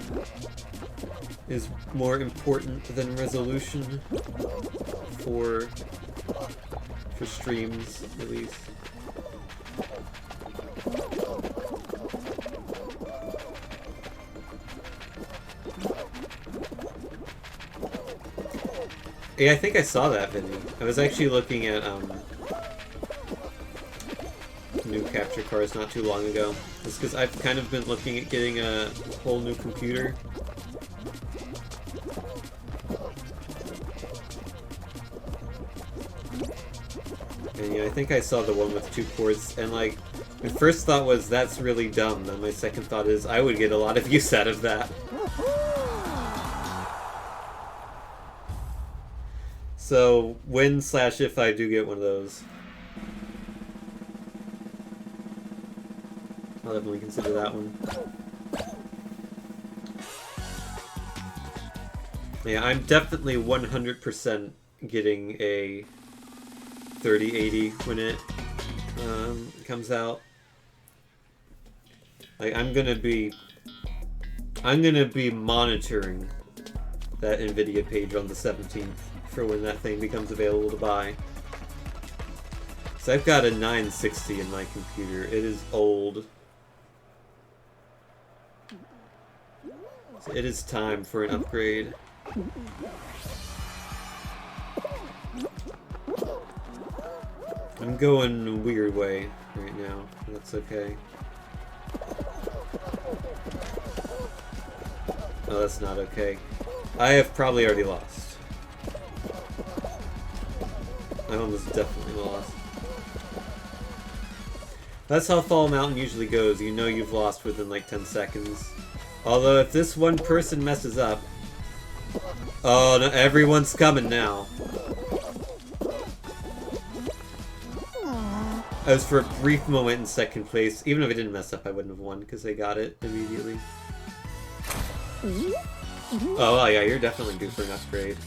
is more important than resolution for streams, at least. Yeah, I think I saw that, Vinny. I was actually looking at new capture cards not too long ago. It's because I've kind of been looking at getting a whole new computer. And yeah, I think I saw the one with 2 ports, and like, my first thought was that's really dumb, then my second thought is I would get a lot of use out of that. So, when/if I do get one of those, I'll definitely consider that one. Yeah, I'm definitely 100% getting a 3080 when it comes out. Like, I'm gonna be monitoring that Nvidia page on the 17th for when that thing becomes available to buy. So I've got a 960 in my computer. It is old. So it is time for an upgrade. I'm going a weird way right now. That's okay. Oh, that's not okay. I have probably already lost. I'm almost definitely lost. That's how Fall Mountain usually goes. You know you've lost within like 10 seconds. Although if this one person messes up... Oh, no, everyone's coming now. I was for a brief moment in second place. Even if I didn't mess up, I wouldn't have won because they got it immediately. Oh, well, yeah, you're definitely due for an upgrade.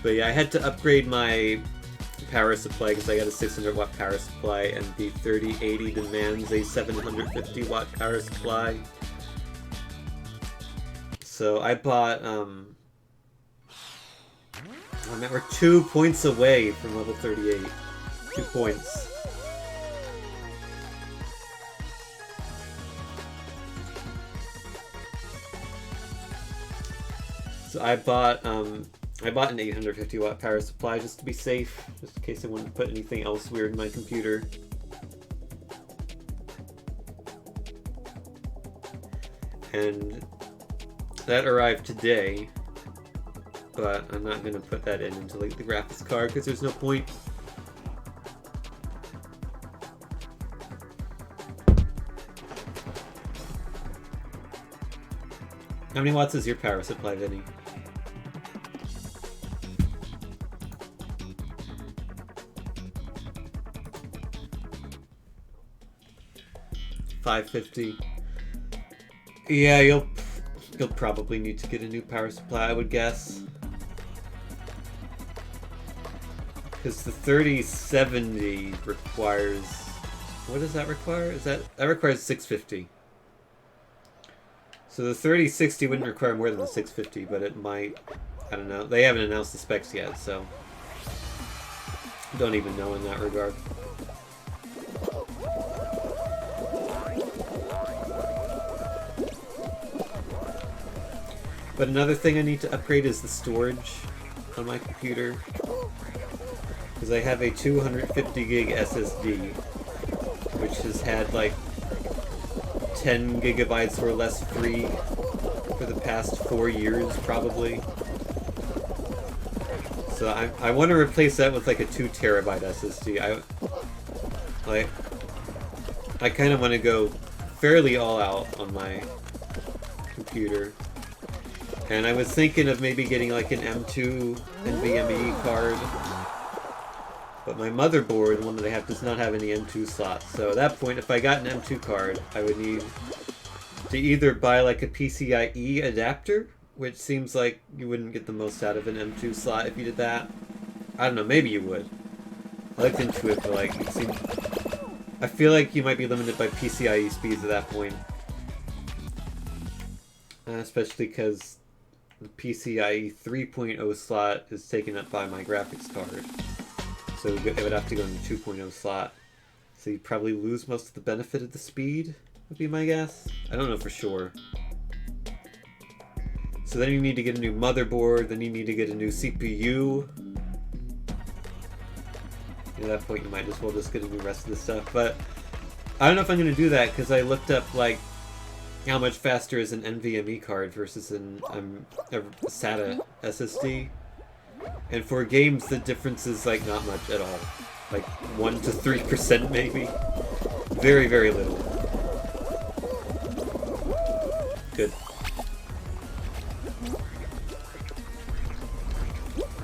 But yeah, I had to upgrade my power supply because I got a 600 watt power supply and the 3080 demands a 750 watt power supply. So I bought, oh man, we're 2 points away from level 38. 2 points. I bought an 850 watt power supply just to be safe, just in case I wanted to put anything else weird in my computer. And that arrived today, but I'm not going to put that in into like the graphics card because there's no point. How many watts is your power supply, Vinny? $550. Yeah, you'll probably need to get a new power supply, I would guess. Because the 3070 requires... What does that require? That requires 650. So the 3060 wouldn't require more than the 650, but it might... I don't know. They haven't announced the specs yet, so... Don't even know in that regard. But another thing I need to upgrade is the storage on my computer. Because I have a 250 gig SSD, which has had like 10 gigabytes or less free for the past 4 years, probably. So I want to replace that with like a 2 terabyte SSD. I kind of want to go fairly all out on my computer. And I was thinking of maybe getting like an M2 NVMe card. But my motherboard, the one that I have, does not have any M2 slots. So at that point, if I got an M2 card, I would need to either buy like a PCIe adapter, which seems like you wouldn't get the most out of an M2 slot if you did that. I don't know, maybe you would. I looked into it, but like, it seemed... I feel like you might be limited by PCIe speeds at that point. Especially because the PCIe 3.0 slot is taken up by my graphics card. So it would have to go in the 2.0 slot. So you'd probably lose most of the benefit of the speed, would be my guess. I don't know for sure. So then you need to get a new motherboard, then you need to get a new CPU. At that point you might as well just get a new rest of the stuff. But I don't know if I'm going to do that because I looked up like how much faster is an NVMe card versus a SATA SSD. And for games, the difference is like not much at all. Like 1 to 3% maybe. Very, very little. Good.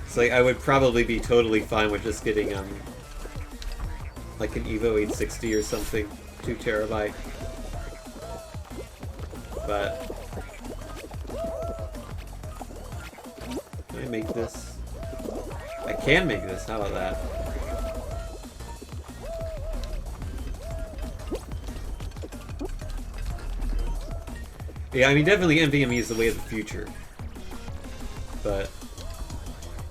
So like, I would probably be totally fine with just getting like an Evo 860 or something, 2 terabyte. But can I make this? I can make this, how about that? Yeah, I mean definitely NVMe is the way of the future. But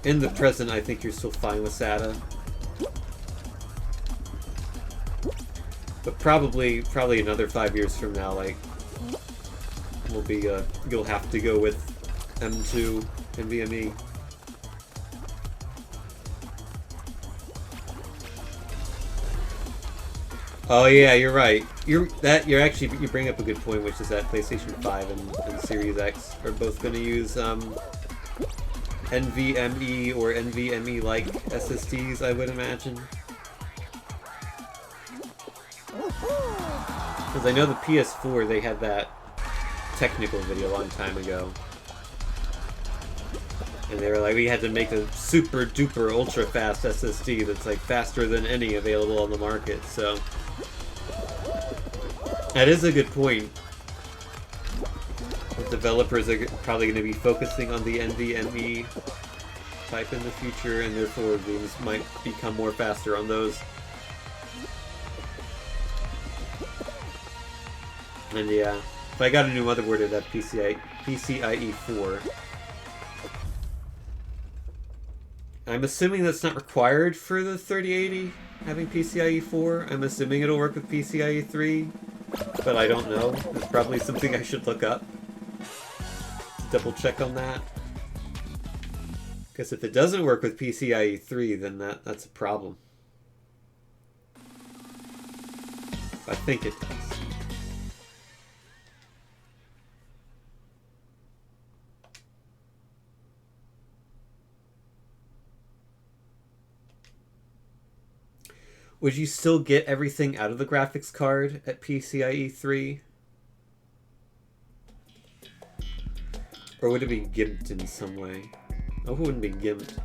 in the present I think you're still fine with SATA. But probably another 5 years from now, like will be you'll have to go with M2 NVMe. Oh yeah, you're right. You bring up a good point, which is that PlayStation 5 and Series X are both going to use NVMe or NVMe-like SSDs, I would imagine. Because I know the PS4, they had that technical video a long time ago. And they were like, we had to make a super duper ultra fast SSD that's like faster than any available on the market, so... That is a good point. The developers are probably going to be focusing on the NVMe type in the future, and therefore games might become more faster on those. And yeah, if I got a new motherboard, it'd have PCIe 4. I'm assuming that's not required for the 3080, having PCIe 4. I'm assuming it'll work with PCIe 3. But I don't know. It's probably something I should look up. Double check on that. Because if it doesn't work with PCIe 3, then that's a problem. I think it does. Would you still get everything out of the graphics card at PCIe 3? Or would it be gimped in some way? Oh, it wouldn't be gimped.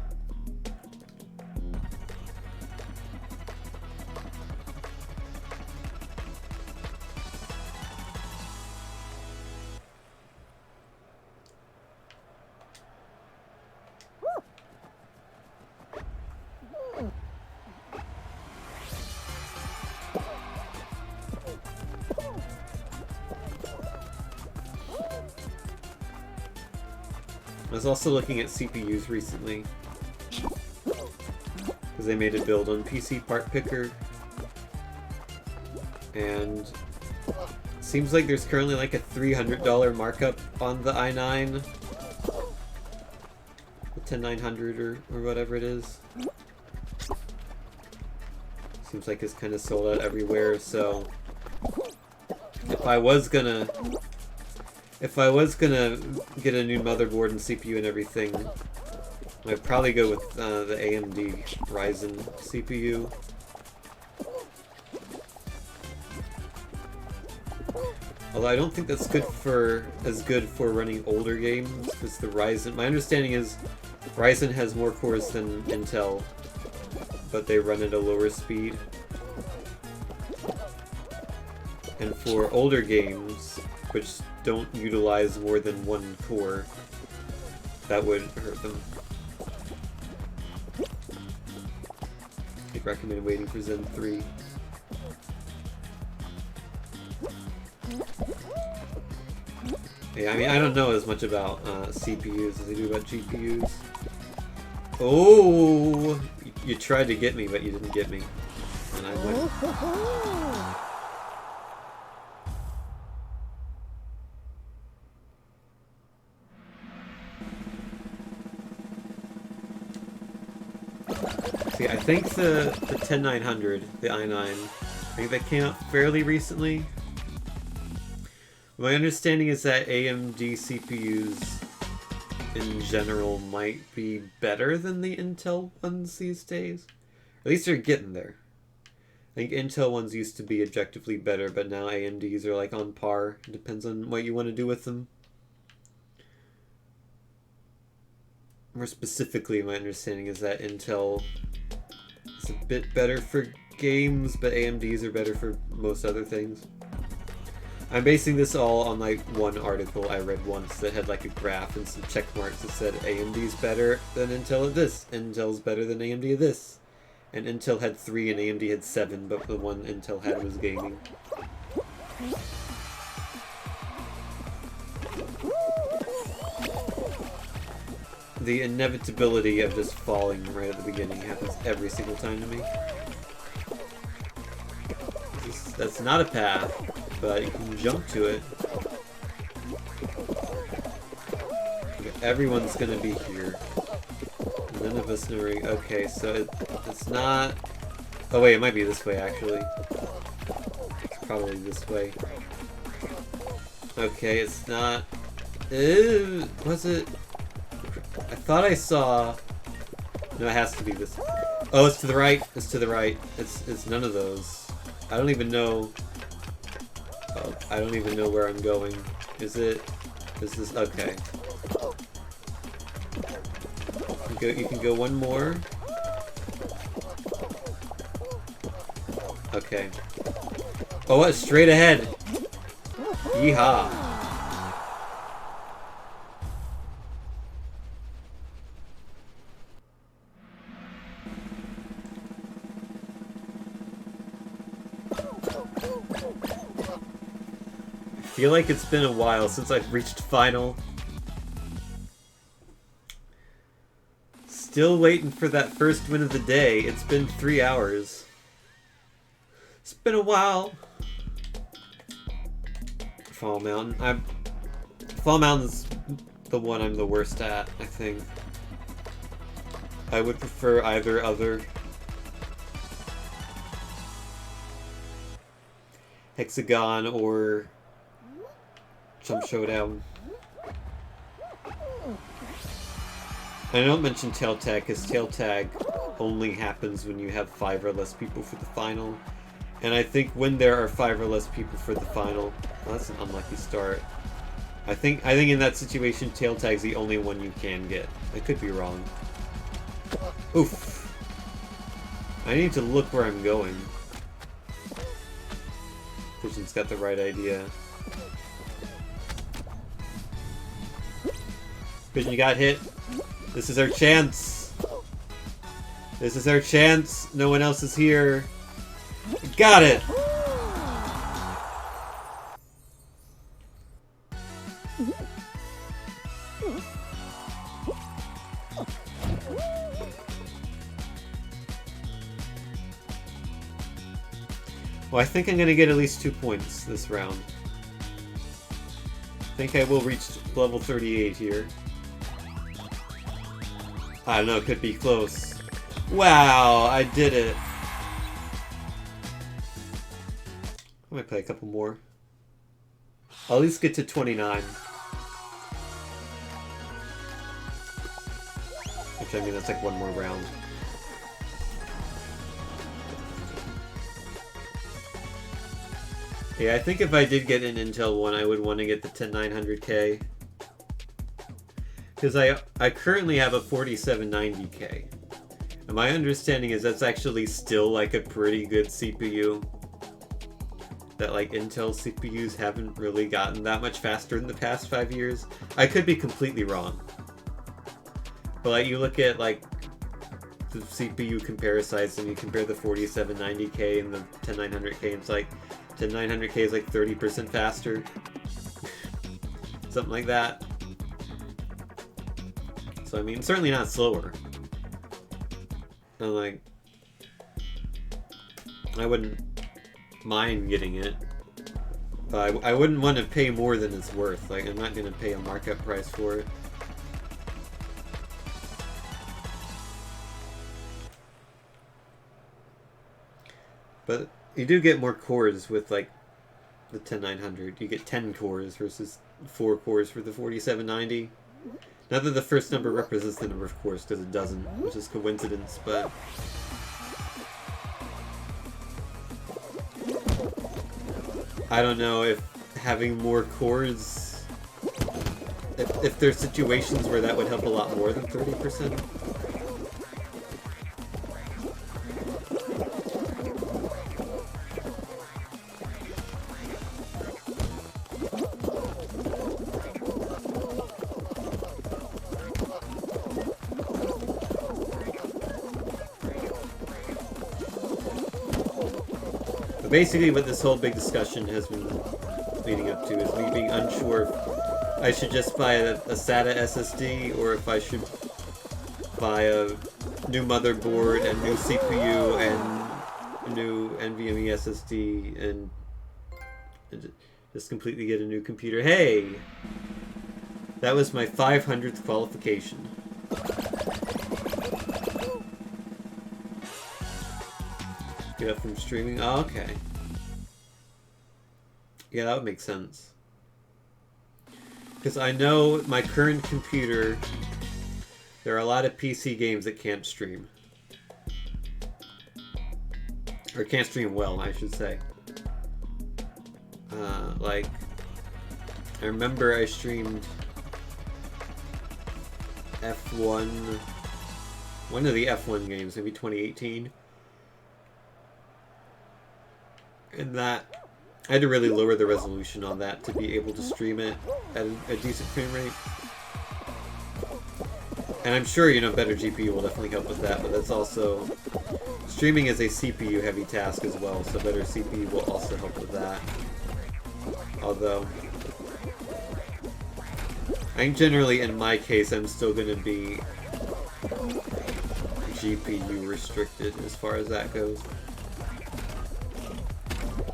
I was also looking at CPUs recently, because they made a build on PC Part Picker, and it seems like there's currently like a $300 markup on the i9, the 10900 or whatever it is. Seems like it's kind of sold out everywhere, so if I was gonna get a new motherboard and CPU and everything, I'd probably go with the AMD Ryzen CPU. Although I don't think that's as good for running older games, because the Ryzen, my understanding is Ryzen has more cores than Intel, but they run at a lower speed. And for older games, which don't utilize more than one core, that would hurt them. I'd recommend waiting for Zen 3. Yeah, I mean, I don't know as much about CPUs as I do about GPUs. Oh! You tried to get me, but you didn't get me. And I went. See, I think the 10900, the i9, I think that came out fairly recently. My understanding is that AMD CPUs in general might be better than the Intel ones these days. At least they're getting there. I think Intel ones used to be objectively better, but now AMDs are like on par. It depends on what you want to do with them. More specifically, my understanding is that Intel is a bit better for games, but AMDs are better for most other things. I'm basing this all on like one article I read once that had like a graph and some check marks that said AMD's better than Intel at this, Intel's better than AMD at this. And Intel had 3 and AMD had 7, but the one Intel had was gaming. The inevitability of just falling right at the beginning happens every single time to me. That's not a path, but you can jump to it. Everyone's gonna be here. None of us know where. Okay, so it's not. Oh wait, it might be this way actually. It's probably this way. Okay, it's not. Was it? I thought I saw. No, it has to be this. Oh, it's to the right. It's to the right. It's none of those. I don't even know. Oh, I don't even know where I'm going. Is it? Is this okay? You can go one more. Okay. Oh, what? Straight ahead. Yeehaw. I feel like it's been a while since I've reached final. Still waiting for that first win of the day. It's been 3 hours. It's been a while. Fall Mountain. Fall Mountain's the one I'm the worst at, I think. I would prefer either other. Hexagon or Jump Showdown. I don't mention tail tag because tail tag only happens when you have 5 or less people for the final. And I think when there are 5 or less people for the final, well, that's an unlucky start. I think in that situation, tail tag's the only one you can get. I could be wrong. Oof. I need to look where I'm going. Pigeon's got the right idea. Pigeon, you got hit. This is our chance. This is our chance. No one else is here. Got it! Well, I think I'm gonna get at least 2 points this round. I think I will reach level 38 here. I don't know, it could be close. Wow, I did it. I might play a couple more. I'll at least get to 29. Which, I mean, that's like one more round. Yeah, I think if I did get an Intel one, I would want to get the 10900K. Because I currently have a 4790K. And my understanding is that's actually still like a pretty good CPU. That like Intel CPUs haven't really gotten that much faster in the past 5 years. I could be completely wrong. But like you look at like the CPU comparisons and you compare the 4790K and the 10900K, and it's like 10900K is like 30% faster. Something like that. So I mean, certainly not slower. And like, I wouldn't mind getting it. But I wouldn't want to pay more than it's worth. Like, I'm not going to pay a markup price for it. But you do get more cores with like the 10900. You get 10 cores versus 4 cores for the 4790. Not that the first number represents the number of cores, because it doesn't, which is coincidence, but... I don't know if having more cores... If there's situations where that would help a lot more than 30%. Basically what this whole big discussion has been leading up to is me being unsure if I should just buy a SATA SSD or if I should buy a new motherboard and new CPU and new NVMe SSD and just completely get a new computer. Hey! That was my 500th qualification. Get up from streaming? Oh, okay. Yeah, that would make sense. Because I know my current computer, there are a lot of PC games that can't stream. Or can't stream well, I should say. Like, I remember I streamed F1, one of the F1 games, maybe 2018. And that, I had to really lower the resolution on that to be able to stream it at a decent frame rate. And I'm sure, you know, better GPU will definitely help with that, but that's also, streaming is a CPU heavy task as well, so better CPU will also help with that. Although, I think generally in my case I'm still going to be GPU restricted as far as that goes.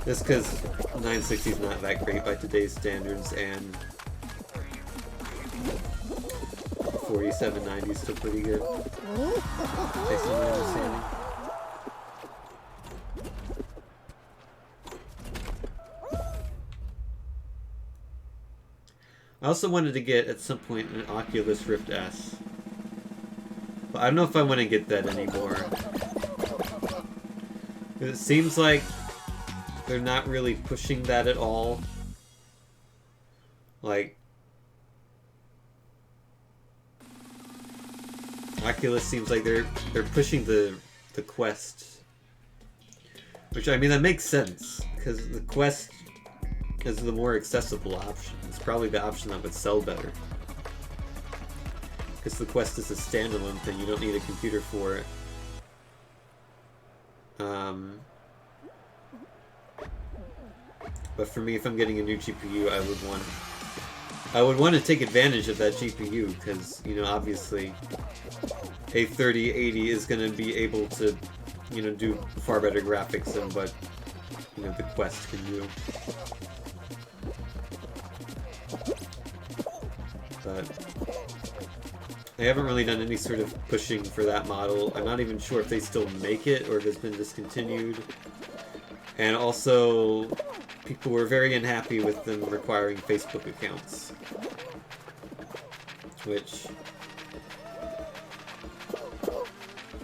Just because 960 is not that great by today's standards, and 4790 is still pretty good. Based on my understanding. I also wanted to get, at some point, an Oculus Rift S. But I don't know if I want to get that anymore. It seems like they're not really pushing that at all. Like, Oculus seems like they're pushing the Quest, which, I mean, that makes sense because the Quest is the more accessible option. It's probably the option that would sell better because the Quest is a standalone thing. You don't need a computer for it. But for me, if I'm getting a new GPU, I would want to take advantage of that GPU because, you know, obviously a 3080 is going to be able to, you know, do far better graphics than what, you know, the Quest can do. But they haven't really done any sort of pushing for that model. I'm not even sure if they still make it or if it's been discontinued. And also, people were very unhappy with them requiring Facebook accounts. Which,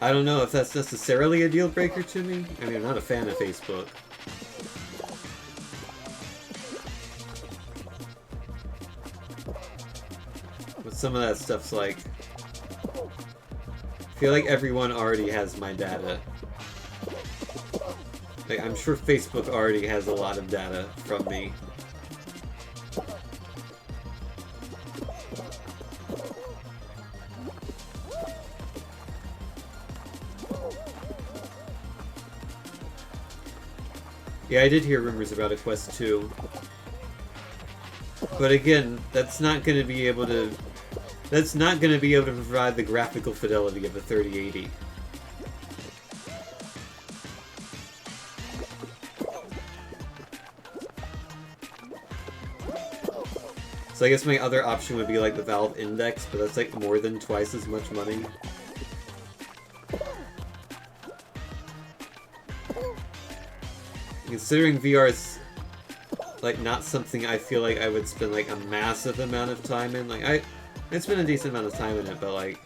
I don't know if that's necessarily a deal breaker to me. I mean, I'm not a fan of Facebook. But some of that stuff's like, I feel like everyone already has my data. Like, I'm sure Facebook already has a lot of data from me. Yeah, I did hear rumors about a Quest 2. But again, that's not going to be able to provide the graphical fidelity of a 3080. So I guess my other option would be like the Valve Index, but that's like more than twice as much money. Considering VR is like not something I feel like I would spend like a massive amount of time in. Like I spend a decent amount of time in it, but like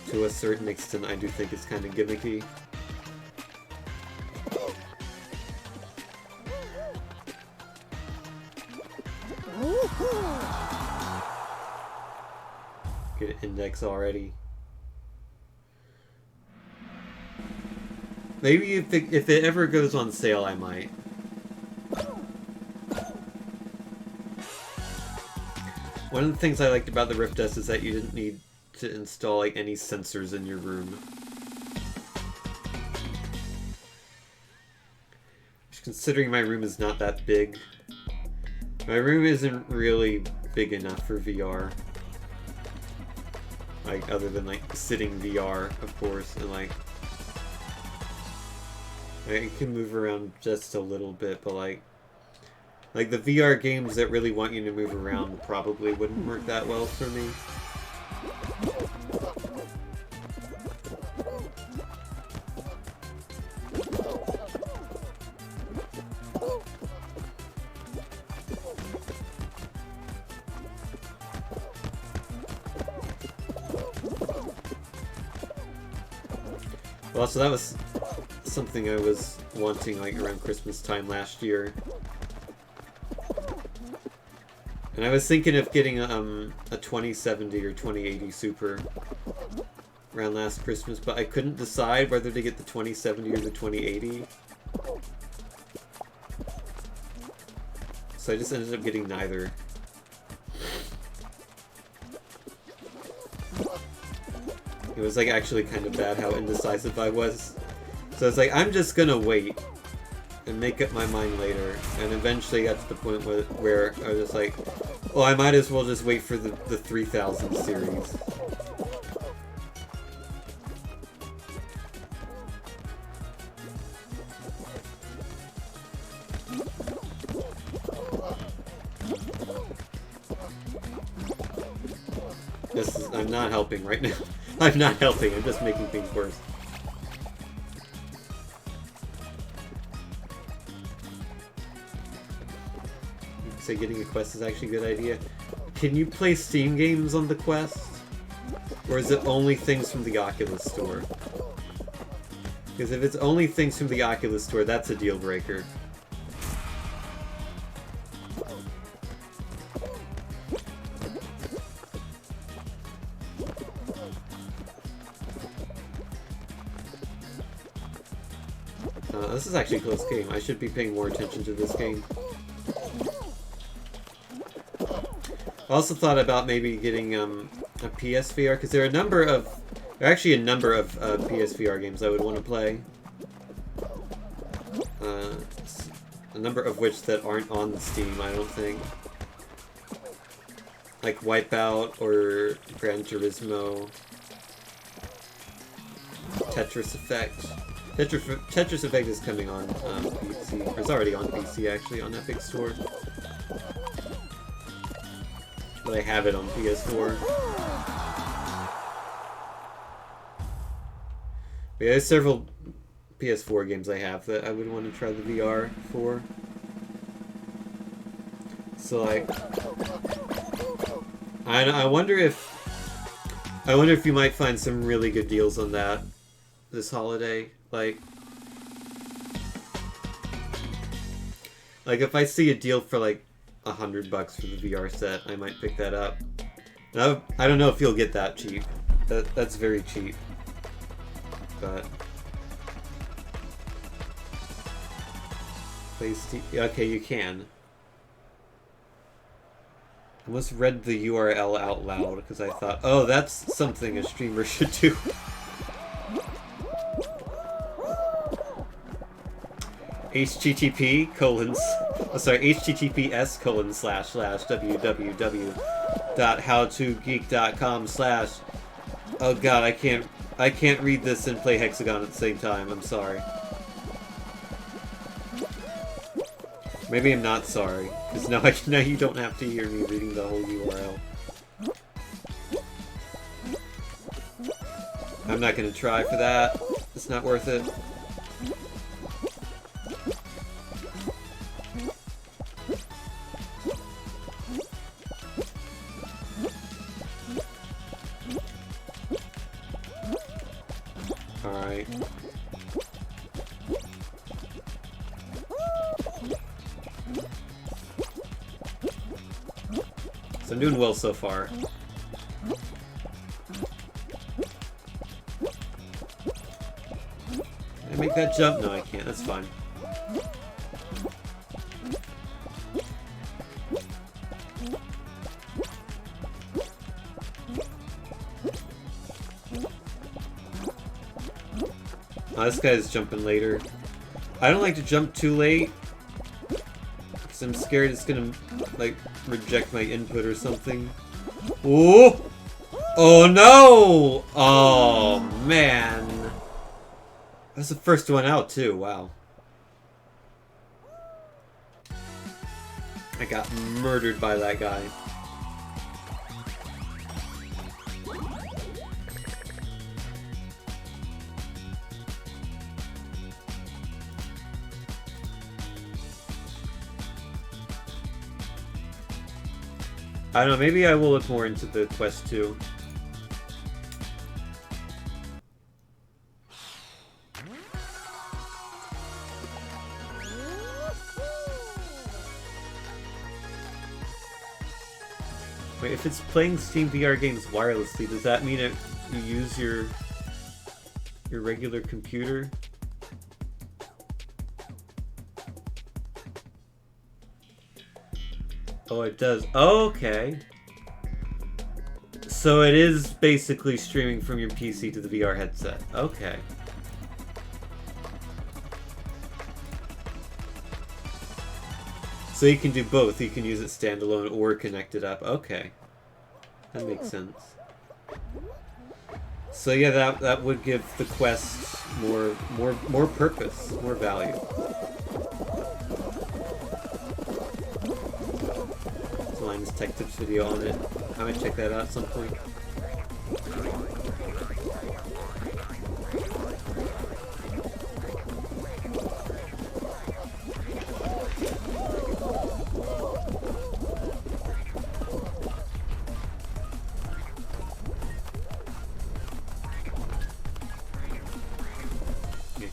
to a certain extent I do think it's kind of gimmicky. Get an Index already. Maybe if it ever goes on sale, I might. One of the things I liked about the Rift S is that you didn't need to install like any sensors in your room. Considering my room is not that big. My room isn't really big enough for VR. Like, other than like sitting VR, of course, and like I can move around just a little bit, but like the VR games that really want you to move around probably wouldn't work that well for me. Well, so that was something I was wanting like around Christmas time last year. And I was thinking of getting a 2070 or 2080 Super around last Christmas, but I couldn't decide whether to get the 2070 or the 2080. So I just ended up getting neither. It was like actually kind of bad how indecisive I was. So it's like, I'm just gonna wait and make up my mind later. And eventually got to the point where I was just like, well, I might as well just wait for the 3000 series. I'm not helping right now. I'm not helping, I'm just making things worse. Say getting a Quest is actually a good idea. Can you play Steam games on the Quest? Or is it only things from the Oculus Store? Because if it's only things from the Oculus Store, that's a deal breaker. This is actually a close game. I should be paying more attention to this game. I also thought about maybe getting a PSVR, because there are actually a number of PSVR games I would want to play. A number of which that aren't on Steam, I don't think. Like Wipeout or Gran Turismo, Tetris Effect. Tetris Effect is coming on PC, or it's already on PC actually, on Epic Store. But I have it on PS4. But yeah, there's several PS4 games I have that I would want to try the VR for. So like, I wonder if you might find some really good deals on that this holiday. Like if I see a deal for like $100 for the VR set, I might pick that up. Now, I don't know if you'll get that cheap. That's very cheap. But okay, you can. I almost read the URL out loud because I thought, oh, that's something a streamer should do. https://www.howtogeek.com/ oh god, I can't read this and play Hexagon at the same time, I'm sorry. Maybe I'm not sorry, because now you don't have to hear me reading the whole URL. I'm not gonna try for that, it's not worth it. Alright. So I'm doing well so far. Can I make that jump? No, I can't. That's fine. Oh, this guy's jumping later. I don't like to jump too late, because I'm scared it's gonna, like, reject my input or something. Oh! Oh no! Oh, man. That's the first one out, too. Wow. I got murdered by that guy. I don't know, maybe I will look more into the Quest 2. Wait, if it's playing Steam VR games wirelessly, does that mean you use your regular computer? Oh, it does. Oh, okay. So it is basically streaming from your PC to the VR headset. Okay. So you can do both. You can use it standalone or connect it up. Okay. That makes sense. So yeah, that would give the Quest more purpose, more value. Linus Tech Tips video on it. I might check that out at some point.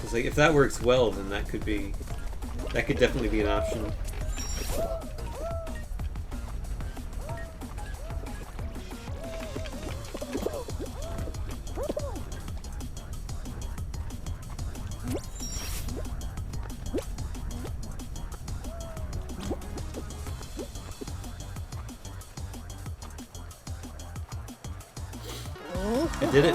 It's like, if that works well, then that could definitely be an option. I did it.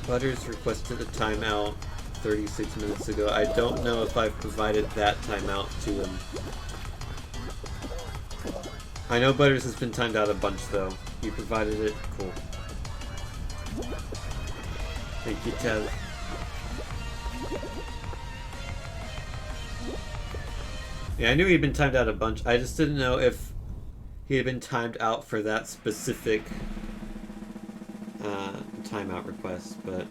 Butters requested a timeout 36 minutes ago. I don't know if I've provided that timeout to him. I know Butters has been timed out a bunch though. You provided it? Cool. Thank you, Tev. Yeah, I knew he'd been timed out a bunch. I just didn't know if he had been timed out for that specific timeout request, but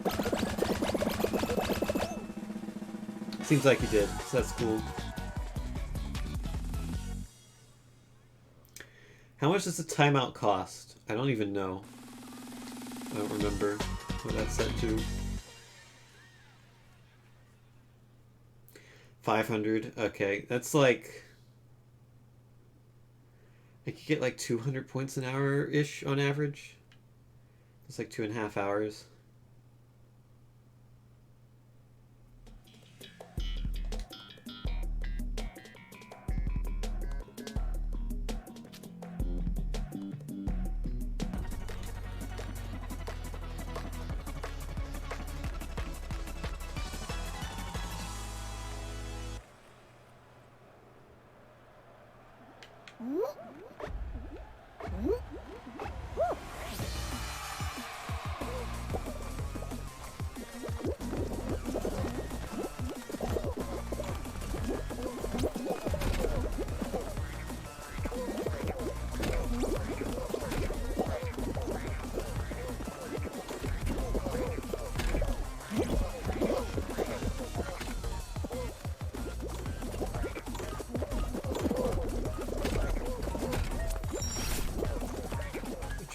seems like he did, so that's cool. How much does a timeout cost? I don't even know. I don't remember what that's set to. 500. Okay, that's like, I could get like 200 points an hour-ish on average. It's like 2.5 hours.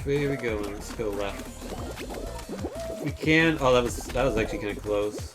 Which way are we going? Let's go left. If we can. Oh, that was actually kind of close.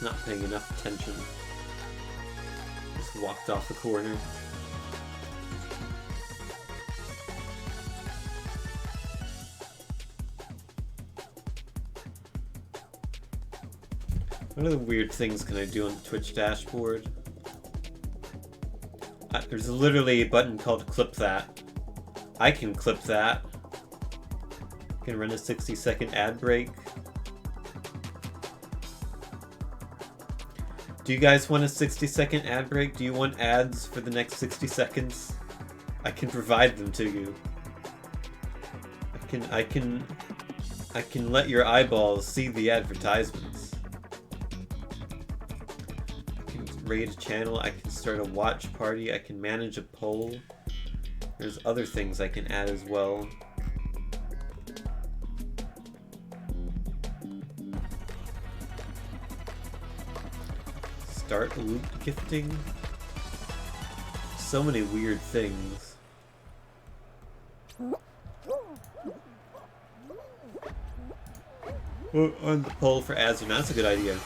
Not paying enough attention. Just walked off the corner. What other weird things can I do on the Twitch dashboard? There's literally a button called Clip That. I can clip that. I can run a 60-second ad break. Do you guys want a 60-second ad break? Do you want ads for the next 60 seconds? I can provide them to you. I can let your eyeballs see the advertisements. I can raid a channel, I can start a watch party, I can manage a poll. There's other things I can add as well. Start loot gifting. So many weird things. On the poll for ads or not, that's a good idea.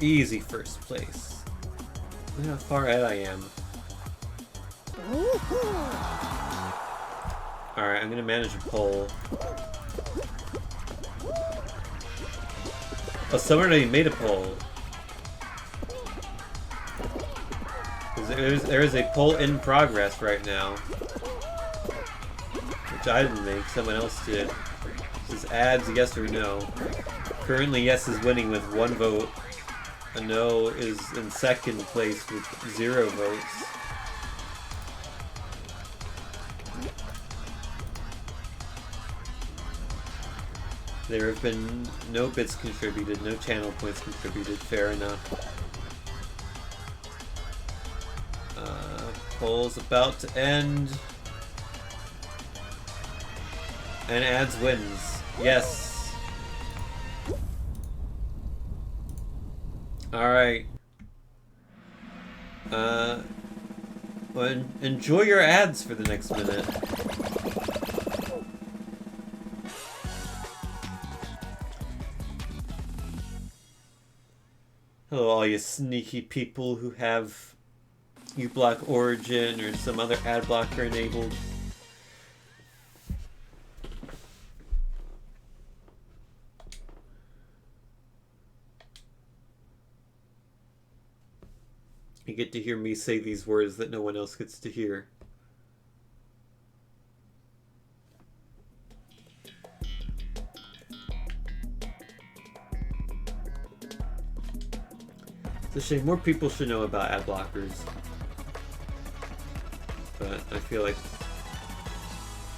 Easy first place. Look how far ahead I am. Alright, I'm gonna manage a poll. Oh, someone already made a poll. There is a poll in progress right now. Which I didn't make, someone else did. This is ads, yes or no. Currently, yes is winning with 1 vote. A no is in second place with 0 votes. There have been no bits contributed, no channel points contributed, fair enough. Poll's about to end. And ads wins. Yes. Alright. Well, enjoy your ads for the next minute. Hello, all you sneaky people who have uBlock Origin or some other ad blocker enabled. You get to hear me say these words that no one else gets to hear. It's a shame. More people should know about ad blockers. But I feel like...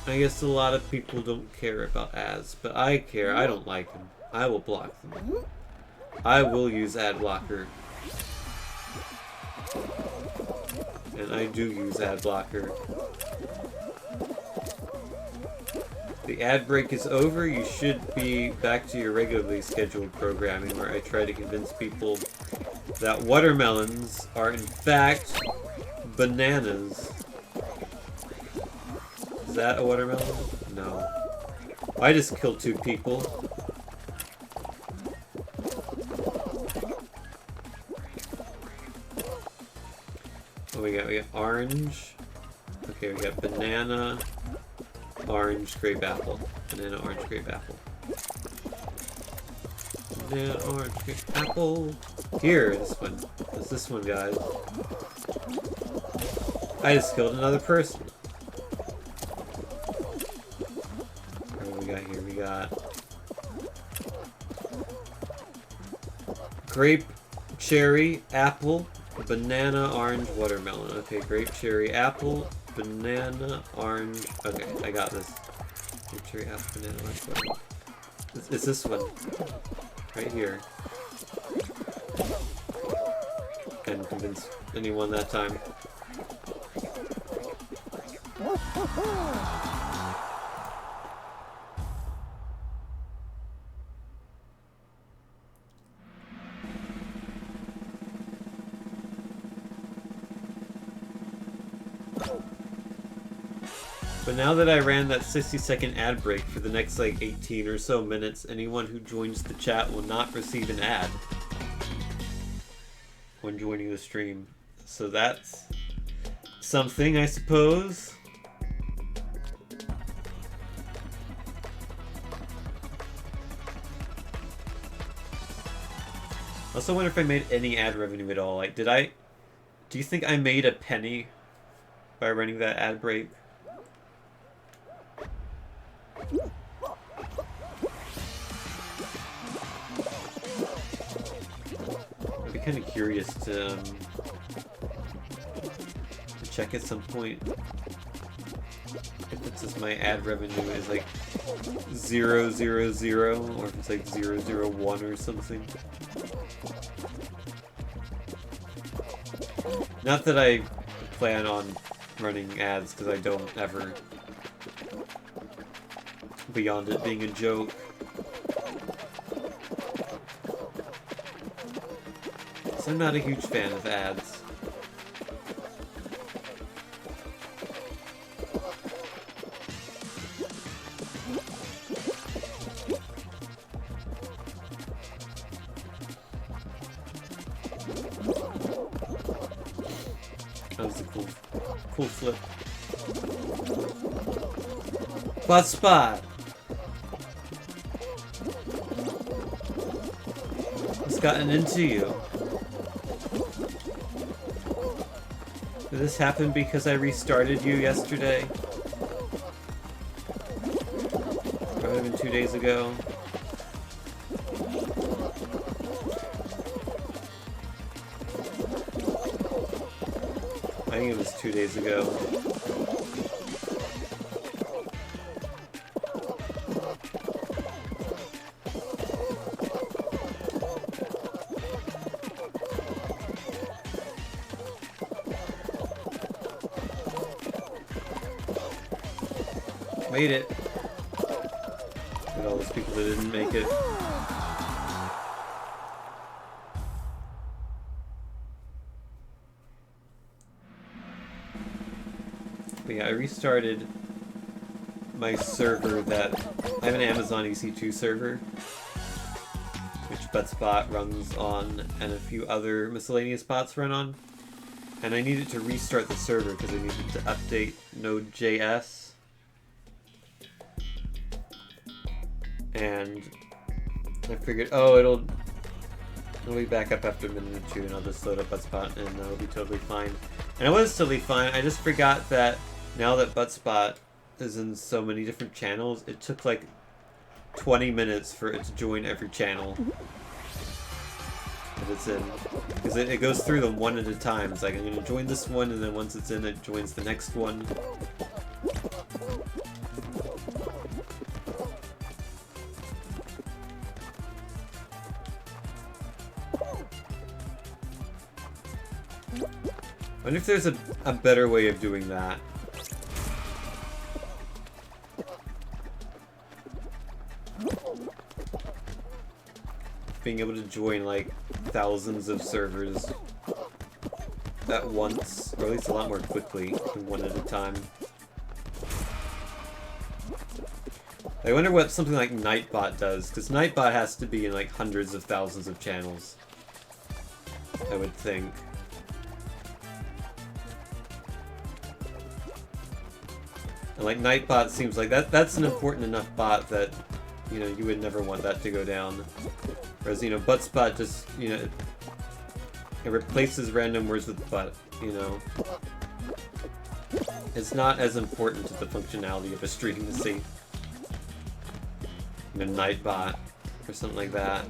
I guess a lot of people don't care about ads. But I care. I don't like them. I will block them. I will use ad blocker. And I do use ad blocker. The ad break is over. You should be back to your regularly scheduled programming where I try to convince people that watermelons are in fact bananas. Is that a watermelon? No. I just killed 2 people. What we got? We got orange. Okay, we got banana, orange, grape, apple. Banana, orange, grape, apple. Banana, orange, grape, apple. Here, this one. It's this one, guys. I just killed another person. What do we got here? We got grape, cherry, apple, banana, orange, watermelon. Okay, grape, cherry, apple, banana, orange. Okay, I got this. Grape, cherry, apple, banana, orange, watermelon. It's this one. Right here. Couldn't convince anyone that time. But now that I ran that 60-second ad break for the next like 18 or so minutes, anyone who joins the chat will not receive an ad when joining the stream. So that's something, I suppose. I also wonder if I made any ad revenue at all. Like, do you think I made a penny by running that ad break? I'd be kind of curious to check at some point if it's just my ad revenue is like 000 or if it's like 001 or something. Not that I plan on running ads, because I don't ever, beyond it being a joke. So I'm not a huge fan of ads. That was a cool flip. Buttspot! What's gotten into you? Did this happen because I restarted you yesterday? Or might have been 2 days ago? I think it was 2 days ago. Made it. And all those people that didn't make it. But yeah, I restarted my server that I have an Amazon EC2 server, which Buttspot runs on, and a few other miscellaneous bots run on. And I needed to restart the server because I needed to update Node.js. And I figured, oh, it'll be back up after a minute or two, and I'll just load up Buttspot, and that'll be totally fine. And it was totally fine. I just forgot that now that Buttspot is in so many different channels, it took like 20 minutes for it to join every channel that it's in. Because it goes through them one at a time. It's like, I'm going to join this one, and then once it's in, it joins the next one. I wonder if there's a better way of doing that. Being able to join like thousands of servers at once, or at least a lot more quickly than one at a time. I wonder what something like Nightbot does, because Nightbot has to be in like hundreds of thousands of channels, I would think. And like Nightbot seems like that's an important enough bot that, you know, you would never want that to go down. Whereas, you know, Buttspot just, you know, it replaces random words with butt, you know. It's not as important to the functionality of a stream to see, you know, Nightbot or something like that.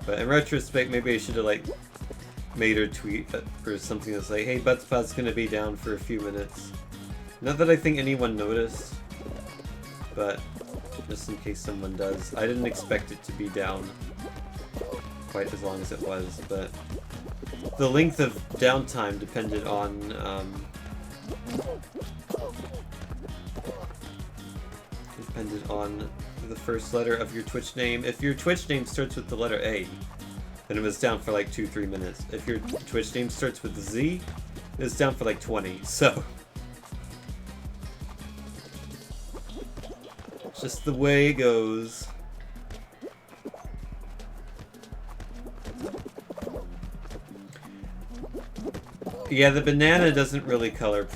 But in retrospect, maybe I should have like made her tweet or something that's like, hey, Buttspot's gonna be down for a few minutes. Not that I think anyone noticed, but just in case someone does. I didn't expect it to be down quite as long as it was, but the length of downtime depended on the first letter of your Twitch name. If your Twitch name starts with the letter A, then it was down for like 2-3 minutes. If your Twitch name starts with Z, it's down for like 20, so... It's just the way it goes. Yeah, the banana doesn't really recolor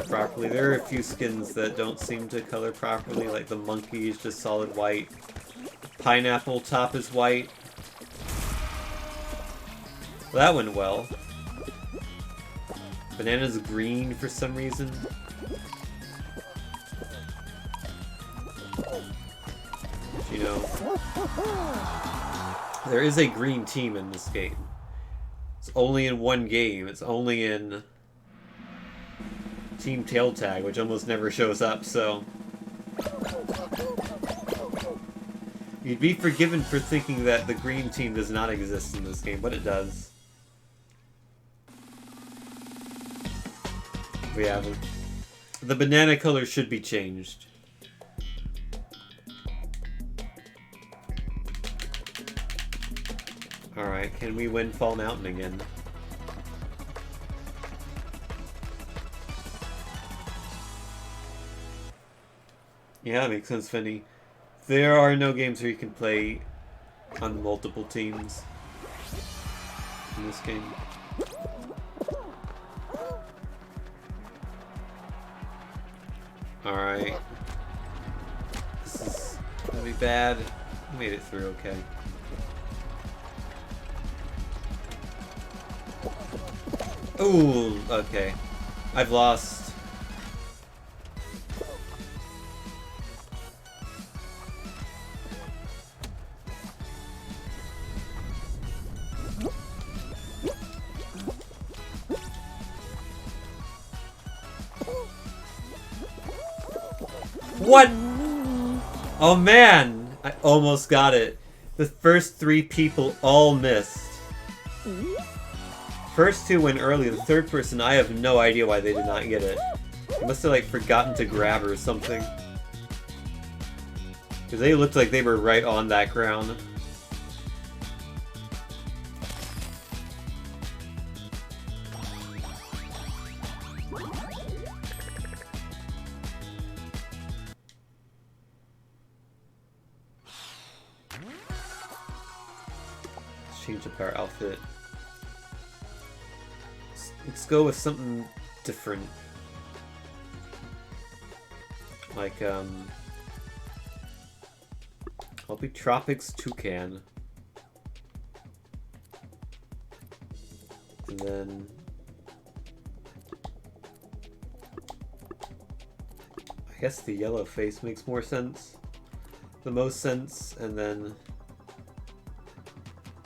properly. There are a few skins that don't seem to color properly, like the monkey is just solid white. Pineapple top is white. Well, that went well. Banana's green for some reason. You know, there is a green team in this game. It's only in one game. It's only in Team Tail Tag, which almost never shows up, so... You'd be forgiven for thinking that the green team does not exist in this game, but it does. Yeah, the banana color should be changed. Alright, can we win Fall Mountain again? Yeah, that makes sense, Finny. There are no games where you can play on multiple teams in this game. Alright. This is gonna be bad. I made it through okay. Ooh, okay. I've lost. What? Oh man! I almost got it. The first 3 people all missed. First 2 went early, the third person, I have no idea why they did not get it. They must have like forgotten to grab or something. Because they looked like they were right on that ground. Let's change up our outfit. Let's go with something different. Like, I'll be Tropics Toucan. And then... I guess the yellow face makes more sense. The most sense, and then...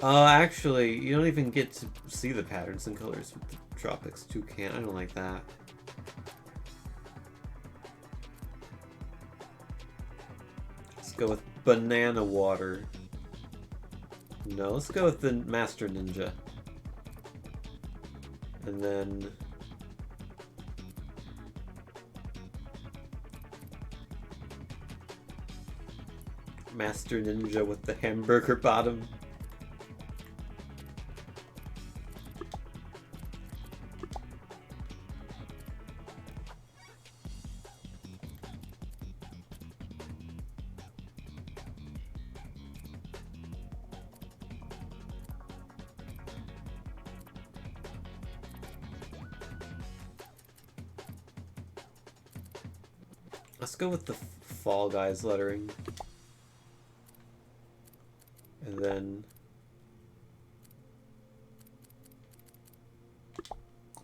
actually, you don't even get to see the patterns and colors with the Tropics Toucan. I don't like that. Let's go with Banana Water. No, let's go with the Master Ninja. And then... Master Ninja with the hamburger bottom. Let's go with the Fall Guys lettering. And then...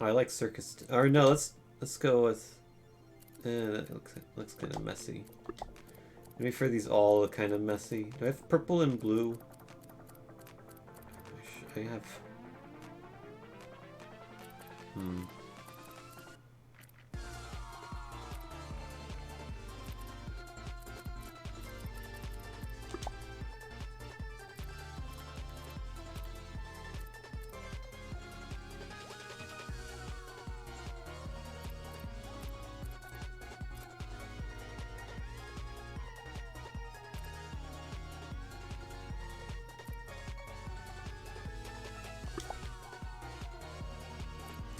Oh, I like Circus... Or no, let's go with... that looks kind of messy. Maybe for these all look kind of messy. Do I have purple and blue? I have...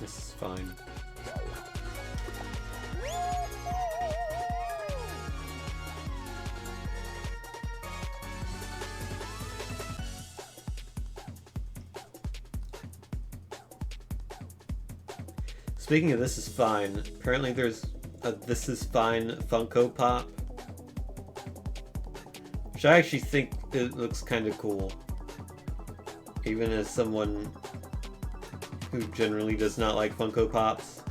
This is fine. Speaking of This Is Fine, apparently there's a This Is Fine Funko Pop, which I actually think it looks kind of cool, even as someone who generally does not like Funko Pops.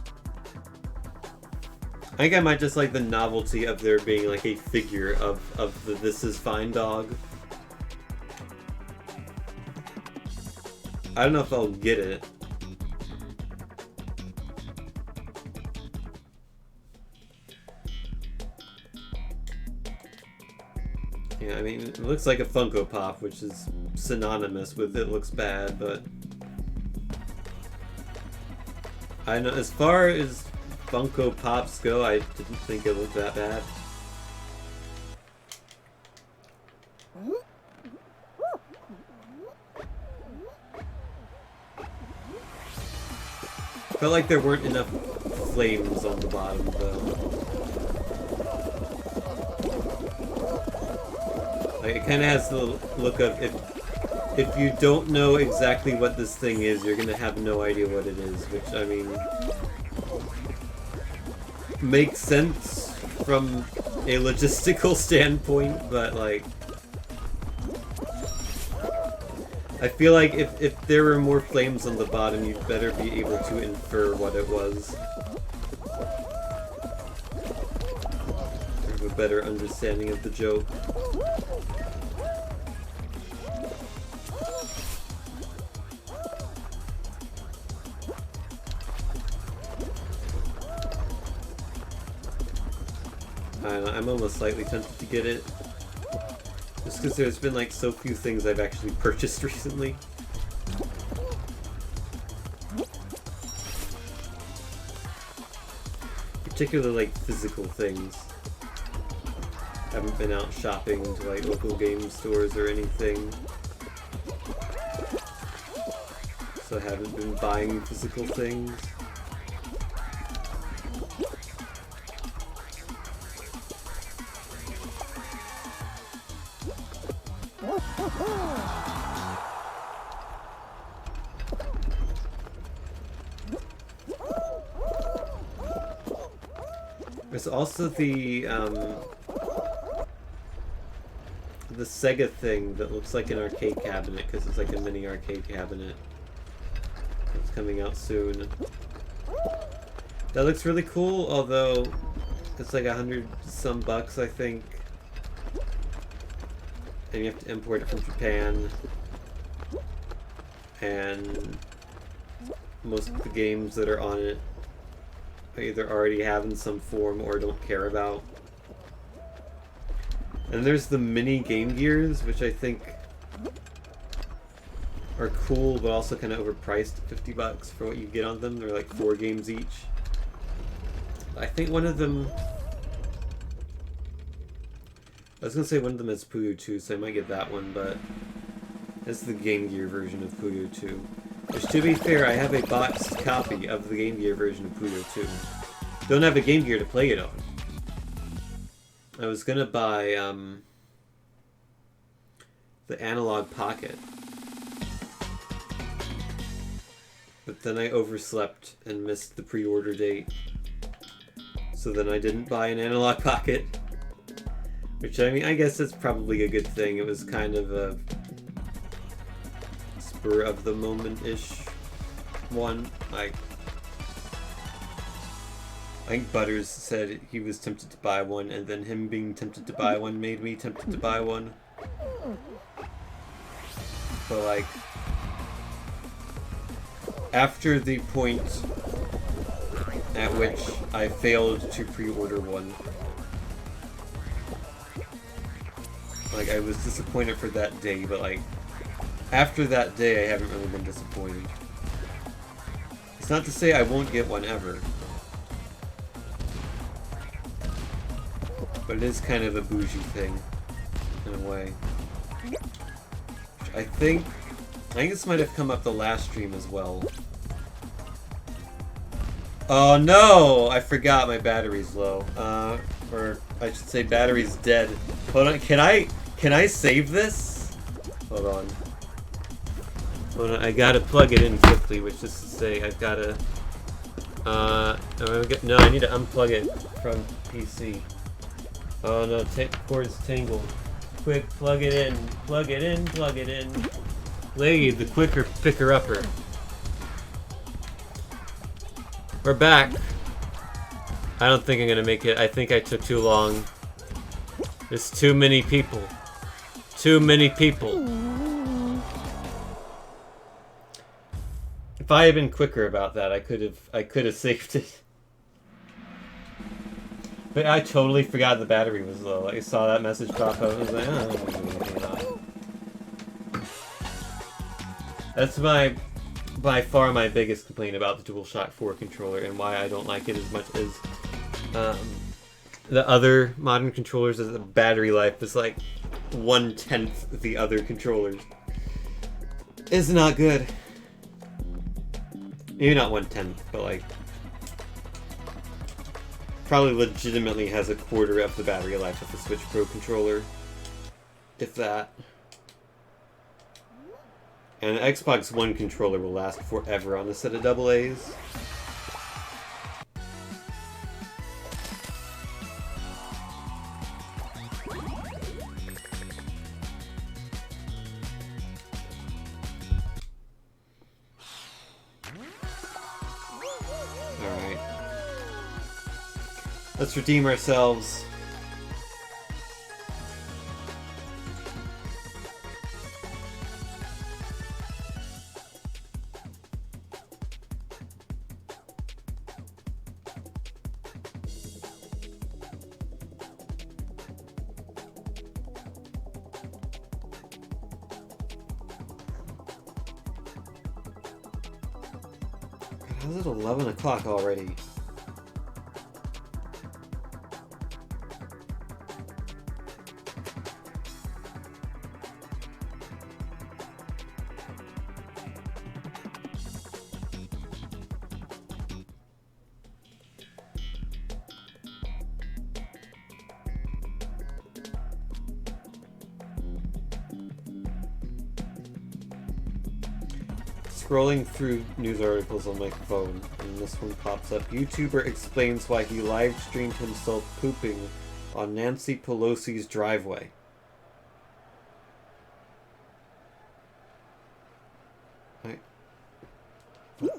I think I might just like the novelty of there being like a figure of the This Is Fine dog. I don't know if I'll get it. Yeah, I mean, it looks like a Funko Pop, which is synonymous with it looks bad, but I know as far as Funko Pops go, I didn't think it looked that bad. Felt like there weren't enough flames on the bottom, though. Like, it kind of has the look of if you don't know exactly what this thing is, you're gonna have no idea what it is, which, I mean, makes sense from a logistical standpoint, but, like, I feel like if there were more flames on the bottom, you'd better be able to infer what it was. Have a better understanding of the joke. I don't know, I'm almost slightly tempted to get it. Just because there's been like so few things I've actually purchased recently. Particularly like physical things. Haven't been out shopping to like local game stores or anything. So I haven't been buying physical things. There's also the Sega thing that looks like an arcade cabinet because it's like a mini arcade cabinet. It's coming out soon. That looks really cool, although it's like $100 some bucks, I think. And you have to import it from Japan. And most of the games that are on it I either already have in some form or don't care about. And there's the mini Game Gears, which I think are cool, but also kind of overpriced at 50 bucks for what you get on them. They're like 4 games each. I think one of them... I was gonna say one of them is Puyo 2, so I might get that one, but it's the Game Gear version of Puyo 2. Which, to be fair, I have a boxed copy of the Game Gear version of Puyo 2. Don't have a Game Gear to play it on. I was gonna buy, the Analog Pocket. But then I overslept and missed the pre-order date. So then I didn't buy an Analog Pocket. Which, I mean, I guess that's probably a good thing. It was kind of a spur of the moment-ish one. I think Butters said he was tempted to buy one, and then him being tempted to buy one made me tempted to buy one. But, like, after the point at which I failed to pre-order one, like, I was disappointed for that day, but, like, after that day, I haven't really been disappointed. It's not to say I won't get one ever. But it is kind of a bougie thing, in a way. I think this might have come up the last stream as well. Oh no! I forgot my battery's low. Or I should say battery's dead. Hold on, can I save this? Hold on. Hold on, I gotta plug it in quickly, which is to say I've gotta... no, I need to unplug it from PC. Oh no, cord's tangled. Quick, plug it in. Plug it in, plug it in. Lady, the quicker picker-upper. We're back. I don't think I'm gonna make it. I think I took too long. There's too many people. Too many people. If I had been quicker about that, I could have saved it. But I totally forgot the battery was low. I saw that message pop up. I was like, oh. That's by far my biggest complaint about the DualShock 4 controller and why I don't like it as much as the other modern controllers. Is the battery life is like 1/10 the other controllers. It's not good. Maybe not 1/10, but like probably legitimately has a quarter of the battery life of the Switch Pro controller, if that. And the Xbox One controller will last forever on a set of AA's. Alright. Let's redeem ourselves. How's it 11 o'clock already? Scrolling through news articles on my phone, and this one pops up. YouTuber explains why he live streamed himself pooping on Nancy Pelosi's driveway.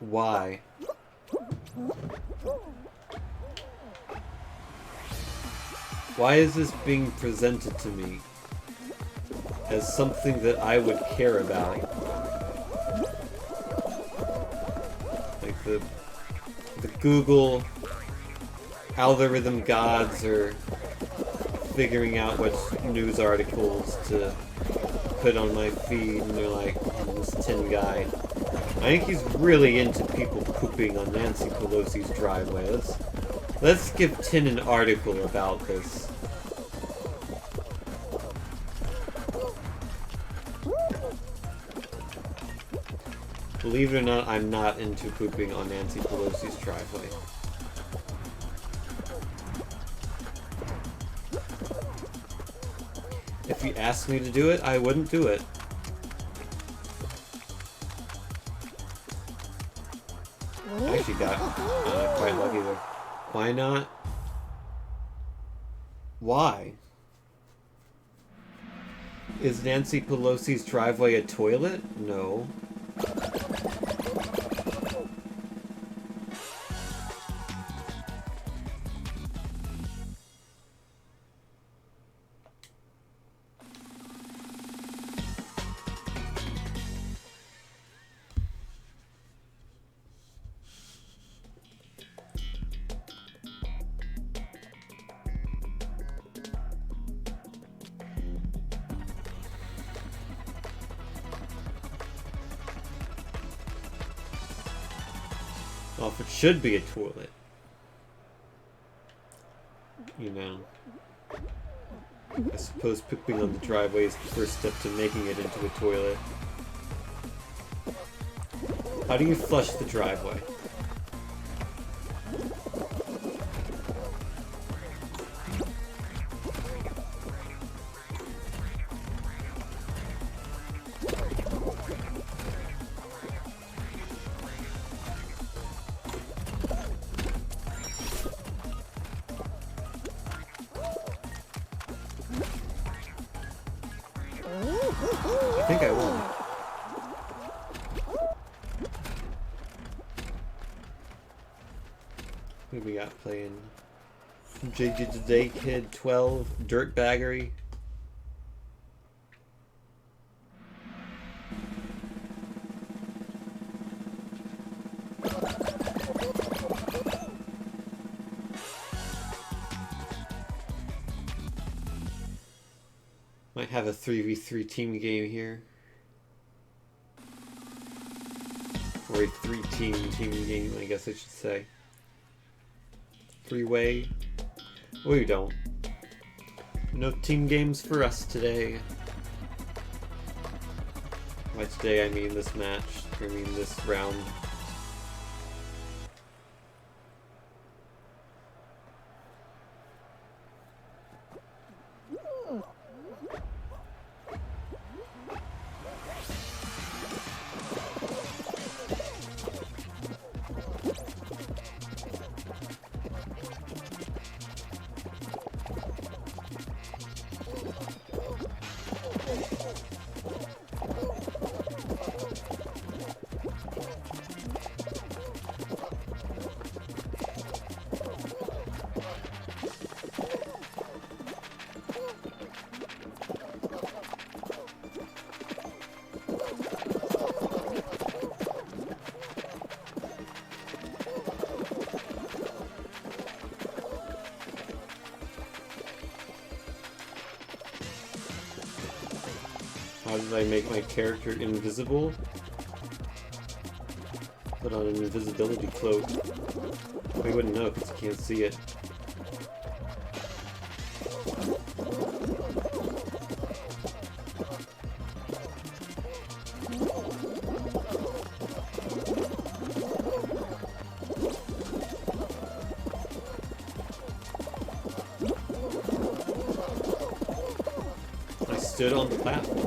Why? Why is this being presented to me as something that I would care about? Like the Google algorithm gods are figuring out which news articles to put on my feed, and they're like, oh, this tin guy. I think he's really into people pooping on Nancy Pelosi's driveway. Let's give Tin an article about this. Believe it or not, I'm not into pooping on Nancy Pelosi's driveway. If you asked me to do it, I wouldn't do it. I actually got quite lucky there. Why not? Why? Is Nancy Pelosi's driveway a toilet? No. Well, if it should be a toilet, you know, I suppose pooping on the driveway is the first step to making it into a toilet. How do you flush the driveway? Who we got playing? JJ Today Kid 12, Dirtbaggery. Might have a 3v3 team game here. Or a 3-team team game, I guess I should say. 3-way. We don't. No team games for us today. By today I mean this match. I mean this round. How did I make my character invisible? Put on an invisibility cloak. We wouldn't know because you can't see it. I stood on the platform.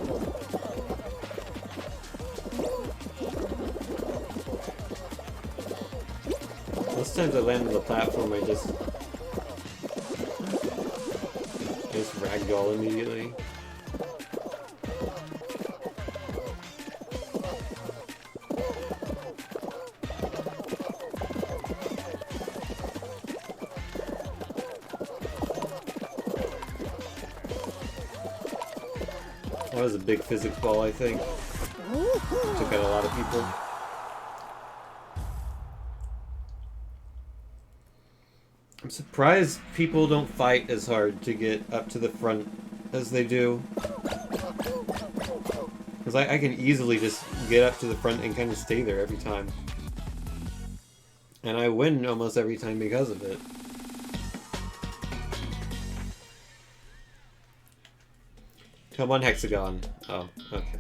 Most times I land on the platform, I just ragdoll immediately. That was a big physics ball, I think. Took out a lot of people. I'm surprised people don't fight as hard to get up to the front as they do. Because I can easily just get up to the front and kind of stay there every time. And I win almost every time because of it. Come on, Hexagon. Oh, okay.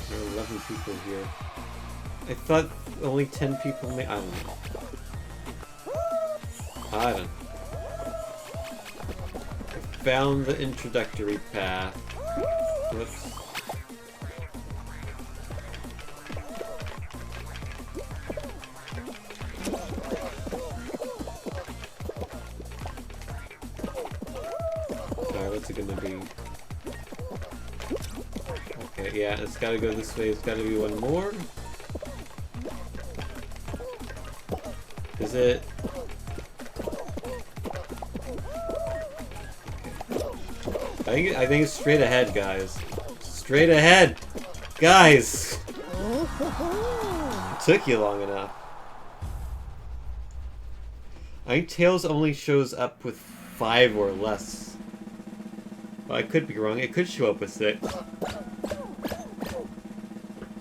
There are 11 people here. I thought only 10 people may. I don't know. I don't know. I found the introductory path. Whoops. Alright, what's it gonna be? Okay, yeah, it's gotta go this way. It's gotta be one more. Is it? I think it's straight ahead, guys. Straight ahead! Guys! It took you long enough. I think Tails only shows up with 5 or less. Well, I could be wrong. It could show up with 6.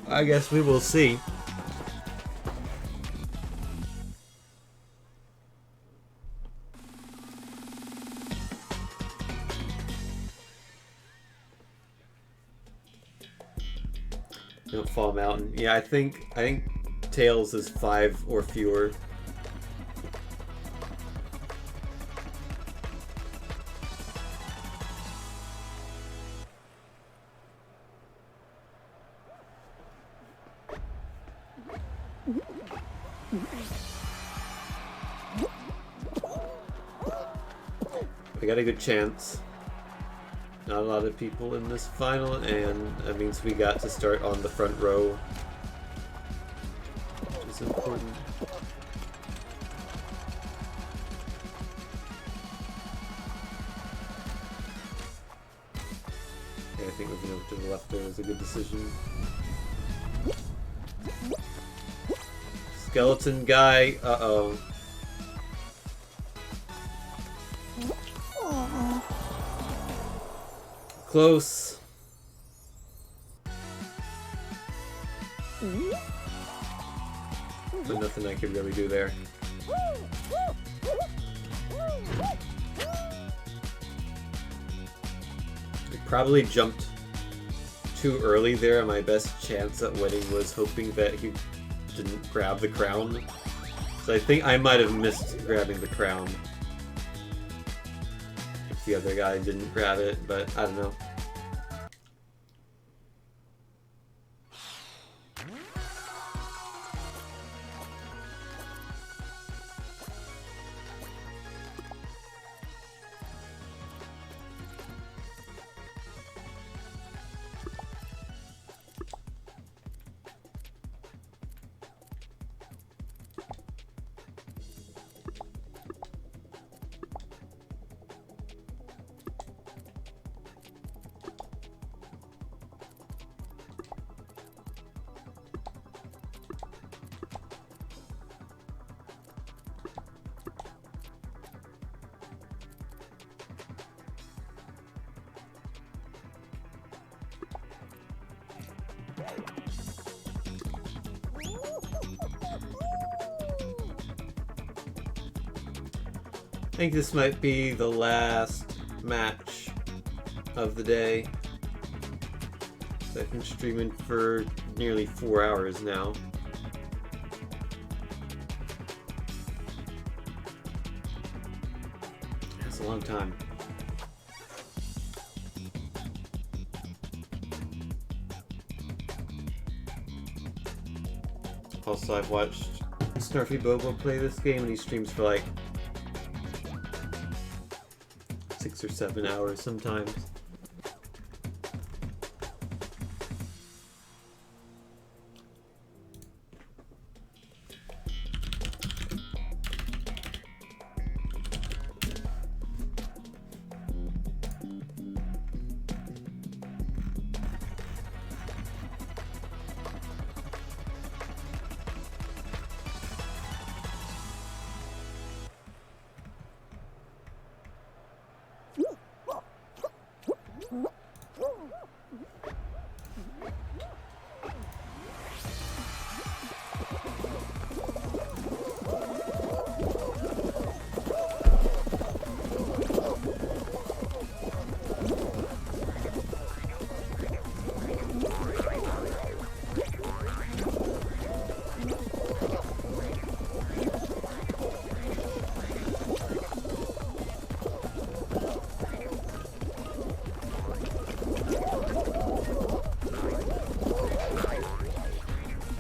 I guess we will see. Don't Fall Mountain. Yeah, I think Tails is 5 or fewer. We got a good chance. Not a lot of people in this final, and that means we got to start on the front row, which is important. Okay, I think moving over to the left there was a good decision. Skeleton guy, uh-oh. Close. But nothing I could really do there. I probably jumped too early there, and my best chance at winning was hoping that he didn't grab the crown. So I think I might have missed grabbing the crown if the other guy didn't grab it, but I don't know. I think this might be the last match of the day. So I've been streaming for nearly 4 hours now. That's a long time. Also, I've watched Snarfy Bobo play this game, and he streams for like 6 or 7 hours sometimes.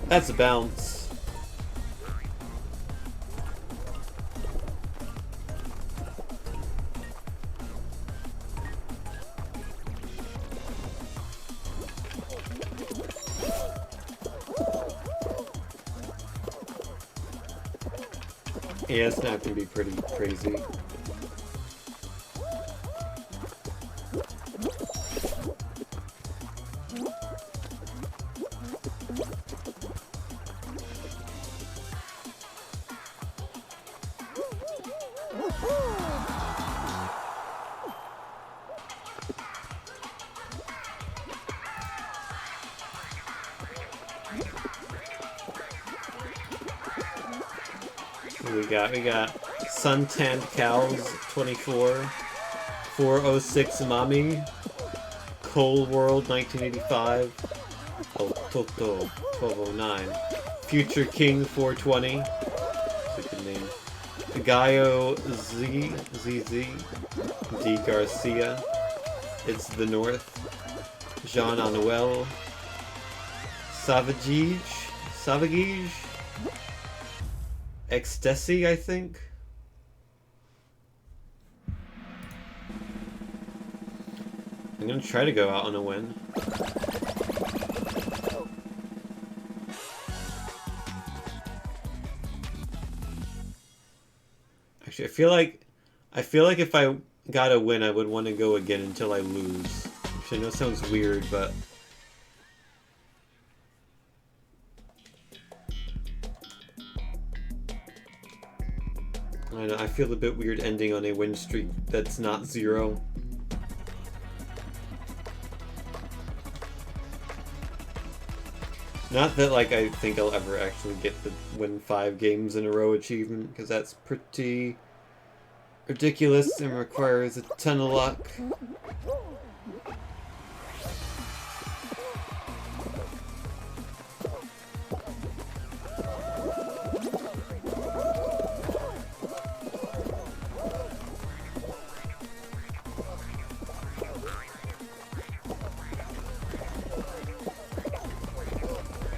That's a bounce. Yeah, it's not gonna be pretty crazy. We got Suntanned Cows 24, 406 Mami, Coal World 1985, El Toto 1209, Future King 420, that's a good name, Gaio ZZ, D Garcia, It's the North, Jean Anuel, Savagige, Ecstasy, I think. I'm gonna try to go out on a win. Actually, I feel like if I got a win, I would want to go again until I lose. Which I know sounds weird, but I know I feel a bit weird ending on a win streak that's not 0. Not that, like, I think I'll ever actually get the win 5 games in a row achievement, because that's pretty ridiculous and requires a ton of luck.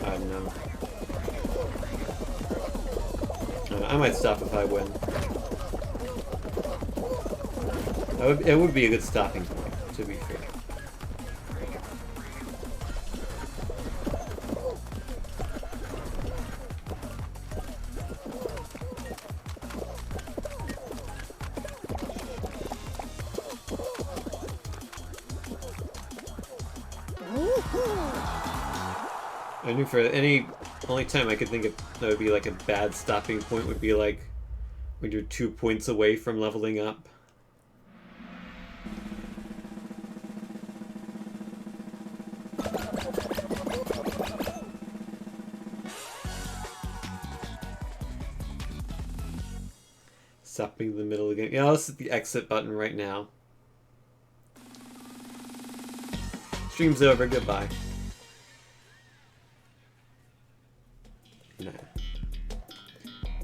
I don't know. I might stop if I win. It would be a good stopping point, to be fair. I knew for any only time I could think of that would be like a bad stopping point would be like when you're 2 points away from leveling up. Stopping in the middle again. Yeah, let's hit the exit button right now. Stream's over. Goodbye. No.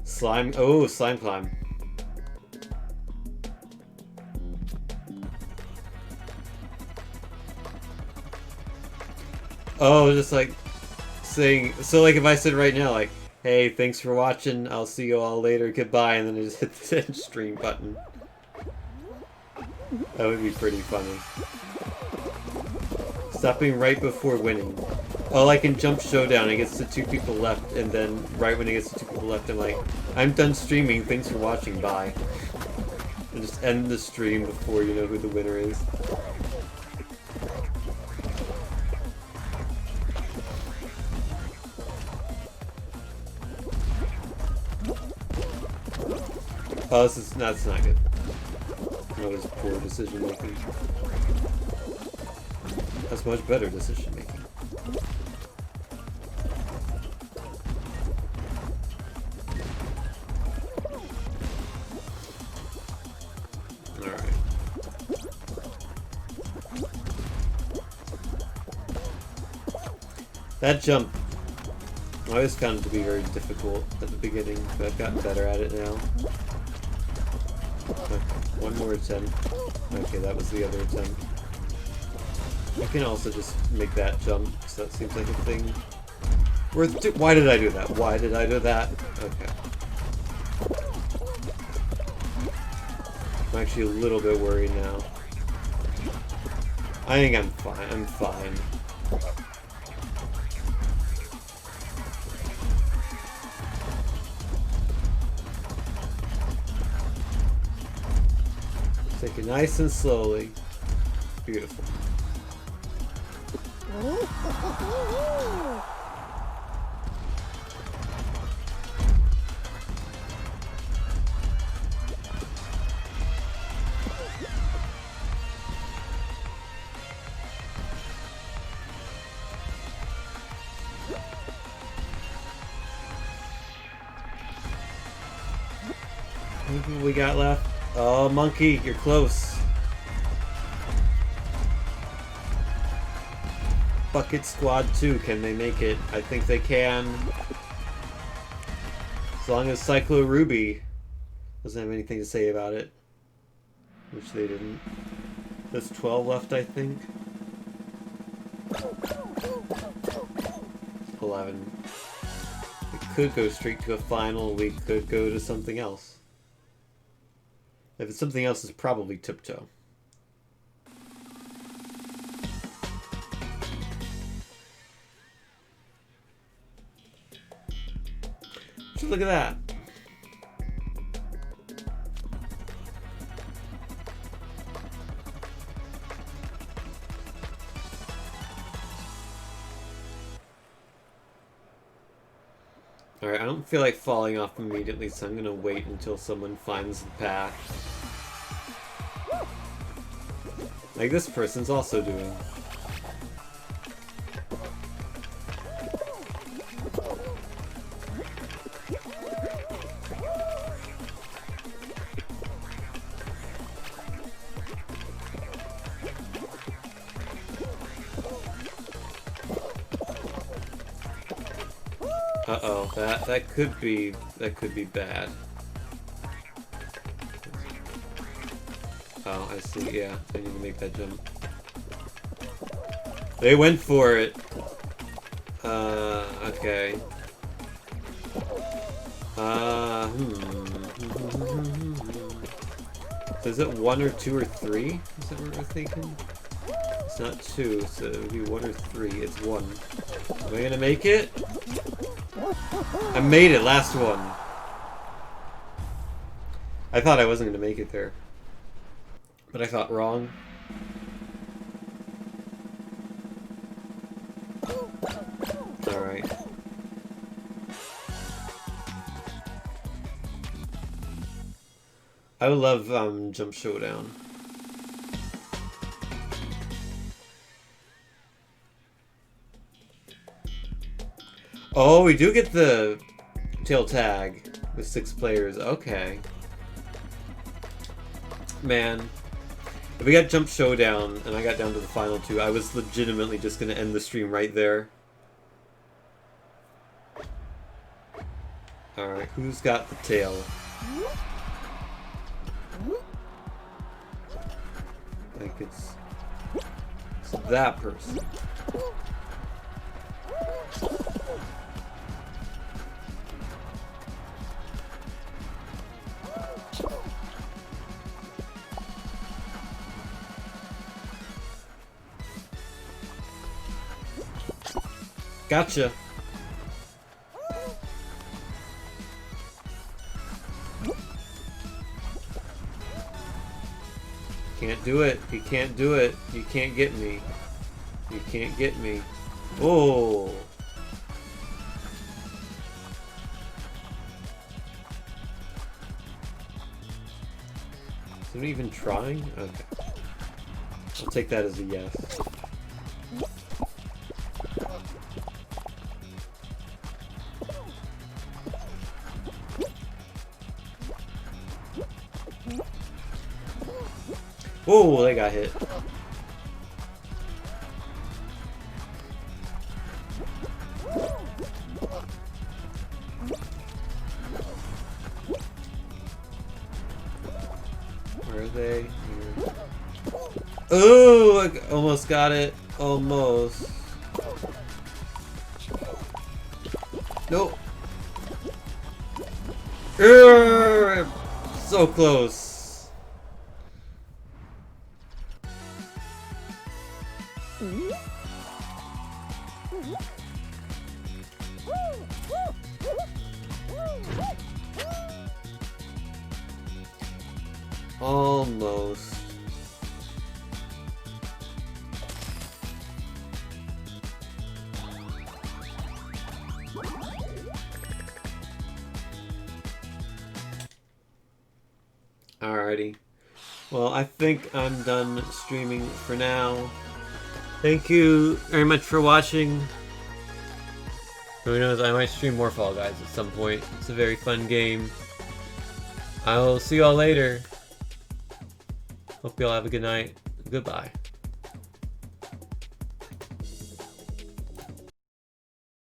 Slime. Oh, slime climb. Oh, just like saying. So, like, if I said right now, like, hey, thanks for watching. I'll see you all later. Goodbye. And then I just hit the end stream button. That would be pretty funny. Stopping right before winning. Oh, like in Jump Showdown, it gets to 2 people left, and then right when it gets to 2 people left, I'm like, I'm done streaming. Thanks for watching. Bye. And just end the stream before you know who the winner is. Oh, that's not good. That was poor decision making. That's much better decision making. Alright. That jump, I always found it to be very difficult at the beginning, but I've gotten better at it now. Okay, one more attempt. Okay, that was the other attempt. I can also just make that jump, so that seems like a thing. Why did I do that? Why did I do that? Okay. I'm actually a little bit worried now. I think I'm fine. I'm fine. Take it nice and slowly. Beautiful. What we got left? Oh, monkey, you're close. Bucket Squad 2, can they make it? I think they can. As long as Cyclo Ruby doesn't have anything to say about it. Which they didn't. There's 12 left, I think. 11. could go straight to a final. We could go to something else. If it's something else, it's probably Tiptoe. So look at that. Alright, I don't feel like falling off immediately, so I'm gonna wait until someone finds the path. Like this person's also doing. Uh-oh, that could be bad. Oh, I see, yeah. I need to make that jump. They went for it. Okay. So is it 1 or 2 or 3? Is that what we're thinking? It's not 2, so it would be 1 or 3. It's 1. Am I gonna make it? I made it, last one. I thought I wasn't gonna make it there. But I thought wrong. Alright. I would love Jump Showdown. Oh, we do get the tail tag with 6 players. Okay. Man. If we got Jump Showdown and I got down to the final 2, I was legitimately just going to end the stream right there. Alright, who's got the tail? I think it's that person. Gotcha. Can't do it. You can't do it. You can't get me. You can't get me. Oh. Is it even trying? Okay. I'll take that as a yes. Oh, they got hit. Where are they? Here. Oh, I almost got it. Almost. Nope. So close. Almost. Alrighty. Well, I think I'm done streaming for now. Thank you very much for watching. Who knows, I might stream more Fall Guys at some point. It's a very fun game. I will see you all later. Hope you all have a good night. Goodbye.